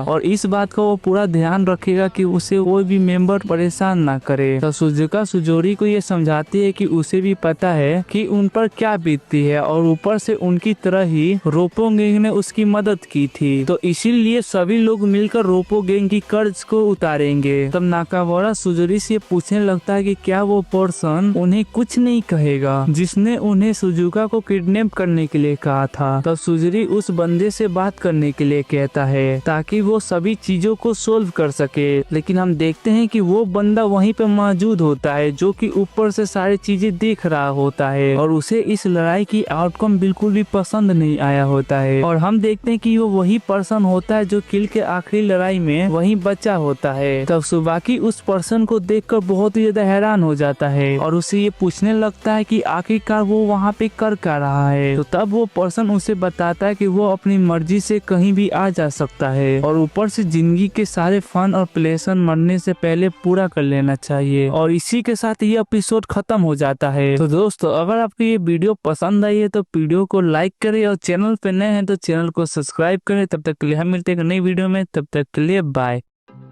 और इस बात का वो पूरा ध्यान रखेगा कि उसे कोई भी मेंबर परेशान ना करे। तो सुजुका सुजोरी को ये समझाती है कि उसे भी पता है कि उन पर क्या बीतती है और ऊपर से उनकी तरह ही रोपो गैंग ने उसकी मदद की थी, तो इसीलिए सभी लोग मिलकर रोपो गैंग की कर्ज को उतारेंगे। तब नाकाबोरा सुजुरी से पूछने लगता है कि क्या वो पर्सन उन्हें कुछ नहीं कहेगा जिसने उन्हें सुजुका को किडनैप करने के लिए कहा था। तब सुजुरी उस बंदे से बात करने के लिए कहता है ताकि वो सभी चीजों को सोल्व कर सके, लेकिन हम देखते हैं कि वो बंदा वहीं पे मौजूद होता है जो कि ऊपर से सारी चीजें देख रहा होता है और उसे इस लड़ाई की आउटकम बिल्कुल भी पसंद नहीं आया होता है। और हम देखते हैं कि वो वही पर्सन होता है जो किल के आखिरी लड़ाई में वहीं बचा होता है। तब सुबाकी उस पर्सन को देखकर बहुत ही ज्यादा हैरान हो जाता है और उसे ये पूछने लगता है कि आखिरकार वो वहाँ पे कर क्या रहा है। तो तब वो पर्सन उसे बताता है कि वो अपनी मर्जी से कहीं भी आ जा सकता है और ऊपर से जिंदगी के सारे फन और प्लेसन मरने से पहले पूरा कर लेना चाहिए। और इसी के साथ ये एपिसोड खत्म हो जाता है। तो दोस्तों अगर आपको ये वीडियो पसंद आई है तो वीडियो को लाइक करें और चैनल पे नए हैं तो चैनल को सब्सक्राइब करें। तब तक के लिए हम मिलते हैं एक नई वीडियो में, तब तक के लिए बाय।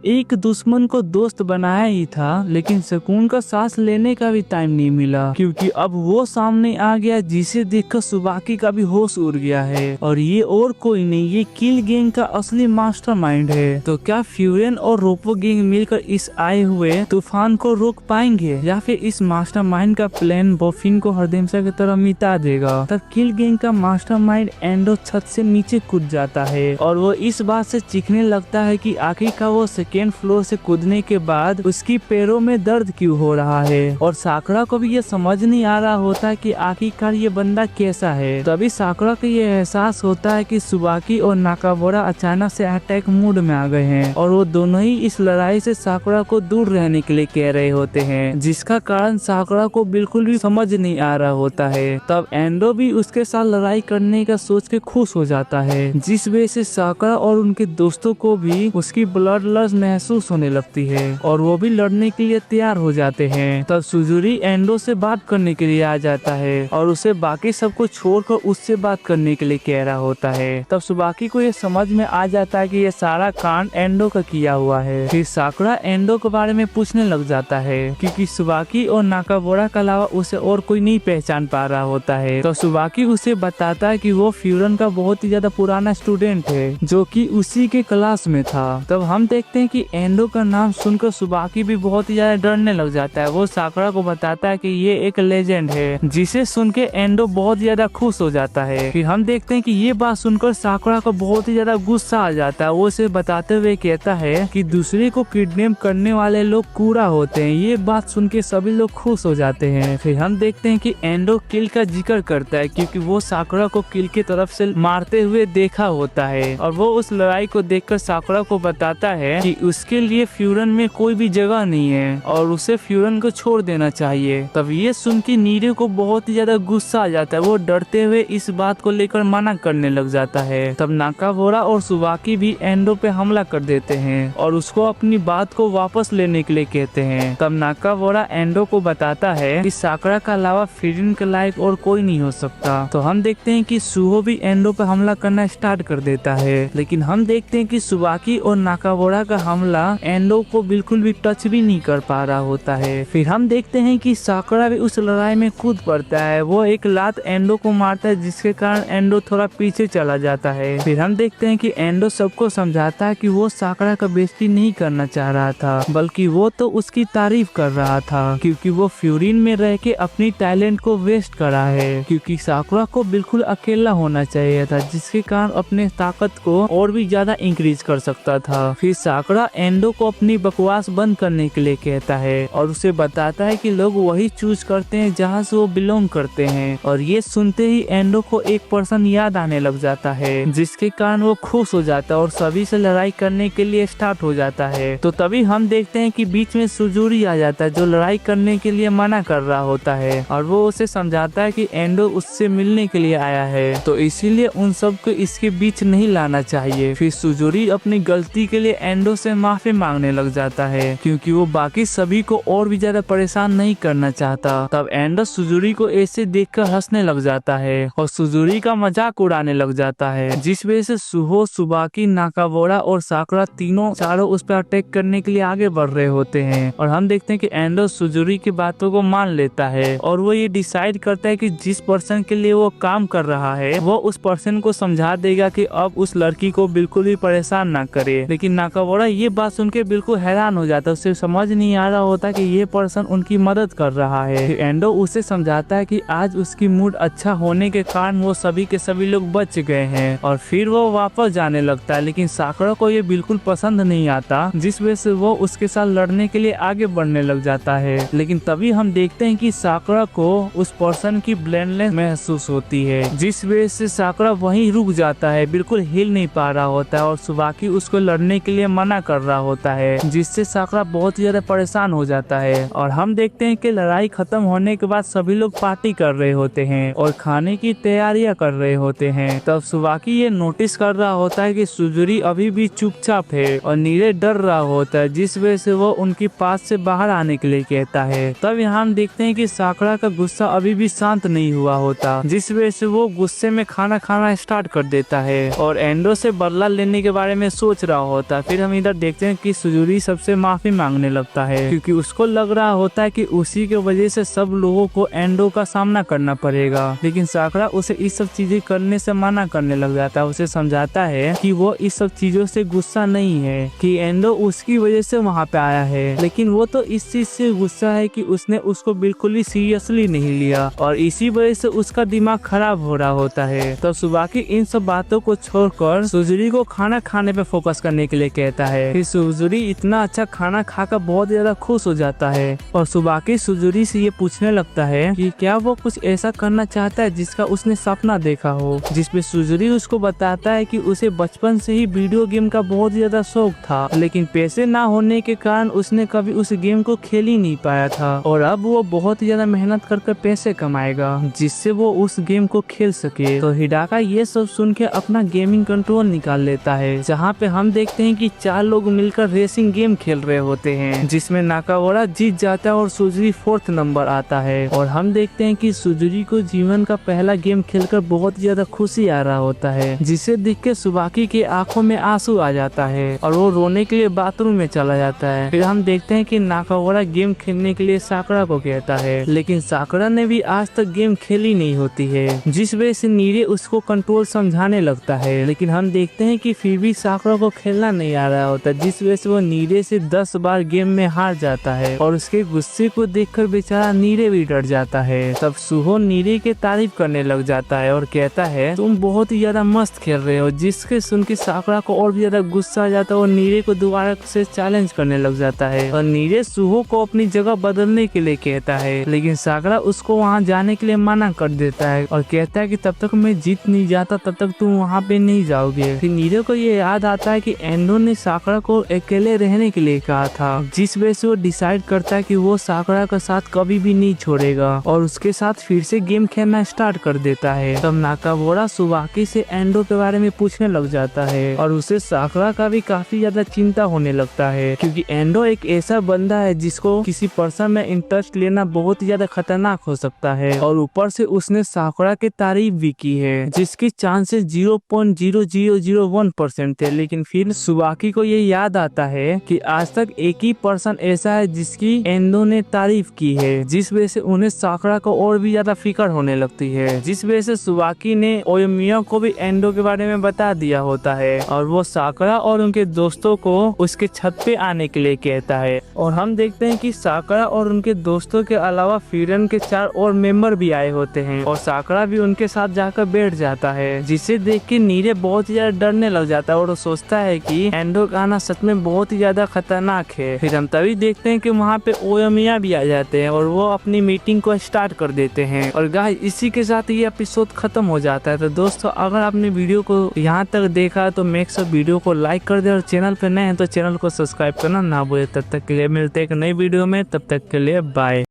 एक दुश्मन को दोस्त बनाया ही था लेकिन सुकून का सांस लेने का भी टाइम नहीं मिला, क्योंकि अब वो सामने आ गया जिसे देखकर सुबाकी का भी होश उड़ गया है और ये और कोई नहीं, ये किल गैंग का असली मास्टरमाइंड है। तो क्या फ्यूरियन और रोपो गैंग मिलकर इस आए हुए तूफान को रोक पाएंगे या फिर इस मास्टरमाइंड का प्लान बॉफिन को हरदिमसा की तरह मिटा देगा। तब किल गैंग का मास्टरमाइंड एंडो छत से नीचे कूद जाता है और वो इस बात से चीखने लगता है कि आखिरकार वो सेकेंड फ्लोर से कूदने के बाद उसकी पैरों में दर्द क्यों हो रहा है। और साकुरा को भी ये समझ नहीं आ रहा होता कि आखिरकार ये बंदा कैसा है। तभी साकुरा को ये एहसास होता है कि सुबाकी और नाकाबोरा अचानक से अटैक मूड में आ गए हैं और वो दोनों ही इस लड़ाई से साकुरा को दूर रहने के लिए कह रहे होते हैं, जिसका कारण साकुरा को बिल्कुल भी समझ नहीं आ रहा होता है। तब एंडो भी उसके साथ लड़ाई करने का सोच के खुश हो जाता है, जिस वजह से साकुरा और उनके दोस्तों को भी उसकी ब्लड लस्ट महसूस होने लगती है और वो भी लड़ने के लिए तैयार हो जाते हैं। तब सुजुरी एंडो से बात करने के लिए आ जाता है और उसे बाकी सबको छोड़कर उससे बात करने के लिए कह रहा होता है। तब सुबाकी को ये समझ में आ जाता है कि ये सारा कांड एंडो का किया हुआ है। फिर साकुरा एंडो के बारे में पूछने लग जाता है क्योंकि सुबाकी और नाकाबोरा के अलावा उसे और कोई नहीं पहचान पा रहा होता है। तो सुबाकी उसे बताता है कि वो फ्यूरन का बहुत ही ज्यादा पुराना स्टूडेंट है जो कि उसी के क्लास में था। तब हम देखते हैं कि एंडो का नाम सुनकर सुबाकी भी बहुत ही ज्यादा डरने लग जाता है। वो साकुरा को बताता है कि ये एक लेजेंड है, जिसे सुन के एंडो बहुत ज्यादा खुश हो जाता है। फिर हम देखते हैं कि ये बात सुनकर साकुरा को बहुत ही ज्यादा गुस्सा आ जाता है। वो उसे बताते हुए कहता है कि दूसरे को किडनैप करने वाले लोग कूड़ा होते हैं। ये बात सुन के सभी लोग खुश हो जाते हैं। फिर हम देखते हैं कि एंडो किल का जिक्र करता है क्योंकि वो साकुरा को किल की तरफ से मारते हुए देखा होता है और वो उस लड़ाई को देखकर साकुरा को बताता है कि उसके लिए फ्यूरन में कोई भी जगह नहीं है और उसे फ्यूरन को छोड़ देना चाहिए। तब ये सुन के नीरे को बहुत ही ज्यादा गुस्सा आ जाता है। वो डरते हुए इस बात को लेकर मना करने लग जाता है। तब नाकाबोरा और सुबाकी भी एंडो पे हमला कर देते हैं और उसको अपनी बात को वापस लेने के लिए कहते हैं। तब नाकाबोरा एंडो को बताता है कि साकुरा के अलावा फ्यूरन के लायक और कोई नहीं हो सकता। तो हम देखते हैं कि सुहो भी एंडो पे हमला करना स्टार्ट कर देता है, लेकिन हम देखते हैं कि सुबाकी और नाकाबोरा का हमला एंडो को बिल्कुल भी टच भी नहीं कर पा रहा होता है। फिर हम देखते हैं कि साकुरा भी उस लड़ाई में कूद पड़ता है। वो एक लात एंडो को मारता है, जिसके कारण एंडो थोड़ा पीछे चला जाता है। फिर हम देखते हैं कि एंडो सबको समझाता है कि वो साकुरा का बेइज्जती नहीं करना चाह रहा था, बल्कि वो तो उसकी तारीफ कर रहा था क्योंकि वो फ्यूरिन में रह के अपनी टैलेंट को वेस्ट करा है। क्योंकि साकुरा को बिल्कुल अकेला होना चाहिए था, जिसके कारण अपने ताकत को और भी ज्यादा इंक्रीज कर सकता था। फिर साकुरा एंडो को अपनी बकवास बंद करने के लिए कहता है और उसे बताता है कि लोग वही चूज करते हैं जहां से वो बिलोंग करते हैं। और ये सुनते ही एंडो को एक पर्सन याद आने लग जाता है, जिसके कारण वो खुश हो जाता है और सभी से लड़ाई करने के लिए स्टार्ट हो जाता है। तो तभी हम देखते हैं कि बीच में सुजुरी आ जाता है, जो लड़ाई करने के लिए मना कर रहा होता है और वो उसे समझाता है कि एंडो उससे मिलने के लिए आया है, तो इसीलिए उन सबको इसके बीच नहीं लाना चाहिए। फिर सुजुरी अपनी गलती के लिए एंडो से माफी मांगने लग जाता है क्योंकि वो बाकी सभी को और भी ज्यादा परेशान नहीं करना चाहता। तब एंडो सुजुरी को ऐसे देखकर हंसने लग जाता है और सुजुरी का मजाक उड़ाने लग जाता है, जिस वजह से सुहो, सुबाकी, नाकाबोरा और साकुरा तीनों चारों उस पर अटैक करने के लिए आगे बढ़ रहे होते हैं। और हम देखते हैं कि एंडो सुजुरी की बातों को मान लेता है और वो ये डिसाइड करता है कि जिस पर्सन के लिए वो काम कर रहा है वो उस पर्सन को समझा देगा कि अब उस लड़की को बिल्कुल भी परेशान ना करे। लेकिन नाकाबोरा ये बात सुन के बिल्कुल हैरान हो जाता है। उसे समझ नहीं आ रहा होता कि ये पर्सन उनकी मदद कर रहा है। एंडो उसे समझाता है कि आज उसकी मूड अच्छा होने के कारण वो सभी के सभी लोग बच गए हैं और फिर वो वापस जाने लगता है। लेकिन साकुरा को ये बिल्कुल पसंद नहीं आता, जिस वजह से वो उसके साथ लड़ने के लिए आगे बढ़ने लग जाता है। लेकिन तभी हम देखते हैं कि साकुरा को उस पर्सन की ब्लेंडनेस महसूस होती है, जिस वजह से साकुरा वहीं रुक जाता है, बिल्कुल हिल नहीं पा रहा होता है और सुबाकी उसको लड़ने के लिए मना कर रहा होता है, जिससे साकुरा बहुत ही ज्यादा परेशान हो जाता है। और हम देखते हैं कि लड़ाई खत्म होने के बाद सभी लोग पार्टी कर रहे होते हैं और खाने की तैयारियां कर रहे होते हैं। तब सुबाकी ये नोटिस कर रहा होता है कि सुजुरी अभी भी चुपचाप है और नीरे डर रहा होता है, जिस वजह से वो उनके पास से बाहर आने के लिए कहता है। तब यहाँ हम देखते हैं कि साकुरा का गुस्सा अभी भी शांत नहीं हुआ होता, जिस वजह से वो गुस्से में खाना खाना स्टार्ट कर देता है और एंडो से बदला लेने के बारे में सोच रहा होता है। फिर हम इधर देखते हैं कि सुजुरी सबसे माफी मांगने लगता है क्योंकि उसको लग रहा होता है कि उसी के वजह से सब लोगों को एंडो का सामना करना पड़ेगा। लेकिन साकुरा उसे इस सब चीजें करने से मना करने लग जाता है। उसे समझाता है कि वो इस सब चीजों से गुस्सा नहीं है, कि एंडो उसकी वजह से वहाँ पे आया है, लेकिन वो तो इस चीज से गुस्सा है कि उसने उसको बिल्कुल ही सीरियसली नहीं लिया और इसी वजह से उसका दिमाग खराब हो रहा होता है। तो सुबाकी इन सब बातों को छोड़कर सुजुरी को खाना खाने पे फोकस करने के लिए कहता है है। फिर सुजुरी इतना अच्छा खाना खाकर बहुत ज्यादा खुश हो जाता है और सुबाकी सुजुरी से ये पूछने लगता है कि क्या वो कुछ ऐसा करना चाहता है जिसका उसने सपना देखा हो, जिसमें सुजुरी उसको बताता है कि उसे बचपन से ही वीडियो गेम का बहुत ज्यादा शौक था, लेकिन पैसे ना होने के कारण उसने कभी उस गेम को खेल ही नहीं पाया था और अब वो बहुत ज्यादा मेहनत कर पैसे कमाएगा जिससे वो उस गेम को खेल सके। तो हिडाका ये सब सुन के अपना गेमिंग कंट्रोल निकाल लेता है, जहाँ पे हम देखते हैं कि 4 लोग मिलकर रेसिंग गेम खेल रहे होते हैं, जिसमें नाकावोरा जीत जाता है और सुजुरी 4th नंबर आता है। और हम देखते हैं कि सुजुरी को जीवन का पहला गेम खेलकर बहुत ज्यादा खुशी आ रहा होता है, जिसे देख के सुबाकी के आंखों में आंसू आ जाता है और वो रोने के लिए बाथरूम में चला जाता है। फिर हम देखते हैं कि नाकावोरा गेम खेलने के लिए साकुरा को कहता है, लेकिन साकुरा ने भी आज तक गेम खेली नहीं होती है, जिस वजह से नीरे उसको कंट्रोल समझाने लगता है। लेकिन हम देखते हैं कि फिर भी साकुरा को खेलना नहीं आ रहा होता, जिस वजह से वो नीरे से 10 बार गेम में हार जाता है और उसके गुस्से को देखकर बेचारा नीरे भी डर जाता है। तब सुहो नीरे के तारीफ करने लग जाता है और कहता है तुम बहुत ही ज्यादा मस्त खेल रहे हो, जिसके सुन के साकुरा को और भी ज्यादा गुस्सा आ जाता है और नीरे को दोबारा से चैलेंज करने लग जाता है और नीरे सुहो को अपनी जगह बदलने के लिए कहता है, लेकिन साकुरा उसको वहाँ जाने के लिए मना कर देता है और कहता है कि तब तक मैं जीत नहीं जाता तब तक तुम वहाँ पे नहीं जाओगे। फिर नीरे को ये याद आता है कि एंडो ने साकुरा को अकेले रहने के लिए कहा था, जिस वजह से वो डिसाइड करता है कि वो साकुरा का साथ कभी भी नहीं छोड़ेगा और उसके साथ फिर से गेम खेलना स्टार्ट कर देता है। तब नाकावोरा सुबाकी से एंडो के बारे में पूछने लग जाता है और उसे साकुरा का भी काफी ज्यादा चिंता होने लगता है, क्योंकि एंडो एक ऐसा बंदा है जिसको किसी पर्सन में इंटरेस्ट लेना बहुत ही ज्यादा खतरनाक हो सकता है और ऊपर से उसने साकुरा की तारीफ भी की है, जिसकी चांसेस 0.0001% थे। लेकिन फिर सुबाकी को ये याद आता है कि आज तक एक ही पर्सन ऐसा है जिसकी एंडो ने तारीफ की है, जिस वजह से उन्हें साकुरा को और भी ज्यादा फिक्र होने लगती है, जिस वजह से सुबाकी ने ओयोमिया को भी एंडो के बारे में बता दिया होता है और वो साकुरा और उनके दोस्तों को उसके छत पे आने के लिए कहता है। और हम देखते हैं कि साकुरा और उनके दोस्तों के अलावा फ्रीडन के 4 और मेंबर भी आए होते हैं और साकुरा भी उनके साथ जाकर बैठ जाता है, जिसे देख के नीरे बहुत ही ज्यादा डरने लग जाता है और वो सोचता है कि एंडो का आना सच में बहुत ही ज्यादा खतरनाक है। फिर हम तभी देखते हैं कि वहाँ पे ओयोमिया भी आ जाते हैं और वो अपनी मीटिंग को स्टार्ट कर देते हैं। और गाइस इसी के साथ ये एपिसोड खत्म हो जाता है। तो दोस्तों अगर आपने वीडियो को यहाँ तक देखा तो मेक श्योर वीडियो को लाइक कर दे और चैनल पे नए हैं तो चैनल को सब्सक्राइब करना ना भूले। तब तक के लिए मिलते हैं एक नई वीडियो में, तब तक के लिए बाय।